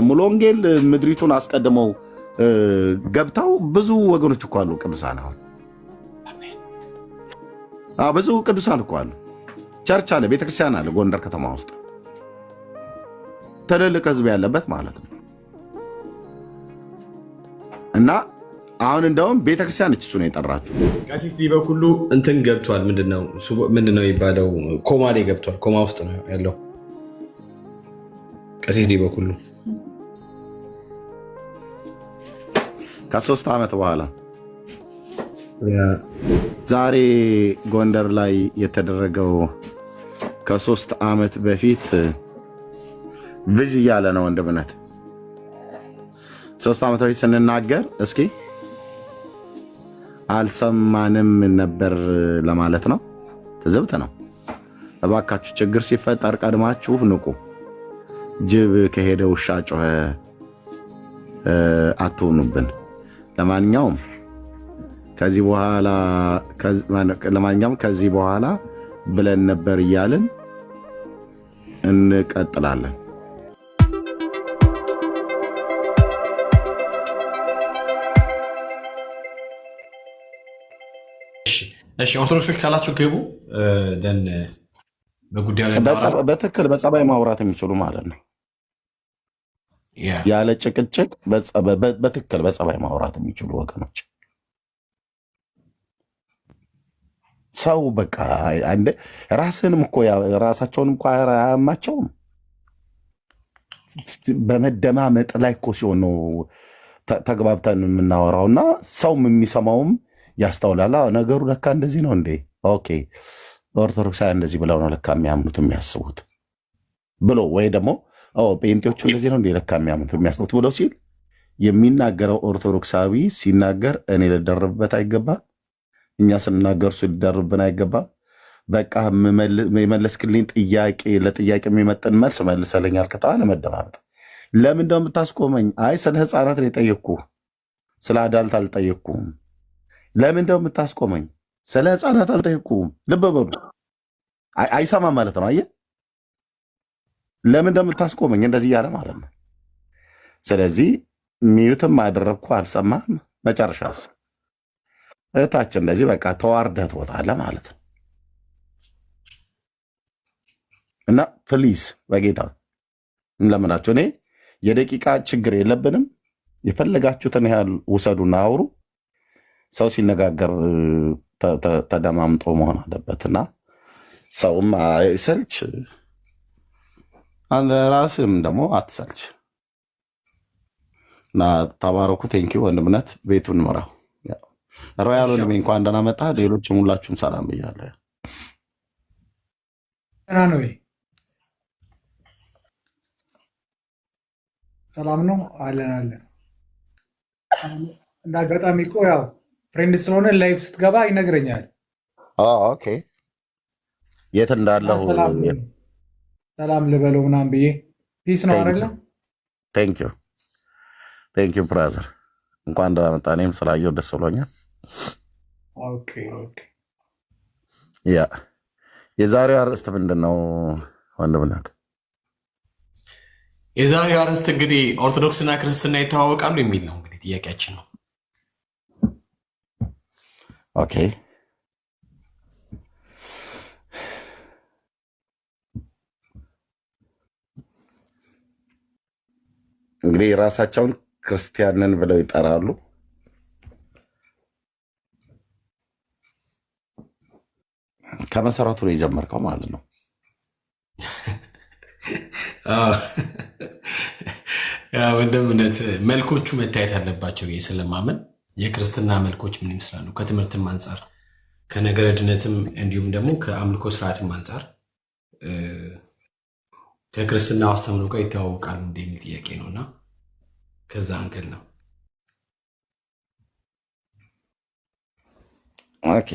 ሙሉ ወንጌል ምድሪቱን አስቀድመው ገብተው ብዙ ወገኖች እኮ አሉ ቅዱሳን። አሁን ብዙ ቅዱሳን እኮ አሉ። ቸርች አለ፣ ቤተክርስቲያን አለ ጎንደር ከተማ ውስጥ ትልልቅ ህዝብ ያለበት ማለት ነው። እና አሁን እንደውም ቤተክርስቲያን እሱ ነው የጠራችሁ። ቀሲስ ዲበኩሉ እንትን ገብቷል። ምንድነው የሚባለው? ኮማ ላይ ገብቷል። ኮማ ውስጥ ነው ያለው ቀሲስ ዲበኩሉ ከ3 ዓመት በኋላ ዛሬ ጎንደር ላይ የተደረገው ከ3 ዓመት በፊት ብዥ እያለ ነው ወንድምነት። 3 ዓመት በፊት ስንናገር እስኪ አልሰማንም ነበር ለማለት ነው። ትዝብት ነው። እባካችሁ ችግር ሲፈጠር ቀድማችሁ ንቁ። ጅብ ከሄደ ውሻ ጮኸ አትሆኑብን። ለማንኛውም ከዚህ በኋላ ብለን ነበር እያልን እንቀጥላለን። እሺ ኦርቶዶክሶች ካላችሁ ግቡ። በጉዳዩ ላይ በትክክል በጸባይ ማውራት የሚችሉ ማለት ነው። ያለ ጭቅጭቅ በትክክል በጸባይ ማውራት የሚችሉ ወገኖች። ሰው በቃ ራስንም እኮ ራሳቸውንም እኮ አያማቸውም። በመደማመጥ ላይ እኮ ሲሆን ነው ተግባብተን የምናወራውና ሰውም የሚሰማውም ያስተውላል። ነገሩ ለካ እንደዚህ ነው እንዴ? ኦኬ ኦርቶዶክሳውያን እንደዚህ ብለው ነው ለካ የሚያምኑት የሚያስቡት ብሎ ወይ ደግሞ ጴንጤዎቹ እንደዚህ ነው እንዴ ለካ የሚያምኑት የሚያስቡት ብሎ ሲል የሚናገረው ኦርቶዶክሳዊ ሲናገር እኔ ልደርብበት አይገባም። እኛ ስንናገር እሱ ሊደርብን አይገባም። በቃ የመለስክልኝ ጥያቄ ለጥያቄ የሚመጥን መልስ መልሰለኛል ከተባለ መደማመጥ። ለምን እንደው የምታስቆመኝ? አይ ስለ ህፃናት ነው የጠየቅኩህ፣ ስለ አዳልት አልጠየቅኩም። ለምን እንደው የምታስቆመኝ? ስለ ህፃናት አልጠየቅኩም። ልብ በሉ አይሰማም ማለት ነው። አየህ፣ ለምን እንደው የምታስቆመኝ? እንደዚህ እያለ ማለት ነው። ስለዚህ ሚዩትም አደረግኩ አልሰማም። መጨረሻስ እህታችን እንደዚህ በቃ ተዋርደህ ትወጣለህ ማለት ነው። እና ፕሊዝ በጌታ እንለምናችሁ፣ እኔ የደቂቃ ችግር የለብንም። የፈለጋችሁትን ያህል ውሰዱና አውሩ። ሰው ሲነጋገር ተደማምጦ መሆን አለበትና ሰውም አይሰልች፣ ራስም ደግሞ አትሰልች። እና ተባረኩ። ቴንኪው ወንድምነት። ቤቱን ምራው። ሮያል ወንድሜ እንኳን ደህና መጣ። ሌሎችም ሁላችሁም ሰላም ብያለሁ። ነው ሰላም ነው አለን አለን። እንደ አጋጣሚ እኮ ያው ፍሬንድ ስለሆነ ላይፍ ስትገባ ይነግረኛል። ኦኬ የት እንዳለሁ ሰላም ልበለው ምናምን ብዬ ፒስ ነው አይደለ? ቴንኪው ብራዘር፣ እንኳን ደህና መጣ። እኔም ስላየው ደስ ብሎኛል። ኦኬ ያ የዛሬው አርዕስት ምንድን ነው ወንድምነት? የዛሬው አርዕስት እንግዲህ ኦርቶዶክስና ክርስትና ይተዋወቃሉ የሚል ነው። እንግዲህ ጥያቄያችን ነው። ኦኬ እንግዲህ ራሳቸውን ክርስቲያንን ብለው ይጠራሉ። ከመሰረቱ ነው የጀመርከው ማለት ነው። ወንድምነት መልኮቹ መታየት አለባቸው ብዬ ስለማመን የክርስትና መልኮች ምን ይመስላሉ፣ ከትምህርትም አንጻር ከነገረ ድነትም እንዲሁም ደግሞ ከአምልኮ ስርዓትም አንጻር ከክርስትና አስተምሮ ጋር ይተዋወቃሉ እንደሚል ጥያቄ ነው እና ከዛ አንገል ነው። ኦኬ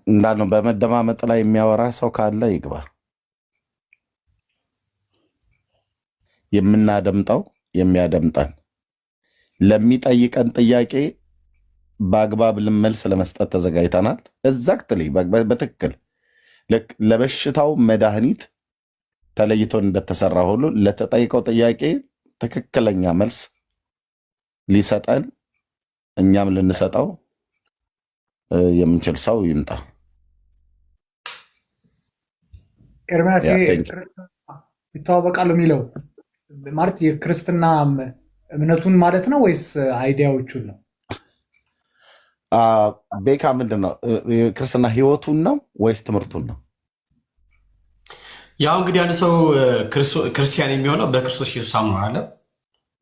እንዳልነው በመደማመጥ ላይ የሚያወራ ሰው ካለ ይግባ። የምናደምጠው የሚያደምጠን ለሚጠይቀን ጥያቄ በአግባብ መልስ ለመስጠት ተዘጋጅተናል። ኤግዛክትሊ በትክክል ለበሽታው መድኃኒት ተለይቶን እንደተሰራ ሁሉ ለተጠይቀው ጥያቄ ትክክለኛ መልስ ሊሰጠን እኛም ልንሰጠው የምንችል ሰው ይምጣ። ኤርሚያስ ያ ቴንክ ዩ። ይተዋወቃሉ የሚለው ማለት የክርስትና እምነቱን ማለት ነው ወይስ አይዲያዎቹን ነው? ቤካ ምንድን ነው የክርስትና ህይወቱን ነው ወይስ ትምህርቱን ነው? ያው እንግዲህ አንድ ሰው ክርስቲያን የሚሆነው በክርስቶስ ኢየሱስ አምኖ አለ።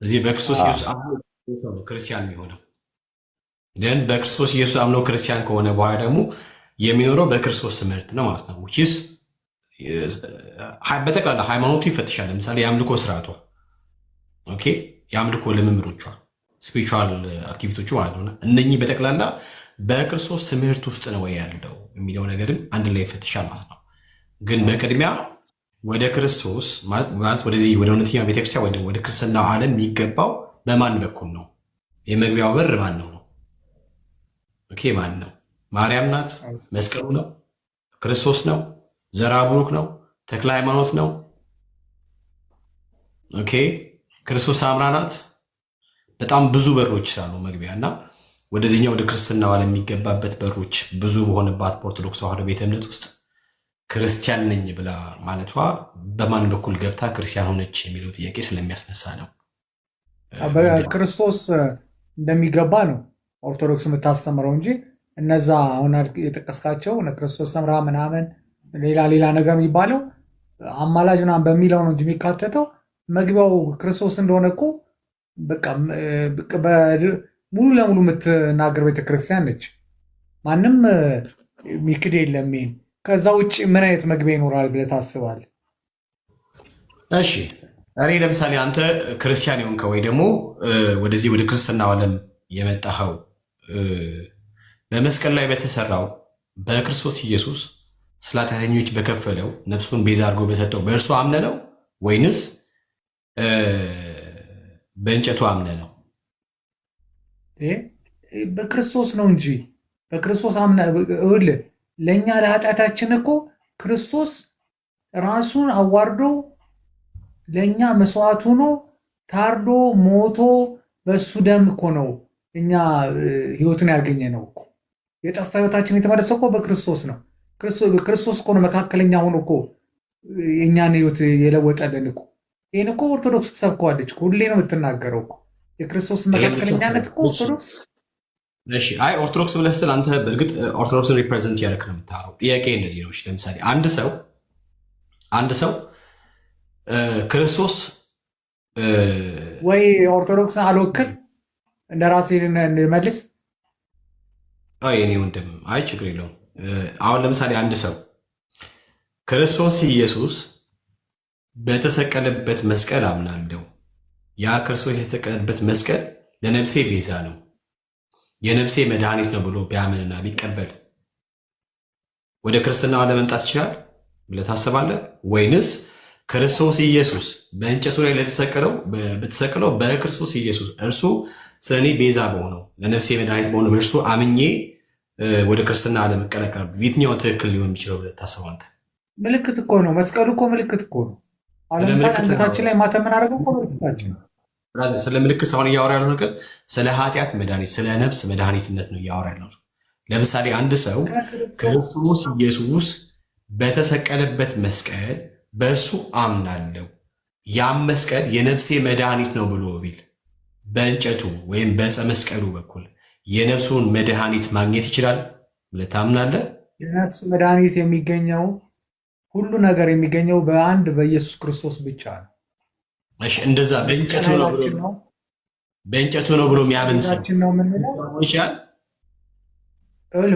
እዚህ በክርስቶስ አ፣ ኢየሱስ አምኖ ነው ክርስቲያን የሚሆነው። ግን በክርስቶስ ኢየሱስ አምኖ ክርስቲያን ከሆነ በኋላ ደግሞ የሚኖረው በክርስቶስ ትምህርት ነው ማለት ነው። ውጪስ በጠቅላላ ሃይማኖቱ ይፈትሻል። ለምሳሌ የአምልኮ ስርዓቷ፣ ኦኬ፣ የአምልኮ ልምምዶቿ፣ ስፒሪቹዋል አክቲቪቲዎቹ ማለት ነው። እነኚህ በጠቅላላ በክርስቶስ ትምህርት ውስጥ ነው ወይ ያለው የሚለው ነገርም አንድ ላይ ይፈትሻል ማለት ነው። ግን በቅድሚያ ወደ ክርስቶስ ማለት ወደዚህ ወደ እውነተኛ ቤተክርስቲያን ወይ ደግሞ ወደ ክርስትናው ዓለም የሚገባው በማን በኩል ነው? የመግቢያው በር ማን ነው? ኦኬ፣ ማን ነው? ማርያም ናት? መስቀሉ ነው? ክርስቶስ ነው? ዘራ ብሩክ ነው? ተክለ ሃይማኖት ነው? ኦኬ፣ ክርስቶስ አምራ ናት? በጣም ብዙ በሮች ስላሉ መግቢያ እና ወደዚህኛው ወደ ክርስትናው ዓለም የሚገባበት በሮች ብዙ በሆነባት በኦርቶዶክስ ተዋሕዶ ቤተ እምነት ውስጥ ክርስቲያን ነኝ ብላ ማለቷ በማን በኩል ገብታ ክርስቲያን ሆነች የሚለው ጥያቄ ስለሚያስነሳ ነው። በክርስቶስ እንደሚገባ ነው ኦርቶዶክስ የምታስተምረው እንጂ እነዛ አሁን የጠቀስካቸው ክርስቶስ ሰምራ ምናምን ሌላ ነገር የሚባለው አማላጅ ምናምን በሚለው ነው እንጂ የሚካተተው መግቢያው ክርስቶስ እንደሆነ እኮ በቃ ሙሉ ለሙሉ የምትናገር ቤተክርስቲያን ነች። ማንም ሚክድ የለም። ይሄን ከዛ ውጭ ምን አይነት መግቢያ ይኖራል ብለህ ታስባለህ? እሺ፣ እኔ ለምሳሌ አንተ ክርስቲያን የሆንከው ወይ ደግሞ ወደዚህ ወደ ክርስትናው ዓለም የመጣኸው በመስቀል ላይ በተሰራው በክርስቶስ ኢየሱስ ስለ ኃጢአተኞች በከፈለው ነፍሱን ቤዛ አድርጎ በሰጠው በእርሱ አምነ ነው ወይንስ በእንጨቱ አምነ ነው? በክርስቶስ ነው እንጂ በክርስቶስ አምነ ለእኛ ለኃጢአታችን እኮ ክርስቶስ ራሱን አዋርዶ ለእኛ መስዋዕት ሆኖ ታርዶ ሞቶ በእሱ ደም እኮ ነው እኛ ህይወትን ያገኘ ነው እኮ። የጠፋ ህይወታችን የተመለሰው እኮ በክርስቶስ ነው። ክርስቶስ እኮ ነው መካከለኛ ሆኖ እኮ የእኛን ህይወት የለወጠልን እኮ። ይህን እኮ ኦርቶዶክስ ትሰብከዋለች፣ ሁሌ ነው የምትናገረው እኮ የክርስቶስ መካከለኛነት እኮ ኦርቶዶክስ። እሺ፣ አይ ኦርቶዶክስ ብለህ ስትል አንተ በእርግጥ ኦርቶዶክስን ሪፕሬዘንት ያደረክ ነው የምታወራው። ጥያቄ እንደዚህ ነው። ለምሳሌ አንድ ሰው ክርስቶስ ወይ ኦርቶዶክስን አልወክል እንደ ራሴ እንመልስ። የኔ ወንድም፣ አይ ችግር የለውም። አሁን ለምሳሌ አንድ ሰው ክርስቶስ ኢየሱስ በተሰቀለበት መስቀል አምናለሁ፣ ያ ክርስቶስ የተሰቀለበት መስቀል ለነፍሴ ቤዛ ነው፣ የነፍሴ መድኃኒት ነው ብሎ ቢያምንና ቢቀበል ወደ ክርስትናው ለመምጣት ይችላል ብለህ ታስባለህ? ወይንስ ክርስቶስ ኢየሱስ በእንጨቱ ላይ በተሰቀለው በክርስቶስ ኢየሱስ እርሱ ስለ እኔ ቤዛ በሆነው ለነፍሴ መድኃኒት በሆነው በእርሱ አምኜ ወደ ክርስትና ለመቀላቀል የትኛው ትክክል ሊሆን የሚችለው ብለህ ታስባለህ አንተ? ምልክት እኮ ነው መስቀሉ እኮ ምልክት እኮ ነው። አሁን ለምሳሌ አንገታችን ላይ ማተም የምናደርገው እኮ ምልክታችን ነው። ስለ ምልክት ሳይሆን እያወራ ያለው ነገር ስለ ኃጢአት መድኃኒት፣ ስለ ነፍስ መድኃኒትነት ነው እያወራ ያለው። ለምሳሌ አንድ ሰው ክርስቶስ ኢየሱስ በተሰቀለበት መስቀል በእርሱ አምናለሁ፣ ያም መስቀል የነፍሴ መድኃኒት ነው ብሎ ቢል በእንጨቱ ወይም በዕፀ መስቀሉ በኩል የነፍሱን መድኃኒት ማግኘት ይችላል ብለህ ታምናለህ? የነፍስ መድኃኒት የሚገኘው ሁሉ ነገር የሚገኘው በአንድ በኢየሱስ ክርስቶስ ብቻ ነው። እሺ፣ እንደዛ በእንጨቱ ነው ብሎ የሚያምን ሰው ነው የምንለው ይችላል።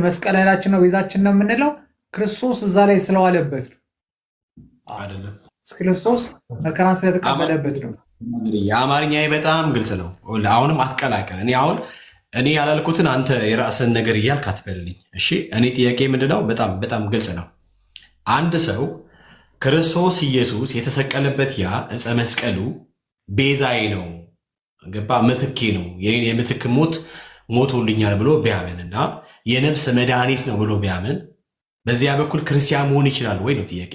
መስቀል ኃይላችን ነው ቤዛችን ነው የምንለው ክርስቶስ እዛ ላይ ስለዋለበት ነው አይደለም። ክርስቶስ መከራን ስለተቀበለበት ነው። የአማርኛ በጣም ግልጽ ነው። አሁንም አትቀላቀል። እኔ ያላልኩትን አንተ የራስን ነገር እያልክ አትበልልኝ። እሺ፣ እኔ ጥያቄ ምንድነው? በጣም ግልጽ ነው። አንድ ሰው ክርስቶስ ኢየሱስ የተሰቀለበት ያ ዕፀ መስቀሉ ቤዛዬ ነው፣ ገባ፣ ምትኬ ነው፣ የኔን የምትክ ሞት ሞቶልኛል ብሎ ቢያምንና የነፍስ መድኃኒት ነው ብሎ ቢያምን በዚያ በኩል ክርስቲያን መሆን ይችላል ወይ ነው ጥያቄ።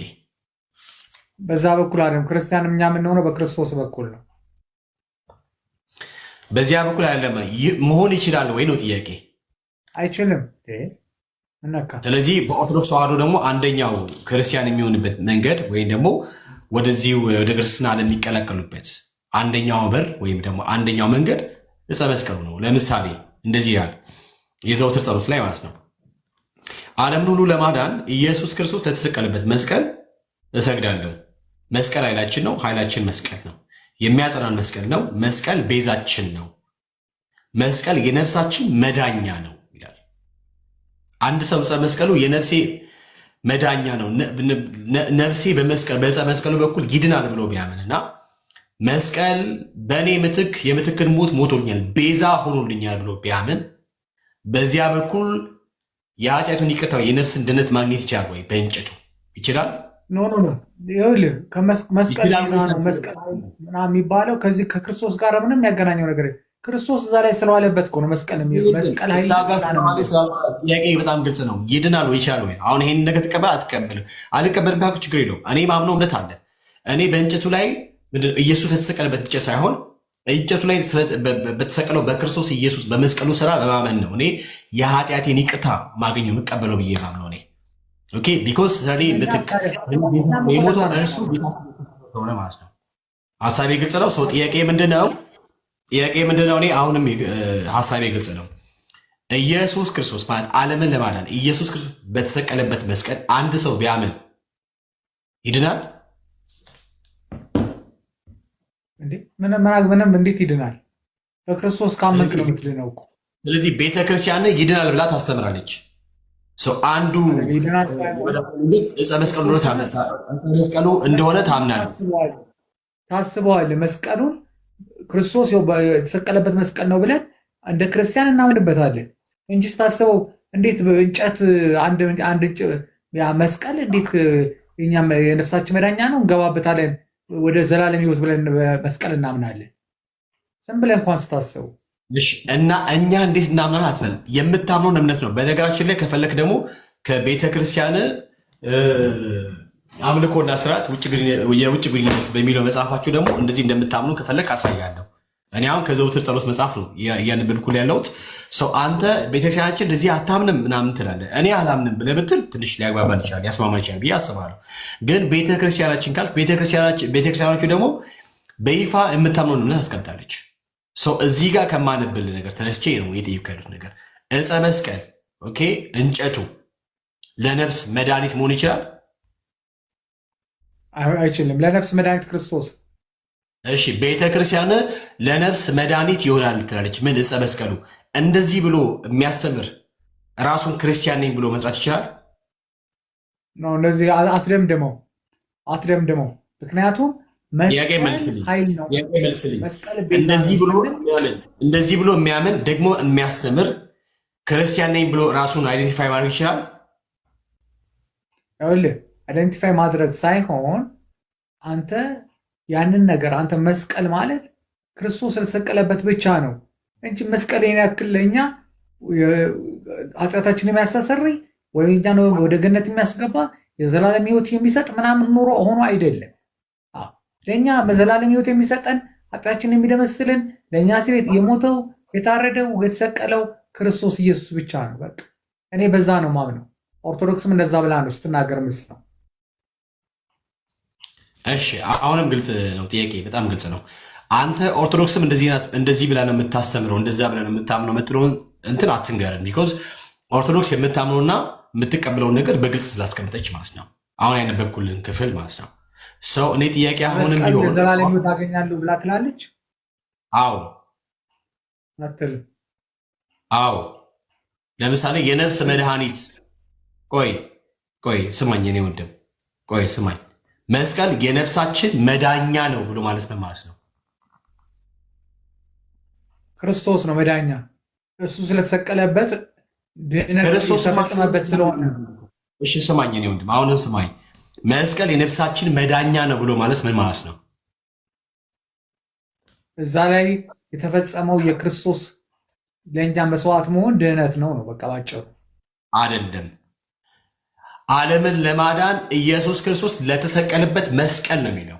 በዛ በኩል አይደለም። ክርስቲያን እኛ የምንሆነው በክርስቶስ በኩል ነው። በዚያ በኩል አይደለም መሆን ይችላል ወይ ነው ጥያቄ። አይችልም እነካ። ስለዚህ በኦርቶዶክስ ተዋህዶ ደግሞ አንደኛው ክርስቲያን የሚሆንበት መንገድ ወይም ደግሞ ወደዚህ ወደ ክርስትና ለሚቀላቀሉበት አንደኛው በር ወይም ደግሞ አንደኛው መንገድ ዕፀ መስቀሉ ነው። ለምሳሌ እንደዚህ ያህል የዘወትር ጸሎት ላይ ማለት ነው ዓለምን ሁሉ ለማዳን ኢየሱስ ክርስቶስ ለተሰቀለበት መስቀል እሰግዳለሁ። መስቀል ኃይላችን ነው። ኃይላችን መስቀል ነው። የሚያጸናን መስቀል ነው። መስቀል ቤዛችን ነው። መስቀል የነፍሳችን መዳኛ ነው ይላል። አንድ ሰው ዕፀ መስቀሉ የነፍሴ መዳኛ ነው፣ ነፍሴ በዕፀ መስቀሉ በኩል ይድናል ብሎ ቢያምንና መስቀል በእኔ ምትክ የምትክን ሞት ሞቶኛል፣ ቤዛ ሆኖልኛል ብሎ ቢያምን በዚያ በኩል የኃጢአቱን ይቅርታ የነፍስን ድነት ማግኘት ይችላል ወይ? በእንጨቱ ይችላል? ኖ ይኸውልህ መስቀል የሚባለው ከዚህ ከክርስቶስ ጋር ምንም ያገናኘው ነገር ክርስቶስ እዛ ላይ ስለዋለበት እኮ ነው። መስቀል ጥያቄ በጣም ግልጽ ነው። ይድናል ወይ ይችላል ወይ? አሁን ይሄን ነገር ትቀበል አትቀበልም? አልቀበልም ካልኩ ችግር የለውም። እኔ ማምነው እምነት አለ። እኔ በእንጨቱ ላይ ኢየሱስ የተሰቀለበት እንጨት ሳይሆን እንጨቱ ላይ በተሰቀለው በክርስቶስ ኢየሱስ በመስቀሉ ስራ በማመን ነው እኔ የኃጢአቴን ይቅርታ ማገኘው የምቀበለው ብዬ ማምነው እኔ ኦኬ ቢኮዝ ስለኔ ምትክ የሞተው እርሱ ሆነ ማለት ነው። ሀሳቤ ግልጽ ነው። ሰው ጥያቄ ምንድነው? እኔ አሁንም ሀሳቤ ግልጽ ነው። ኢየሱስ ክርስቶስ ማለት ዓለምን ለማዳን ኢየሱስ ክርስቶስ በተሰቀለበት መስቀል አንድ ሰው ቢያምን ይድናል? ምንም እንዴት ይድናል? በክርስቶስ ካመንክ ነው የምትድነው እኮ። ስለዚህ ቤተክርስቲያን ይድናል ብላ ታስተምራለች። አንዱ ዕፀ መስቀሉ እንደሆነ ታምናለህ? ታስበዋለህ? መስቀሉን ክርስቶስ የተሰቀለበት መስቀል ነው ብለን እንደ ክርስቲያን እናምንበታለን እንጂ ስታስበው እንዴት በእንጨት አንድ መስቀል እንዴት እኛም የነፍሳችን መዳኛ ነው እንገባበታለን ወደ ዘላለም ሕይወት ብለን መስቀል እናምናለን። ዝም ብለን እንኳን ስታስበው እና እኛ እንዴት እናምናለን አትበል። የምታምነውን እምነት ነው። በነገራችን ላይ ከፈለክ ደግሞ ከቤተ ክርስቲያን አምልኮና ስርዓት የውጭ ግንኙነት በሚለው መጽሐፋችሁ ደግሞ እንደዚህ እንደምታምኑ ከፈለክ አሳያለሁ። እኔ አሁን ከዘውትር ጸሎት መጽሐፍ ነው እያነበብኩ ያለሁት። ሰው አንተ ቤተክርስቲያናችን እንደዚህ አታምንም ምናምን ትላለህ። እኔ አላምንም ብለህ ብትል ትንሽ ሊያግባባን ይችላል፣ ሊያስማማን ይችላል ብዬ አስባለሁ። ግን ቤተክርስቲያናችን ካልክ ቤተክርስቲያናችሁ ደግሞ በይፋ የምታምነውን እምነት አስቀምጣለች። ሰው እዚህ ጋር ከማነብል ነገር ተነስቼ ነው የጠየኩ ያሉት ነገር። ዕፀ መስቀል ኦኬ፣ እንጨቱ ለነፍስ መድኃኒት መሆን ይችላል? አይችልም። ለነፍስ መድኃኒት ክርስቶስ። እሺ፣ ቤተክርስቲያን ለነፍስ መድኃኒት ይሆናል ትላለች። ምን ዕፀ መስቀሉ እንደዚህ ብሎ የሚያስተምር ራሱን ክርስቲያን ነኝ ብሎ መጥራት ይችላል? እንደዚህ አትደምድመው። ምክንያቱም እንደዚህ ብሎ የሚያምን ደግሞ የሚያስተምር ክርስቲያን ነኝ ብሎ ራሱን አይደንቲፋይ ማድረግ ይችላል? አይደንቲፋይ ማድረግ ሳይሆን አንተ ያንን ነገር አንተ መስቀል ማለት ክርስቶስ የተሰቀለበት ብቻ ነው እንጂ መስቀል ያክል ለእኛ ኃጢአታችን የሚያስተሰርይ ወይ ወደ ገነት የሚያስገባ የዘላለም ሕይወት የሚሰጥ ምናምን ኑሮ ሆኖ አይደለም። ለእኛ በዘላለም ሕይወት የሚሰጠን ኃጢአታችንን የሚደመስልን ለእኛ ሲል የሞተው የታረደው የተሰቀለው ክርስቶስ ኢየሱስ ብቻ ነው። በቃ እኔ በዛ ነው ማምነው። ኦርቶዶክስም እንደዛ ብላ ነው ስትናገር ምስ ነው። እሺ አሁንም ግልጽ ነው ጥያቄ፣ በጣም ግልጽ ነው። አንተ ኦርቶዶክስም እንደዚህ ብላ ነው የምታስተምረው፣ እንደዛ ብላ ነው የምታምነው የምትለውን እንትን አትንገርን። ቢኮዝ ኦርቶዶክስ የምታምነውና የምትቀበለውን ነገር በግልጽ ስላስቀምጠች ማለት ነው። አሁን ያነበብኩልን ክፍል ማለት ነው። ሰው እኔ ጥያቄ አሁንም ቢሆን ዘላለም ታገኛለሁ ብላ ትላለች? አዎ አትልም? አዎ ለምሳሌ የነፍስ መድኃኒት ቆይ ስማኝ፣ እኔ ወንድም ቆይ ስማኝ፣ መስቀል የነፍሳችን መዳኛ ነው ብሎ ማለት ምን ማለት ነው? ክርስቶስ ነው መዳኛ። እሱ ስለተሰቀለበት ክርስቶስ ተፈጸመበት ስለሆነ። እሺ ስማኝ፣ እኔ ወንድም አሁንም ስማኝ፣ መስቀል የነፍሳችን መዳኛ ነው ብሎ ማለት ምን ማለት ነው? እዛ ላይ የተፈጸመው የክርስቶስ ለእኛ መስዋዕት መሆን ድህነት ነው። በቃ ባጭሩ። አይደለም። ዓለምን ለማዳን ኢየሱስ ክርስቶስ ለተሰቀለበት መስቀል ነው የሚለው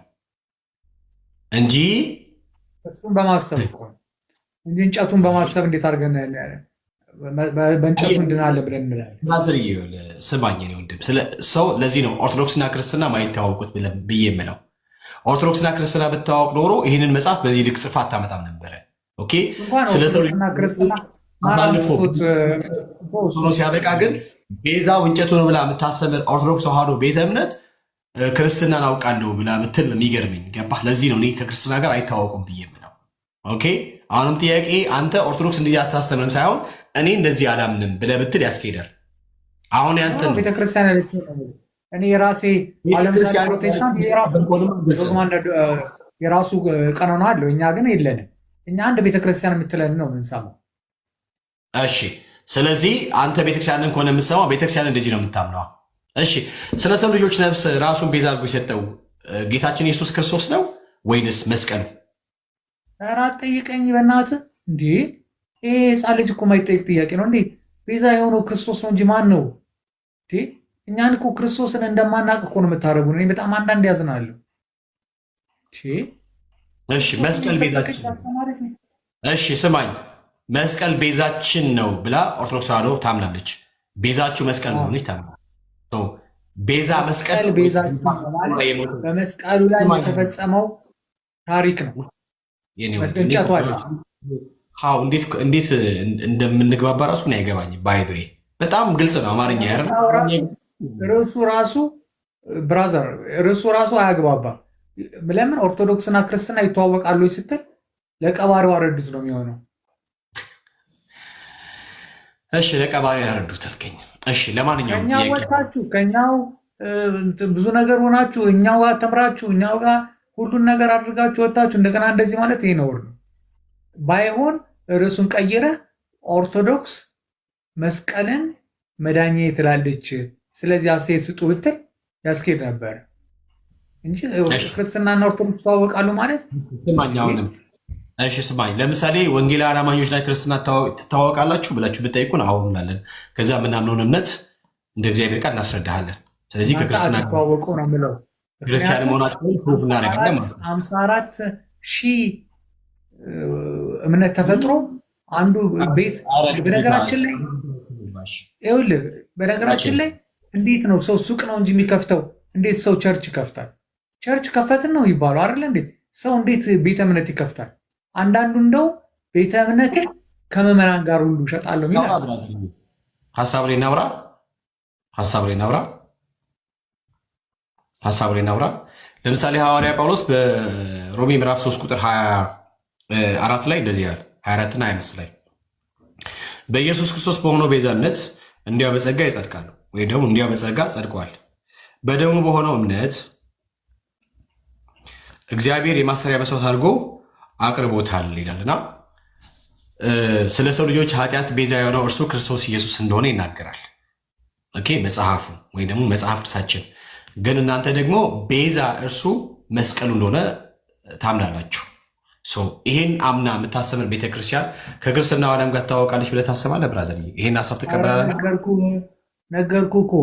እንጂ እሱን በማሰብ እኮ እንጂ እንጨቱን በማሰብ እንዴት አድርገን በእንጨቱ እንድናለን ብለን እንላለን። ናዝርዬ ስማኝ ነው ወንድም፣ ሰው ለዚህ ነው ኦርቶዶክስና ክርስትና ማይተዋወቁት ብዬ የምለው። ኦርቶዶክስና ክርስትና ብታዋወቅ ኖሮ ይህንን መጽሐፍ በዚህ ልክ ጽፋ አታመጣም ነበረ። ኦኬ ስለ ሰው አሳልፎ ሲያበቃ ግን ቤዛው እንጨቱ ነው ብላ የምታሰምር ኦርቶዶክስ ተዋህዶ ቤተ እምነት ክርስትናን አውቃለሁ ብላ ብትል የሚገርመኝ ገባህ? ለዚህ ነው እኔ ከክርስትና ጋር አይታወቁም ብዬ የምለው። ኦኬ አሁንም ጥያቄ አንተ ኦርቶዶክስ እንደዚህ አታስተምርም ሳይሆን እኔ እንደዚህ አላምንም ብለህ ብትል ያስኬዳል። አሁን ያንተን ቤተክርስቲያን እኔ የራሴ አለምሳሌ ፕሮቴስታንት የራሱ ቀኖና አለው፣ እኛ ግን የለንም። እኛ አንድ ቤተክርስቲያን የምትለን ነው የምንሰማው። እሺ ስለዚህ አንተ ቤተክርስቲያንን ከሆነ የምትሰማው ቤተክርስቲያን እንደዚህ ነው የምታምነዋ። እሺ ስለ ሰው ልጆች ነፍስ ራሱን ቤዛ አድርጎ የሰጠው ጌታችን ኢየሱስ ክርስቶስ ነው ወይንስ መስቀሉ? ኧረ አትጠይቀኝ በእናትህ እንዴ! ይሄ ሕፃን ልጅ እኮ የማይጠይቅ ጥያቄ ነው እንዴ! ቤዛ የሆነው ክርስቶስ ነው እንጂ ማን ነው? እኛን እኮ ክርስቶስን እንደማናቅ እኮ ነው የምታደርጉን። እኔ በጣም አንዳንድ ያዝናለሁ። እሺ መስቀል ቤዛችን፣ እሺ ስማኝ፣ መስቀል ቤዛችን ነው ብላ ኦርቶዶክስ ተዋህዶ ታምናለች። ቤዛችሁ መስቀል ነው ነች ታምናለች። ቤዛ መስቀል በመስቀሉ ላይ የተፈጸመው ታሪክ ነው። መስቀንጫቱ አለ። እንዴት እንደምንግባባ ራሱ ምን አይገባኝ። ባይዘ በጣም ግልጽ ነው አማርኛ ያረ ርዕሱ ራሱ ብራዘር ርዕሱ ራሱ አያግባባም። ለምን ኦርቶዶክስና ክርስትና ይተዋወቃሉ ስትል ለቀባሪው አረዱት ነው የሚሆነው። እሺ ለቀባሪው ያረዱት አልከኝ። እሺ ለማንኛውም ከኛው ወጣችሁ ከኛው ብዙ ነገር ሆናችሁ እኛው ጋር ተምራችሁ እኛው ጋር ሁሉን ነገር አድርጋችሁ ወጣችሁ እንደገና እንደዚህ ማለት ይሄ ነውር ነው። ባይሆን ርዕሱን ቀይረ ኦርቶዶክስ መስቀልን መዳኛ ትላለች፣ ስለዚህ አስተያየት ስጡ ብትል ያስኬድ ነበር እንጂ ክርስትናና ኦርቶዶክስ ተዋወቃሉ ማለት ስማኛውንም። እሺ ስማኝ፣ ለምሳሌ ወንጌላውያን አማኞች ላይ ክርስትና ትታወቃላችሁ ብላችሁ ብጠይቁን አሁን እንላለን። ከዛ ምናምነውን እምነት እንደ እግዚአብሔር ቃል እናስረዳሃለን። ስለዚህ ከክርስትና ተዋወቁ ነው የምለው። ክርስቲያን መሆናችንን ፕሩፍ እናደርጋለን ማለት ነው። 54,000 እምነት ተፈጥሮ አንዱ ቤት በነገራችን ላይ ይኸውልህ፣ በነገራችን ላይ እንዴት ነው ሰው ሱቅ ነው እንጂ የሚከፍተው? እንዴት ሰው ቸርች ይከፍታል? ቸርች ከፈትን ነው ይባለው አይደለ? እንዴት ሰው እንዴት ቤተ እምነት ይከፍታል? አንዳንዱ እንደው ቤተ እምነትን ከምዕመናን ጋር ሁሉ እሸጣለሁ ይላል። ሀሳብ ላይ እናውራ። ለምሳሌ ሐዋርያ ጳውሎስ በሮሜ ምዕራፍ 3 ቁጥር 24 ላይ እንደዚህ ያለ 24 እና 25 ላይ በኢየሱስ ክርስቶስ በሆነው ቤዛነት እንዲያው በጸጋ ይጸድቃሉ፣ ወይ ደግሞ እንዲያው በጸጋ ጸድቀዋል። በደሙ በሆነው እምነት እግዚአብሔር የማሰሪያ መስዋዕት አድርጎ አቅርቦታል ይላልና ስለ ሰው ልጆች ኃጢአት ቤዛ የሆነው እርሱ ክርስቶስ ኢየሱስ እንደሆነ ይናገራል። ኦኬ መጽሐፉ ወይ ደግሞ መጽሐፍ ቅዱሳችን። ግን እናንተ ደግሞ ቤዛ እርሱ መስቀሉ እንደሆነ ታምናላችሁ። ይሄን አምና የምታስተምር ቤተክርስቲያን ከክርስትና ዓለም ጋር ትታወቃለች ብለህ ታስባለህ? ብራዘር ይሄን ሀሳብ ትቀበላለህ? ነገርኩህ እኮ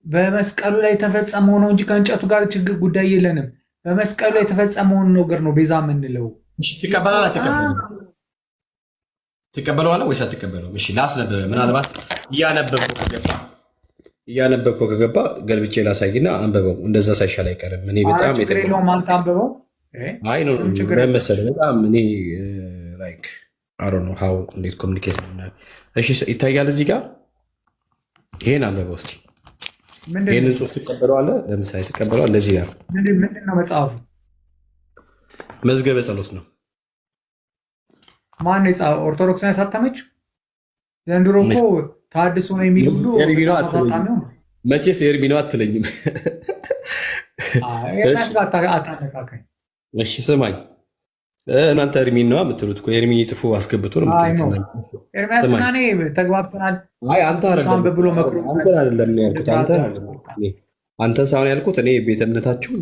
በመስቀሉ ላይ የተፈጸመው ነው እንጂ ከእንጨቱ ጋር ችግር ጉዳይ የለንም። በመስቀሉ ላይ የተፈጸመውን ነገር ነው ቤዛ የምንለው። ትቀበለዋለህ ወይስ አትቀበለውም? እሺ ላስነበበ ምናልባት እያነበብከው ከገባ ገልብጬ ላሳይና አንበበው። እንደዛ ሳይሻል አይቀርም። እኔ በጣም አንበበው መሰለህ በጣም እኔ ላይክ አይ ዶንት ኖ ሃው እንዴት ኮሚኒኬት ነው። እሺ ይታያል እዚህ ጋር ይሄን አንበበው እስኪ። ይህንን ጽሑፍ ትቀበለዋለህ? ለምሳሌ ትቀበለዋለህ? እንደዚህ ነው። ምንድን ነው መጽሐፉ? መዝገበ ጸሎት ነው። ማን የጻፈው? ኦርቶዶክስ ነው ያሳተመች? ዘንድሮ እኮ ታድሶ ነው የሚል ሁሉ መቼስ ኤርሚ ነው አትለኝም። አታነካከኝ። እሺ ስማኝ፣ እናንተ ኤርሚን ነው የምትሉት እኮ ኤርሚ ጽፎ አስገብቶ ነው የምትሉት። ኤርሚያስና እኔ ተግባብተናል። አንተ አይደለም ያልኩት፣ አንተን ሳይሆን ያልኩት እኔ ቤተ እምነታችሁ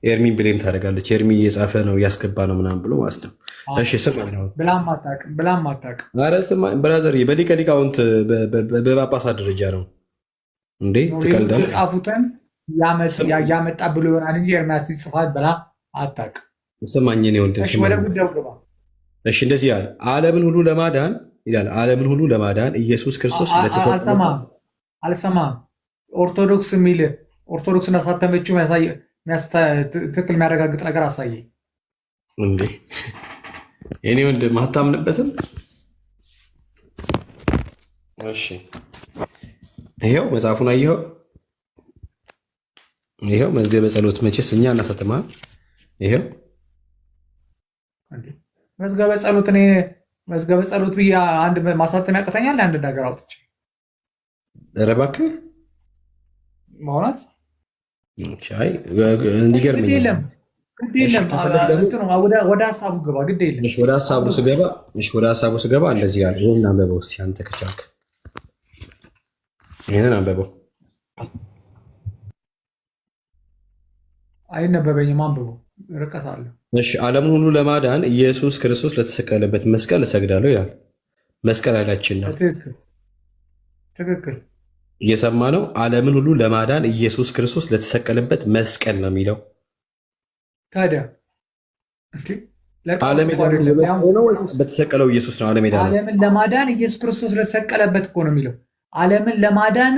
ኤርሚን ብሌም ታደርጋለች። ኤርሚ እየጻፈ ነው እያስገባ ነው ምናምን ብሎ ማለት ነው። እሺ ስማኝ፣ ብላም አታውቅም። ኧረ ስማኝ ብራዘር፣ በሊቀ ሊቃውንት በጳጳሳት ደረጃ ነው እንዴ ሌሎች ትቀልዳለህ? የጻፉትን ያመጣ ብሎ ይሆናል እንጂ ኤርሚያስ ጽፋት ብላ አታውቅም። ስማኝ እኔ ወንድም እሺ ስማኝ። ወደ ጉዳዩ ግባ። እሺ እንደዚህ ያለ ዓለምን ሁሉ ለማዳን ይላል። ዓለምን ሁሉ ለማዳን ኢየሱስ ክርስቶስ አልሰማም። ኦርቶዶክስ የሚል ኦርቶዶክስን አሳተመችው ትክክል የሚያረጋግጥ ነገር አሳየኝ። እንዴ የኔ ወንድም አታምንበትም? እሺ ይሄው መጽሐፉን አየኸው? ይሄው መዝገበ ጸሎት መቼስ እኛ እናሳትማል። ይሄው መዝገበ ጸሎት እኔ መዝገበ ጸሎት ብዬ አንድ ማሳተም ያቅተኛል። አንድ ነገር አውጥቼ ኧረ እባክህ በእውነት እንዲገርም የለም። ወደ ሀሳቡ ግባ። ግድ የለም። ወደ ሀሳቡ ስገባ እንደዚህ ያለ ይህን አንበበው እስኪ አንተ ከቻልክ ይህንን አንበበው። አይነበበኝም። አንብበው፣ ርቀት አለ። እሺ ዓለምን ሁሉ ለማዳን ኢየሱስ ክርስቶስ ለተሰቀለበት መስቀል እሰግዳለሁ ይላል። መስቀል ኃይላችን ነው። ትክክል እየሰማ ነው። ዓለምን ሁሉ ለማዳን ኢየሱስ ክርስቶስ ለተሰቀለበት መስቀል ነው የሚለው። ታዲያ ዓለም የዳነው ነው ወይስ በተሰቀለው ኢየሱስ ነው? ዓለምን ለማዳን ኢየሱስ ክርስቶስ ለተሰቀለበት እኮ ነው የሚለው። ዓለምን ለማዳን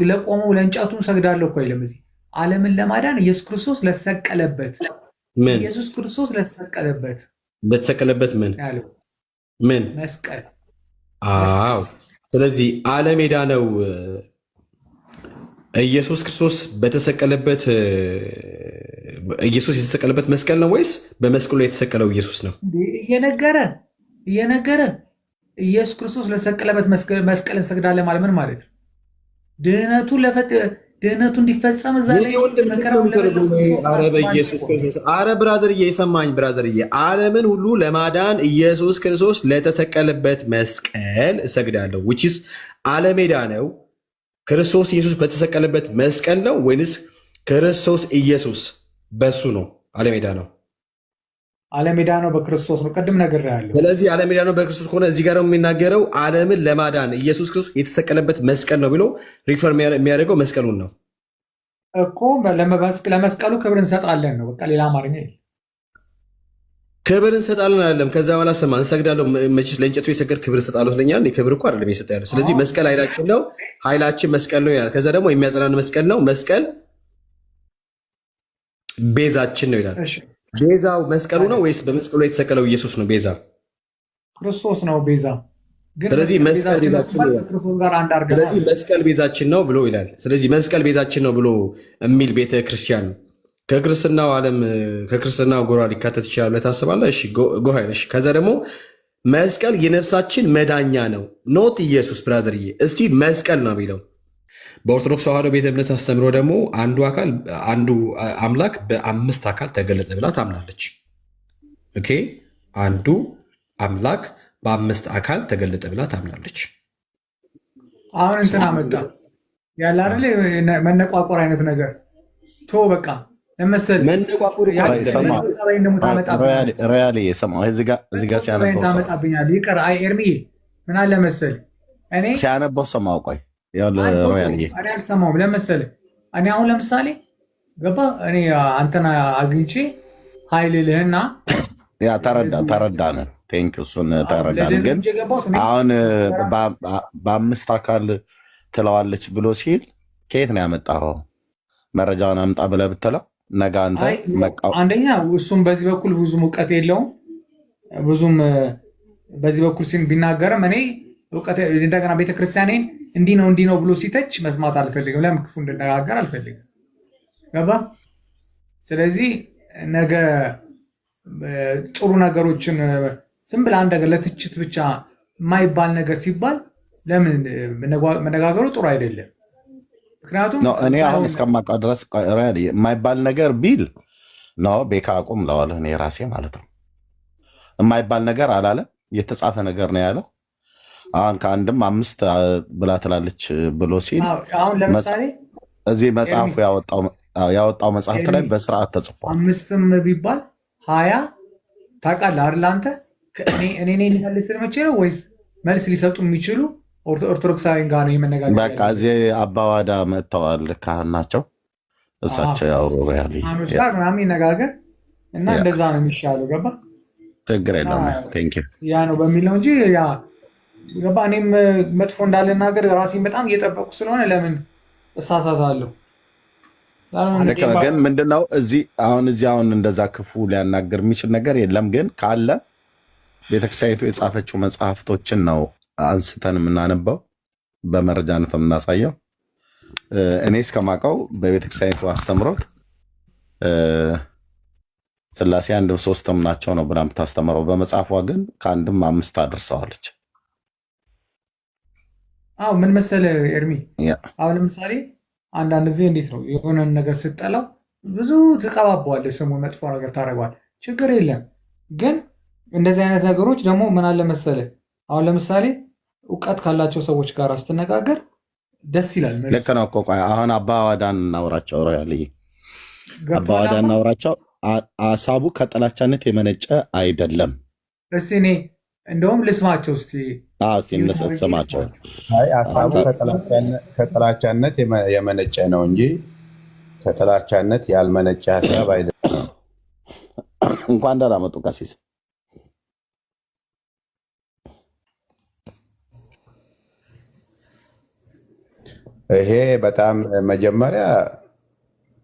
ለቆመው ለእንጨቱን ሰግዳለሁ እኮ አይልም እዚህ። ዓለምን ለማዳን ኢየሱስ ክርስቶስ ለተሰቀለበት ምን? ኢየሱስ ክርስቶስ ለተሰቀለበት ምን መስቀል። አዎ። ስለዚህ ዓለም የዳነው ኢየሱስ ክርስቶስ በተሰቀለበት ኢየሱስ የተሰቀለበት መስቀል ነው ወይስ በመስቀሉ የተሰቀለው ኢየሱስ ነው? እየነገረ ኢየሱስ ክርስቶስ ለተሰቀለበት መስቀል እንሰግዳለን ማለት ምን ማለት ነው? ድህነቱ እንዲፈጸም እዛ ላይ አረ በኢየሱስ ክርስቶስ። አረ ብራዘርዬ የሰማኝ ብራዘርዬ፣ ዓለምን ሁሉ ለማዳን ኢየሱስ ክርስቶስ ለተሰቀለበት መስቀል እሰግዳለሁ። ዊችስ ዓለም የዳነው ክርስቶስ ኢየሱስ በተሰቀለበት መስቀል ነው ወይንስ ክርስቶስ ኢየሱስ በሱ ነው? ዓለም የዳነው ዓለም የዳነው በክርስቶስ ነው። ቅድም ነግሬሃለሁ። ስለዚህ ዓለም የዳነው በክርስቶስ ከሆነ እዚህ ጋር የሚናገረው ዓለምን ለማዳን ኢየሱስ ክርስቶስ የተሰቀለበት መስቀል ነው ብሎ ሪፈር የሚያደርገው መስቀሉን ነው እኮ። ለመስቀሉ ክብር እንሰጣለን ነው በቃ። ሌላ አማርኛ ክብር እንሰጣለን አይደለም። ከዛ በኋላ ስማ እንሰግዳለሁ። መቼስ ለእንጨቱ የሰገድ ክብር እንሰጣለሁ ስለኛል። ክብር እኮ አይደለም የሰጠ ያለው። ስለዚህ መስቀል ኃይላችን ነው፣ ኃይላችን መስቀል ነው ይላል። ከዛ ደግሞ የሚያጸናን መስቀል ነው፣ መስቀል ቤዛችን ነው ይላል። ቤዛው መስቀሉ ነው ወይስ በመስቀሉ የተሰቀለው ኢየሱስ ነው ቤዛ? ክርስቶስ ነው ቤዛ። ስለዚህ መስቀል ቤዛችን ነው ብሎ ይላል። ስለዚህ መስቀል ቤዛችን ነው ብሎ የሚል ቤተ ክርስቲያን ከክርስትናው ዓለም ከክርስትናው ጎራ ሊካተት ይችላል ብለህ ታስባለህ? እሺ ጎሃይል። እሺ ከዛ ደግሞ መስቀል የነፍሳችን መዳኛ ነው ኖት ኢየሱስ ብራዘርዬ። እስቲ መስቀል ነው የሚለው በኦርቶዶክስ ተዋህዶ ቤተ እምነት አስተምሮ ደግሞ አንዱ አምላክ በ5 አካል ተገለጠ ብላ ታምናለች። ኦኬ አንዱ አምላክ በ5 አካል ተገለጠ ብላ ታምናለች። አሁን እንትና መጣ ያለ አይደል መነቋቆር አይነት ነገር ቶ በቃ ለመሰል መነቋቆር ሮያሌ የሰማው እዚህ ጋር ሲያነበው ታመጣብኛል። ይቅር አይ ኤርሚ ምን አለ መሰል እኔ ሲያነበው ሰማው። ቆይ አልሰማሁም። ለመሰል እኔ አሁን ለምሳሌ ገባ እኔ አንተና አግኝቼ ኃይል ልህና ተረዳን። ቴንክ እሱን ተረዳን። ግን አሁን በ5 አካል ትለዋለች ብሎ ሲል ከየት ነው ያመጣኸው? መረጃውን አምጣ ብለህ ብትለው ነገ አንተ አንደኛ እሱም በዚህ በኩል ብዙም እውቀት የለውም። ብዙም በዚህ በኩል ቢናገርም እኔ እውቀት እንደገና ቤተክርስቲያኔን እንዲህ ነው ብሎ ሲተች መስማት አልፈልግም። ለምን ክፉ እንድነጋገር አልፈልግም። ገባ? ስለዚህ ነገ ጥሩ ነገሮችን ዝም ብለህ አንድ ነገር ለትችት ብቻ የማይባል ነገር ሲባል ለምን መነጋገሩ ጥሩ አይደለም። ምክንያቱም እኔ አሁን እስከማውቀው ድረስ የማይባል ነገር ቢል ነው ቤካ አቁም ለዋለሁ እኔ ራሴ ማለት ነው። የማይባል ነገር አላለም። የተጻፈ ነገር ነው ያለው። አሁን ከአንድም 5 ብላ ትላለች ብሎ ሲል እዚህ መጽሐፉ ያወጣው መጽሐፍት ላይ በስርዓት ተጽፏል። 5ም ቢባል 20 ታውቃለህ አይደል? አንተ እኔ መልስ መቼ ነው ወይስ መልስ ሊሰጡ የሚችሉ ኦርቶዶክሳዊን ጋር ነው የመነጋገር በቃ እዚህ አባዋዳ መጥተዋል፣ ካህን ናቸው እሳቸው ያውሩ ሪያሊ ጋር ምናምን ይነጋገር እና እንደዛ ነው የሚሻለው። ገባ ችግር የለም ቴንክ ዩ ያ ነው በሚል ነው እንጂ ያ ገባ። እኔም መጥፎ እንዳልናገር ራሴን በጣም እየጠበቁ ስለሆነ ለምን እሳሳታለሁ። ግን ምንድነው እዚህ አሁን እንደዛ ክፉ ሊያናገር የሚችል ነገር የለም። ግን ካለ ቤተክርስቲያኒቱ የጻፈችው መጽሐፍቶችን ነው አንስተን የምናነበው በመረጃነት የምናሳየው። እኔ እስከማውቀው በቤተክርስቲያኒቱ አስተምሮት ስላሴ አንድም ሶስትም ናቸው ነው ብላ የምታስተምረው። በመጽሐፏ ግን ከአንድም አምስት አድርሰዋለች። አዎ ምን መሰለህ ኤርሚ፣ አሁን ለምሳሌ አንዳንድ ጊዜ እንዴት ነው የሆነን ነገር ስትጠላው ብዙ ትቀባበዋለህ፣ ስሙ መጥፎ ነገር ታደርገዋለህ። ችግር የለም ግን እንደዚህ አይነት ነገሮች ደግሞ ምን አለ መሰለህ፣ አሁን ለምሳሌ እውቀት ካላቸው ሰዎች ጋር ስትነጋገር ደስ ይላል። ልክ ነው እኮ። አሁን አባዋዳን እናውራቸው፣ አባዋዳን እናውራቸው። ሀሳቡ ከጥላቻነት የመነጨ አይደለም። እስኪ እኔ እንደውም ልስማቸው እስኪ ስማቸው። ሀሳቡ ከጥላቻነት የመነጨ ነው እንጂ ከጥላቻነት ያልመነጨ ሀሳብ አይደለም። እንኳን ደህና መጡ ቀሲስ። ይሄ በጣም መጀመሪያ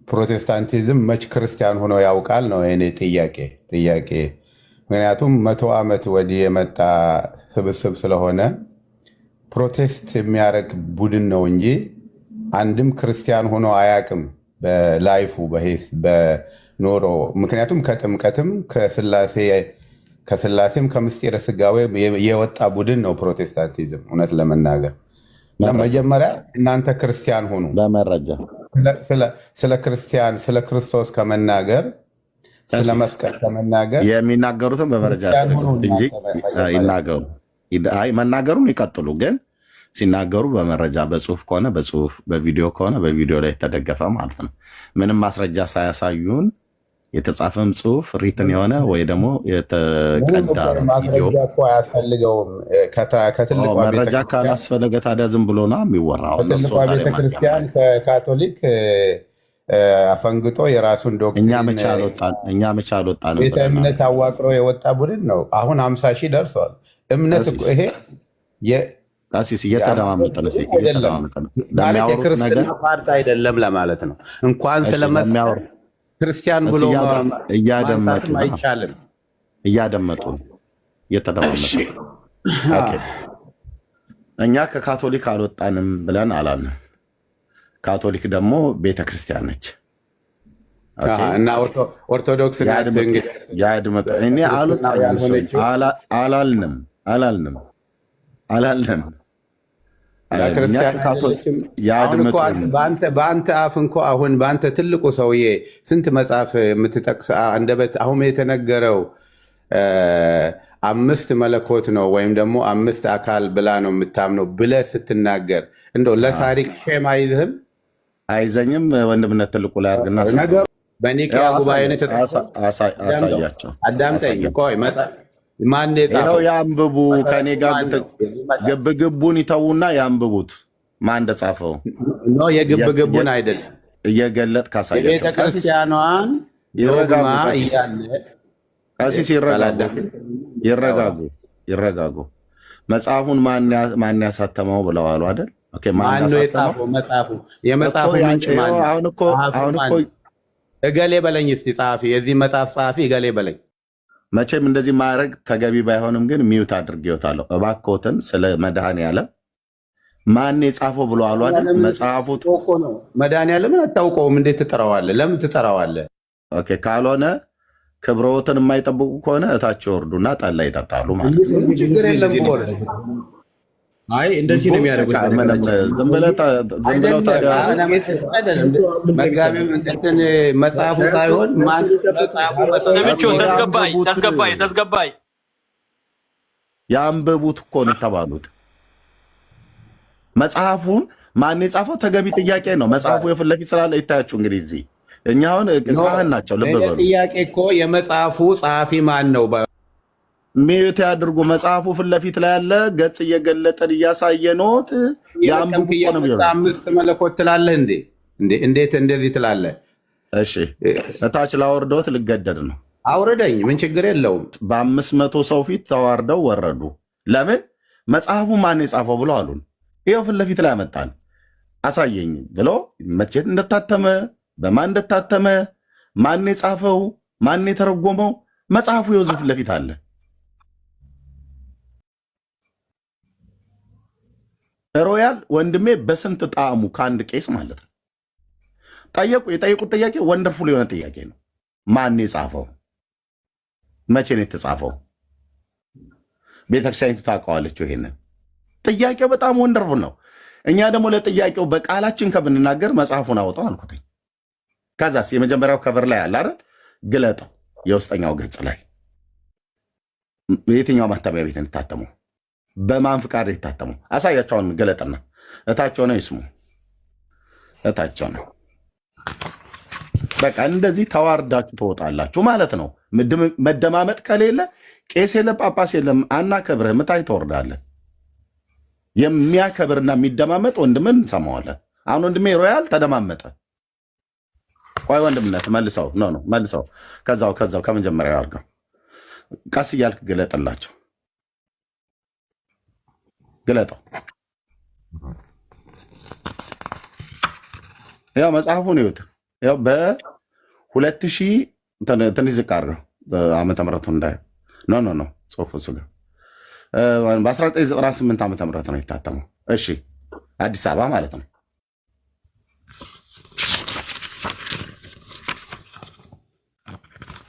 ፕሮቴስታንቲዝም መች ክርስቲያን ሆኖ ያውቃል ነው የኔ ጥያቄ። ምክንያቱም 100 ዓመት ወዲህ የመጣ ስብስብ ስለሆነ ፕሮቴስት የሚያደርግ ቡድን ነው እንጂ አንድም ክርስቲያን ሆኖ አያውቅም በላይፉ በኖሮ። ምክንያቱም ከጥምቀትም ከስላሴም ከምስጢረ ስጋዌ የወጣ ቡድን ነው ፕሮቴስታንቲዝም እውነት ለመናገር። መጀመሪያ እናንተ ክርስቲያን ሆኑ። በመረጃ ስለ ክርስቲያን ስለ ክርስቶስ ከመናገር ስለ መስቀል ከመናገር የሚናገሩትን በመረጃ እንጂ ይናገሩ። መናገሩን ይቀጥሉ፣ ግን ሲናገሩ በመረጃ በጽሁፍ ከሆነ በጽሁፍ በቪዲዮ ከሆነ በቪዲዮ ላይ የተደገፈ ማለት ነው። ምንም ማስረጃ ሳያሳዩን የተጻፈም ጽሁፍ ሪትን የሆነ ወይ ደግሞ የተቀዳ አያስፈልገውም። መረጃ ካላስፈለገ ታዲያ ዝም ብሎ ነው የሚወራው። ከትልቋ ቤተክርስቲያን ከካቶሊክ አፈንግጦ የራሱን ዶክትሪን እኛ መቼ አልወጣንም። ቤተ እምነት አዋቅሮ የወጣ ቡድን ነው። አሁን 50 ሺህ ደርሷል። እምነት ይሄ ቀሲስ እየተደማመጠ ነው። የክርስትና ፓርት አይደለም ለማለት ነው። እንኳን ስለመስቀል ክርስቲያን ብሎ እያደመጡ አይቻልም። እያደመጡ እየተደማመጡ እኛ ከካቶሊክ አልወጣንም ብለን አላልንም። ካቶሊክ ደግሞ ቤተክርስቲያን ነች እና ኦርቶዶክስ ያድመጡ። እኔ አላልንም። በአንተ አፍ እንኳ አሁን በአንተ ትልቁ ሰውዬ ስንት መጽሐፍ የምትጠቅስ አንደበት አሁን የተነገረው 5 መለኮት ነው ወይም ደግሞ 5 አካል ብላ ነው የምታምነው ብለህ ስትናገር እንደው ለታሪክ ሼም አይዝህም? አይዘኝም። ወንድምነት ትልቁ ላይ አድርግና በኒቅያ ጉባኤ አሳያቸው። አዳምጠኝ። ቆይ ማን ነው ያንብቡ። ከኔ ጋር ግብግቡን ይተዉና ያንብቡት። ማን እንደጻፈው የግብግቡን አይደለም እየገለጥ ካሳያቸው። ቤተክርስቲያኗን ዶግማ እያለ ቀሲስ ይረጋጉ። መጽሐፉን ማን ያሳተመው ብለዋሉ አይደል? ማን ነው የጻፈው? የመጽሐፉ ምንጭ ማን? አሁን እኮ እገሌ በለኝ እስኪ ጸሐፊ፣ የዚህ መጽሐፍ ጸሐፊ እገሌ በለኝ። መቼም እንደዚህ ማድረግ ተገቢ ባይሆንም ግን ሚዩት አድርጌዎታለሁ። እባክዎትን ስለ መድኃኔዓለም ማን የጻፈው ብሎ አሉ አይደል? መጽሐፉ ነው። መድኃኔዓለምን አታውቀውም? እንዴት ትጠራዋለህ? ለምን ትጠራዋለህ? ካልሆነ ክብረዎትን የማይጠብቁ ከሆነ እታች ወርዱና ጠላ ይጠጣሉ ማለት ነው። ችግር የለም። አይ እንደዚህ ነው የሚያደርጉት። ዝም ብለው ታዲያ መጋቢም እንትን መጽሐፉ ሳይሆን ተስገባይ ያንብቡት እኮ ነው የተባሉት። መጽሐፉን ማን የጻፈው ተገቢ ጥያቄ ነው። መጽሐፉ የፊት ለፊት ስላለ ይታያችሁ። እንግዲህ እዚህ እኛ አሁን ካህን ናቸው። ልብ በሉ። ጥያቄ እኮ የመጽሐፉ ጸሐፊ ማን ነው? ሚዩት ያድርጉ። መጽሐፉ ፊት ለፊት ላይ ያለ ገጽ እየገለጠን እያሳየኖት የአንብቡ እኮ ነው የሚሆነው። 5 መለኮት ትላለህ እንዴ? እንዴት እንደዚህ ትላለህ? እሺ እታች ላወርዶት ልገደድ ነው። አውርደኝ፣ ምን ችግር የለውም። በ500 ሰው ፊት ተዋርደው ወረዱ። ለምን? መጽሐፉ ማን የጻፈው ብሎ አሉን። ይኸው ፊት ለፊት ላይ ያመጣል። አሳየኝ ብሎ መቼት እንደታተመ፣ በማን እንደታተመ፣ ማን የጻፈው፣ ማን የተረጎመው መጽሐፉ ይኸው ፊት ለፊት አለ። ሮያል ወንድሜ በስንት ጣዕሙ ከአንድ ቄስ ማለት ነው የጠየቁት ጥያቄ ወንደርፉል የሆነ ጥያቄ ነው። ማን የጻፈው? መቼ ነው የተጻፈው? ቤተክርስቲያኒቱ ታውቀዋለች? ይሄንን ጥያቄው በጣም ወንደርፉል ነው። እኛ ደግሞ ለጥያቄው በቃላችን ከምንናገር መጽሐፉን አወጣው አልኩትኝ። ከዛስ የመጀመሪያው ከቨር ላይ አለ አይደል? ግለጠው። የውስጠኛው ገጽ ላይ የትኛው ማተሚያ ቤት እንታተመው? በማን ፍቃድ የታተመው? አሳያቸውን ገለጥና እታቸው ነው ይስሙ። እታቸው ነው። በቃ እንደዚህ ተዋርዳችሁ ትወጣላችሁ ማለት ነው። መደማመጥ ከሌለ ቄስ የለም ጳጳስ የለም አናከብርህ፣ ምታይ ትወርዳለህ። የሚያከብርና የሚደማመጥ ወንድምን እንሰማዋለን። አሁን ወንድሜ ሮያል ተደማመጠ። ቆይ ወንድምነት መልሰው ነው መልሰው፣ ከዛው ከመጀመሪያው አድርገው ቀስ እያልክ ግለጥላቸው። ግለጠው። ያው መጽሐፉን ይዩት። ያው በ2000 ትንሽ ዝቅ አድርገው ዓመተ ምህረቱ እንዳይ ኖ ጽሁፉ እሱ ጋር በ1998 ዓመተ ምህረት ነው የታተመው። እሺ አዲስ አበባ ማለት ነው።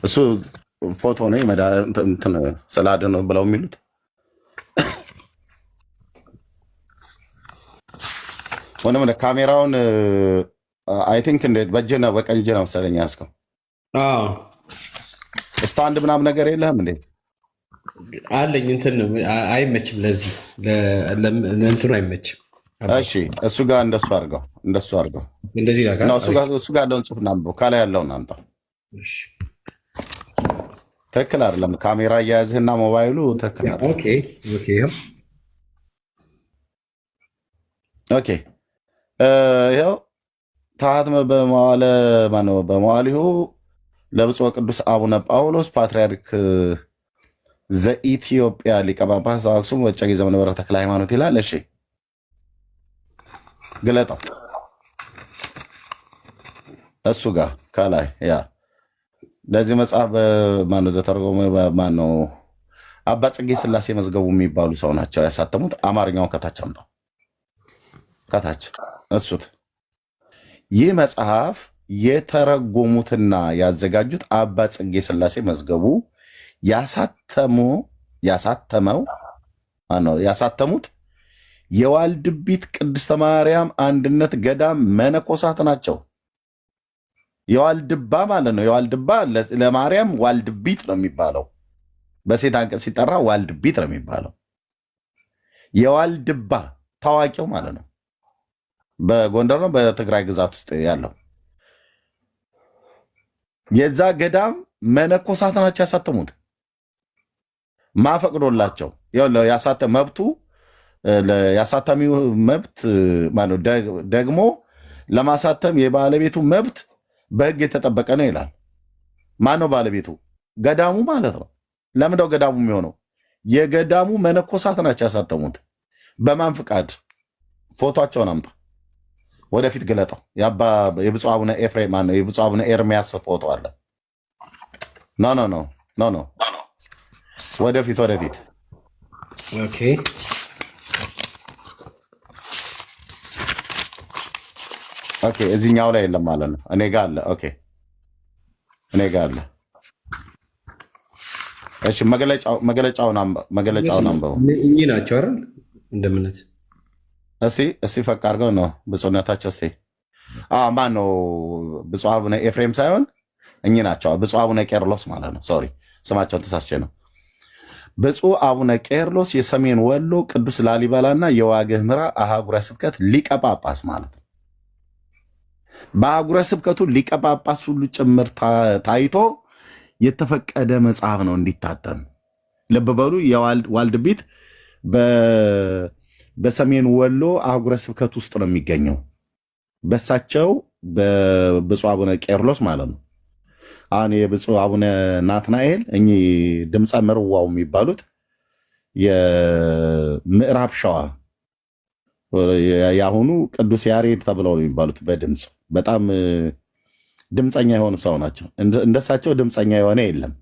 እሱ ፎቶ ነው ስላድ ነው ብለው የሚሉት ወንድም ካሜራውን አይ ቲንክ እንዴት በእጅህ ነው በቀኝ እጅህ ነው መሰለኝ ያዝከው። ስታንድ ምናምን ነገር የለህም እንዴ? አለኝ። እንትን አይመችም፣ ለዚህ ለእንትኑ አይመችም። እሺ እሱ ጋር እንደሱ አድርገው እንደዚህ እሱ ጋር ያለውን ጽሑፍ እናንብበው። ከላይ ያለውን አምጣው። ትክክል አይደለም። ካሜራ እያያዝህና ሞባይሉ ትክክል አይደለም። ኦኬ ይኸው ታትመ በመዋዕሊሁ ለብፁዕ ቅዱስ አቡነ ጳውሎስ ፓትርያርክ ዘኢትዮጵያ ሊቀ ጳጳስ ዘአክሱም ወዕጨጌ ዘመንበረ ተክለ ሃይማኖት ይላል። እሺ ግለጠው። እሱ ጋር ከላይ ያ ለዚህ መጽሐፍ ማነው ዘተረጎመ? ማነው? አባ ጽጌ ሥላሴ መዝገቡ የሚባሉ ሰው ናቸው ያሳተሙት። አማርኛውን ከታች አምጣው። ከታች እሱት። ይህ መጽሐፍ የተረጎሙትና ያዘጋጁት አባ ጽጌ ሥላሴ መዝገቡ ያሳተሙት የዋልድቢት ቅድስተ ማርያም አንድነት ገዳም መነኮሳት ናቸው። የዋልድባ ማለት ነው። የዋልድባ ለማርያም ዋልድቢት ነው የሚባለው። በሴት አንቀጽ ሲጠራ ዋልድቢት ነው የሚባለው። የዋልድባ ታዋቂው ማለት ነው። በጎንደር ነው በትግራይ ግዛት ውስጥ ያለው የዛ ገዳም መነኮሳት ናቸው ያሳተሙት። ማፈቅዶላቸው መብቱ የአሳታሚው መብት ደግሞ ለማሳተም የባለቤቱ መብት በሕግ የተጠበቀ ነው ይላል። ማነው ባለቤቱ? ገዳሙ ማለት ነው። ለምንድነው ገዳሙ የሚሆነው? የገዳሙ መነኮሳት ናቸው ያሳተሙት። በማን ፍቃድ? ፎቶቸውን አምጣ፣ ወደፊት ግለጠው። የብፁዕ አቡነ ኤፍሬም ማነው? የብፁዕ አቡነ ኤርሚያስ ፎቶ አለ። ኖ ወደፊት ኦኬ። እዚህኛው ላይ የለም ማለት ነው። እኔ ጋ አለ። ኦኬ እኔ ጋ አለ። እሺ መግለጫውን አንበው። እኚህ ናቸው አይደል? እንደምነት እስቲ ፈቅ አድርገው ነው ብፁዕነታቸው። እስቲ ማን ነው? ብፁዕ አቡነ ኤፍሬም ሳይሆን እኚህ ናቸው። ብፁዕ አቡነ ቄርሎስ ማለት ነው። ሶሪ ስማቸውን ተሳስቼ ነው። ብፁዕ አቡነ ቄርሎስ የሰሜን ወሎ ቅዱስ ላሊበላና የዋግ ኽምራ አህጉረ ስብከት ሊቀ ጳጳስ ማለት ነው። በአህጉረ ስብከቱ ሊቀ ጳጳስ ሁሉ ጭምር ታይቶ የተፈቀደ መጽሐፍ ነው እንዲታተም። ልብ በሉ ዋልድቢት በሰሜን ወሎ አህጉረ ስብከት ውስጥ ነው የሚገኘው። በሳቸው በብፁዕ አቡነ ቄርሎስ ማለት ነው። አሁን የብፁዕ አቡነ ናትናኤል እኚህ ድምፀ ምርዋው የሚባሉት የምዕራብ ሸዋ የአሁኑ ቅዱስ ያሬድ ተብለው የሚባሉት በድምፅ በጣም ድምፀኛ የሆኑ ሰው ናቸው። እንደሳቸው ድምፀኛ የሆነ የለም።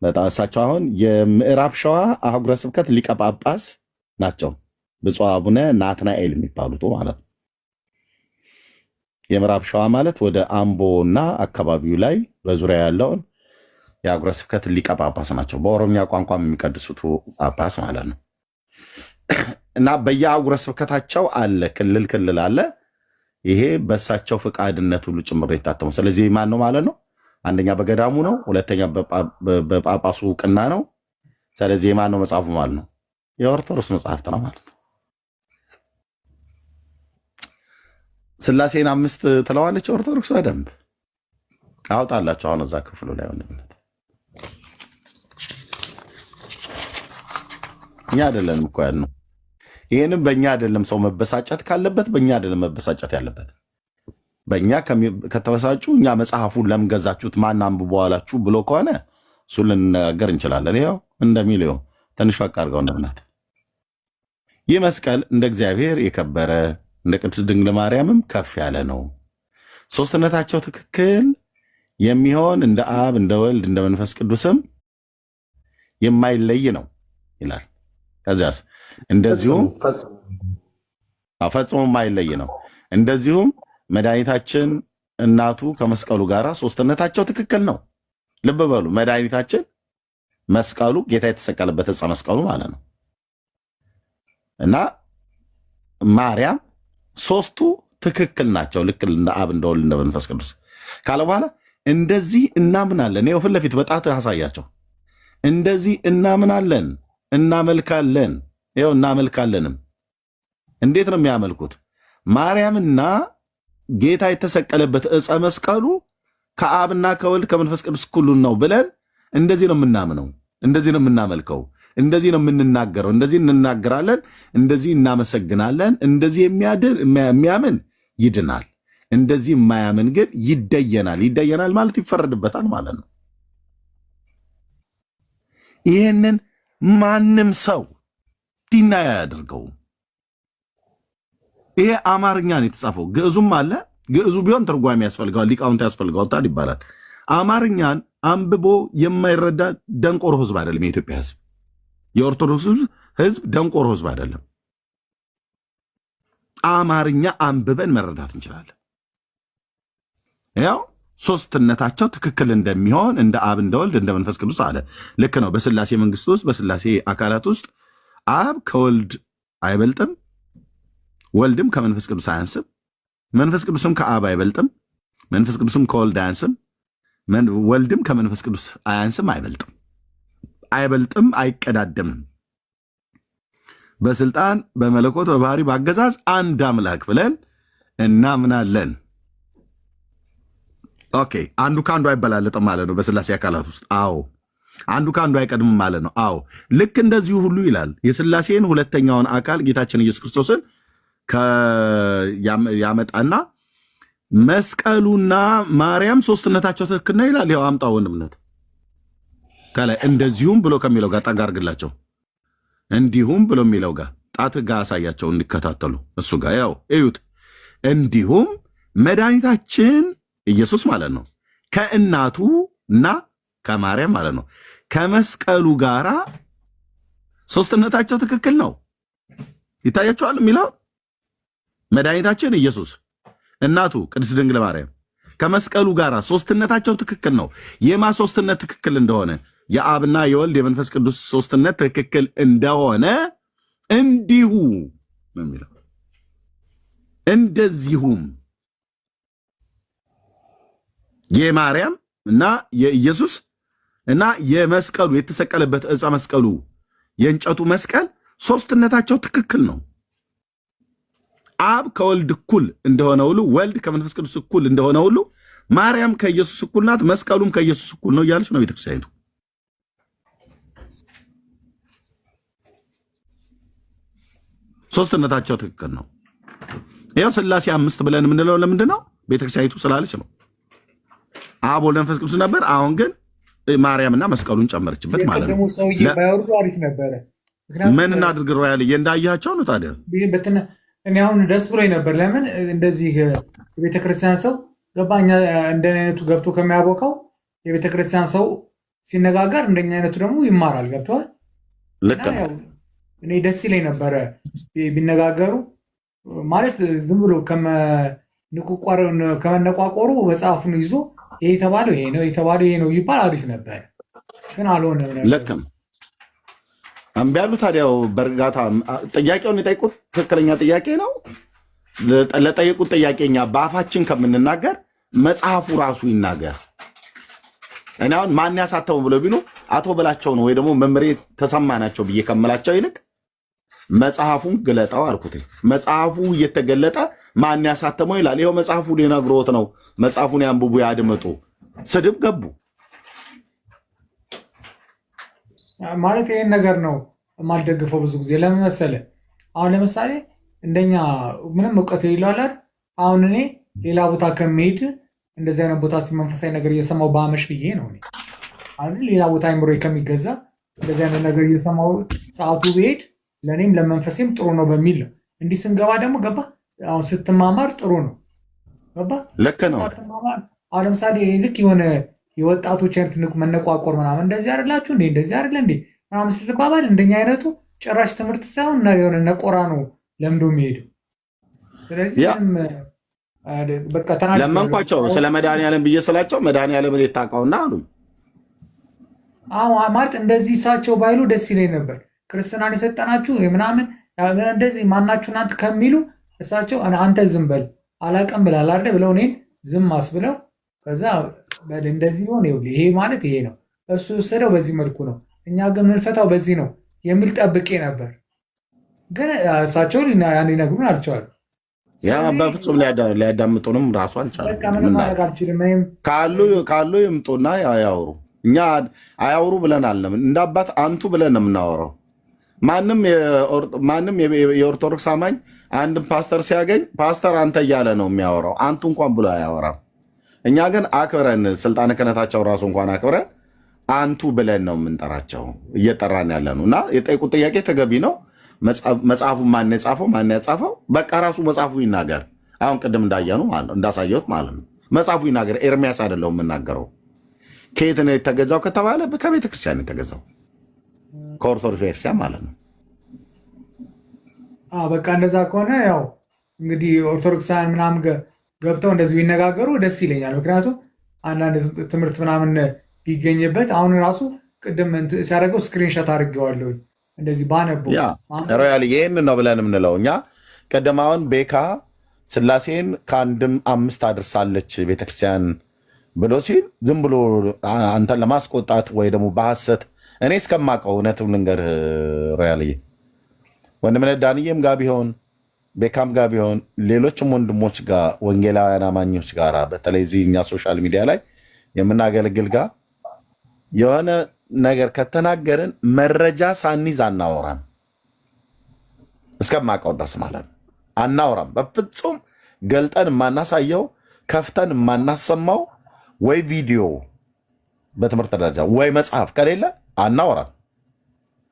በጣም እሳቸው አሁን የምዕራብ ሸዋ አህጉረ ስብከት ሊቀ ጳጳስ ናቸው። ብፁዕ አቡነ ናትናኤል የሚባሉት ማለት ነው። የምዕራብ ሸዋ ማለት ወደ አምቦ እና አካባቢው ላይ በዙሪያ ያለውን የአህጉረ ስብከት ሊቀ ጳጳስ ናቸው። በኦሮምኛ ቋንቋም የሚቀድሱት ጳጳስ ማለት ነው። እና በየአህጉረ ስብከታቸው አለ ክልል አለ። ይሄ በእሳቸው ፈቃድነት ሁሉ ጭምር የታተመው። ስለዚህ ማን ነው ማለት ነው? አንደኛ በገዳሙ ነው፣ ሁለተኛ በጳጳሱ እውቅና ነው። ስለዚህ የማን ነው መጽሐፉ ማለት ነው? የኦርቶዶክስ መጽሐፍት ነው ማለት ነው። ስላሴን 5 ትለዋለች ኦርቶዶክስ። በደንብ አውጣላቸው አሁን እዛ ክፍሉ ላይ ወንድምነት። እኛ አይደለንም እኮ ያልነው። ይህንም በእኛ አይደለም ሰው መበሳጨት ካለበት፣ በእኛ አይደለም መበሳጨት ያለበት። በእኛ ከተበሳጩ እኛ መጽሐፉን ለምን ገዛችሁት ማን አንብቦ አላችሁ ብሎ ከሆነ እሱን ልንነጋገር እንችላለን። ይኸው እንደሚለው ትንሽ ፈቅ አድርገው እንደምናት ይህ መስቀል እንደ እግዚአብሔር የከበረ እንደ ቅድስት ድንግል ማርያምም ከፍ ያለ ነው። ሶስትነታቸው ትክክል የሚሆን እንደ አብ እንደ ወልድ እንደ መንፈስ ቅዱስም የማይለይ ነው ይላል። ከዚያስ እንደዚሁም ፈጽሞ የማይለይ ነው። እንደዚሁም መድኃኒታችን እናቱ ከመስቀሉ ጋር ሶስትነታቸው ትክክል ነው። ልብ በሉ፣ መድኃኒታችን መስቀሉ ጌታ የተሰቀለበት ዕፀ መስቀሉ ማለት ነው እና ማርያም ሶስቱ ትክክል ናቸው። ልክ እንደ አብ እንደ ወልድ እንደ መንፈስ ቅዱስ ካለ በኋላ እንደዚህ እናምናለን። ይኸው ፊት ለፊት በጣት ያሳያቸው። እንደዚህ እናምናለን፣ እናመልካለን። ይኸው እናመልካለንም። እንዴት ነው የሚያመልኩት? ማርያምና ጌታ የተሰቀለበት ዕፀ መስቀሉ ከአብና ከወልድ ከመንፈስ ቅዱስ እኩል ነው ብለን እንደዚህ ነው የምናምነው፣ እንደዚህ ነው የምናመልከው፣ እንደዚህ ነው የምንናገረው፣ እንደዚህ እንናገራለን፣ እንደዚህ እናመሰግናለን። እንደዚህ የሚያምን ይድናል፣ እንደዚህ የማያምን ግን ይደየናል። ይደየናል ማለት ይፈረድበታል ማለት ነው። ይህንን ማንም ሰው ዲና ያደርገው። ይሄ አማርኛ ነው የተጻፈው፣ ግዕዙም አለ። ግዕዙ ቢሆን ትርጓሜ ያስፈልገዋል፣ ሊቃውንት ያስፈልገዋል ይባላል። አማርኛን አንብቦ የማይረዳ ደንቆሮ ህዝብ አይደለም የኢትዮጵያ ህዝብ። የኦርቶዶክስ ህዝብ ደንቆሮ ህዝብ አይደለም። አማርኛ አንብበን መረዳት እንችላለን። ያው ሶስትነታቸው ትክክል እንደሚሆን እንደ አብ እንደ ወልድ እንደ መንፈስ ቅዱስ አለ። ልክ ነው። በስላሴ መንግስት ውስጥ በስላሴ አካላት ውስጥ አብ ከወልድ አይበልጥም፣ ወልድም ከመንፈስ ቅዱስ አያንስም፣ መንፈስ ቅዱስም ከአብ አይበልጥም፣ መንፈስ ቅዱስም ከወልድ አያንስም፣ ወልድም ከመንፈስ ቅዱስ አያንስም፣ አይበልጥም፣ አይቀዳደምም። በስልጣን በመለኮት በባህሪ በአገዛዝ አንድ አምላክ ብለን እናምናለን። ኦኬ፣ አንዱ ከአንዱ አይበላለጥም ማለት ነው በስላሴ አካላት ውስጥ። አዎ፣ አንዱ ከአንዱ አይቀድምም ማለት ነው። አዎ፣ ልክ እንደዚሁ ሁሉ ይላል የስላሴን ሁለተኛውን አካል ጌታችን ኢየሱስ ክርስቶስን ያመጣና መስቀሉና ማርያም ሶስትነታቸው ትክክል ነው ይላል። ይኸው አምጣው ወንድምነት ከላይ እንደዚሁም ብሎ ከሚለው ጋር ጠጋ አድርግላቸው። እንዲሁም ብሎ የሚለው ጋር ጣት ጋር አሳያቸው እንዲከታተሉ። እሱ ጋር ያው እዩት። እንዲሁም መድኃኒታችን ኢየሱስ ማለት ነው ከእናቱ እና ከማርያም ማለት ነው ከመስቀሉ ጋራ ሶስትነታቸው ትክክል ነው። ይታያቸዋል የሚለው መድኃኒታችን ኢየሱስ እናቱ ቅድስት ድንግል ማርያም ከመስቀሉ ጋር ሶስትነታቸው ትክክል ነው። የማ ሶስትነት ትክክል እንደሆነ የአብና የወልድ የመንፈስ ቅዱስ ሶስትነት ትክክል እንደሆነ እንዲሁ ነው የሚለው። እንደዚሁም የማርያም እና የኢየሱስ እና የመስቀሉ የተሰቀለበት ዕፀ መስቀሉ የእንጨቱ መስቀል ሶስትነታቸው ትክክል ነው። አብ ከወልድ እኩል እንደሆነ ሁሉ ወልድ ከመንፈስ ቅዱስ እኩል እንደሆነ ሁሉ ማርያም ከኢየሱስ እኩል ናት፣ መስቀሉም ከኢየሱስ እኩል ነው እያለች ነው ቤተክርስቲያኒቱ። ሶስትነታቸው ትክክል ነው። ይኸው ሥላሴ 5 ብለን የምንለው ለምንድን ነው? ቤተክርስቲያኒቱ ስላለች ነው። አብ ወልድ መንፈስ ቅዱስ ነበር። አሁን ግን ማርያምና መስቀሉን ጨመረችበት ማለት ነው። ሰውዬ ባይወርዱ አሪፍ ነበረ። ምን እናድርግ? ሮያልዬ እንዳያቸው ነው ታዲያ። እኔ አሁን ደስ ብሎኝ ነበር። ለምን እንደዚህ የቤተክርስቲያን ሰው ገባኛ እንደኔ አይነቱ ገብቶ ከሚያቦካው የቤተክርስቲያን ሰው ሲነጋገር እንደኛ አይነቱ ደግሞ ይማራል። ገብቷል። ልክ ነው። እኔ ደስ ይለኝ ነበረ ቢነጋገሩ ማለት ዝም ብሎ ከመነቋቆሩ መጽሐፉን ይዞ ይሄ የተባለው ይሄ ነው የተባለው ይሄ ነው ይባል አሪፍ ነበር። ግን አልሆነም። ልክ ነው። እምቢ አሉ። ታዲያው በእርጋታ ጥያቄውን የጠይቁት ትክክለኛ ጥያቄ ነው። ለጠየቁት ጥያቄኛ በአፋችን ከምንናገር መጽሐፉ ራሱ ይናገር። እኔ አሁን ማን ያሳተሙ ብለው ቢሉ አቶ በላቸው ነው ወይ ደግሞ መምሬ ተሰማ ናቸው ብዬ ከምላቸው ይልቅ መጽሐፉን ግለጠው አልኩት። መጽሐፉ እየተገለጠ ማን ያሳተመው ይላል። ይኸው መጽሐፉ ሊነግሮት ነው። መጽሐፉን ያንብቡ፣ ያድምጡ። ስድብ ገቡ ማለት ይሄን ነገር ነው የማልደግፈው። ብዙ ጊዜ ለምን መሰለህ? አሁን ለምሳሌ እንደኛ ምንም እውቀት የሌለው አሁን እኔ ሌላ ቦታ ከመሄድ እንደዚህ አይነት ቦታ መንፈሳዊ ነገር እየሰማው ባመሽ ብዬ ነው ሌላ ቦታ አይምሮ ከሚገዛ እንደዚህ አይነት ነገር እየሰማው ሰዓቱ ብሄድ ለእኔም ለመንፈሴም ጥሩ ነው በሚል ነው። እንዲህ ስንገባ ደግሞ ገባ አሁን ስትማማር ጥሩ ነው። ገባ ልክ ነው። አሁን ለምሳሌ ልክ የሆነ የወጣቶች አይነት መነቋቆር ምናምን እንደዚህ አይደላችሁ እንዴ እንደዚህ አይደለ እንዴ ምናምን ስትባባል እንደኛ አይነቱ ጭራሽ ትምህርት ሳይሆን የሆነ ነቆራ ነው ለምዶ የሚሄደው። ስለዚህ በቃ ለመንኳቸው ስለ መድኃኒዓለም ብዬ ስላቸው መድኃኒዓለምን የታውቀውና አሉ ማለት እንደዚህ እሳቸው ባይሉ ደስ ይለኝ ነበር። ክርስትናን የሰጠናችሁ ምናምን እንደዚህ ማናችሁ እናንተ ከሚሉ እሳቸው አንተ ዝም በል አላቀም ብላል አይደል ብለው እኔን ዝም አስብለው ከዛ በል እንደዚህ ሆነ ይሄ ማለት ይሄ ነው እሱ ወሰደው በዚህ መልኩ ነው እኛ ግን ምንፈታው በዚህ ነው የሚል ጠብቄ ነበር። ግን እሳቸው ያን ሊነግሩን አልቻሉ። ያ በፍጹም ሊያዳምጡንም ራሱ አልቻለም። ካሉ ይምጡና ያውሩ። እኛ አያውሩ ብለን አለም እንደ አባት አንቱ ብለን ነው የምናወራው። ማንም የኦርቶዶክስ አማኝ አንድም ፓስተር ሲያገኝ ፓስተር አንተ እያለ ነው የሚያወራው። አንቱ እንኳን ብሎ አያወራም። እኛ ግን አክብረን ስልጣነ ክህነታቸው ራሱ እንኳን አክብረን አንቱ ብለን ነው የምንጠራቸው እየጠራን ያለ ነው። እና የጠየቁት ጥያቄ ተገቢ ነው። መጽሐፉ ማን የጻፈው ማን ያጻፈው? በቃ ራሱ መጽሐፉ ይናገር። አሁን ቅድም እንዳየኑ ማለት ነው እንዳሳየሁት ማለት ነው መጽሐፉ ይናገር። ኤርሚያስ አይደለሁም የምናገረው። ከየት ነው የተገዛው ከተባለ ከቤተ ክርስቲያን የተገዛው ከኦርቶዶክስ ቤተክርስቲያን ማለት ነው። በቃ እንደዛ ከሆነ ያው እንግዲህ ኦርቶዶክሳውያን ምናምን ገብተው እንደዚህ ቢነጋገሩ ደስ ይለኛል። ምክንያቱም አንዳንድ ትምህርት ምናምን ቢገኝበት አሁን ራሱ ቅድም ሲያደርገው ስክሪንሾት አድርጌዋለሁ እንደዚህ ባነቡ ሮያል ይህን ነው ብለን የምንለው እኛ። ቅድም አሁን ቤካ ሥላሴን ከአንድም 5 አድርሳለች ቤተክርስቲያን ብሎ ሲል ዝም ብሎ አንተን ለማስቆጣት ወይ ደግሞ በሐሰት እኔ እስከማውቀው እውነቱን ልንገርህ ሮያልዬ ወንድምነት ዳንዬም ጋር ቢሆን ቤካም ጋር ቢሆን ሌሎችም ወንድሞች ጋር ወንጌላውያን አማኞች ጋር በተለይ እዚህ እኛ ሶሻል ሚዲያ ላይ የምናገለግል ጋር የሆነ ነገር ከተናገርን መረጃ ሳኒዝ አናወራም። እስከማውቀው ድረስ ማለት ነው አናወራም። በፍጹም ገልጠን የማናሳየው ከፍተን የማናሰማው ወይ ቪዲዮ በትምህርት ደረጃ ወይ መጽሐፍ ከሌለ አናወራም።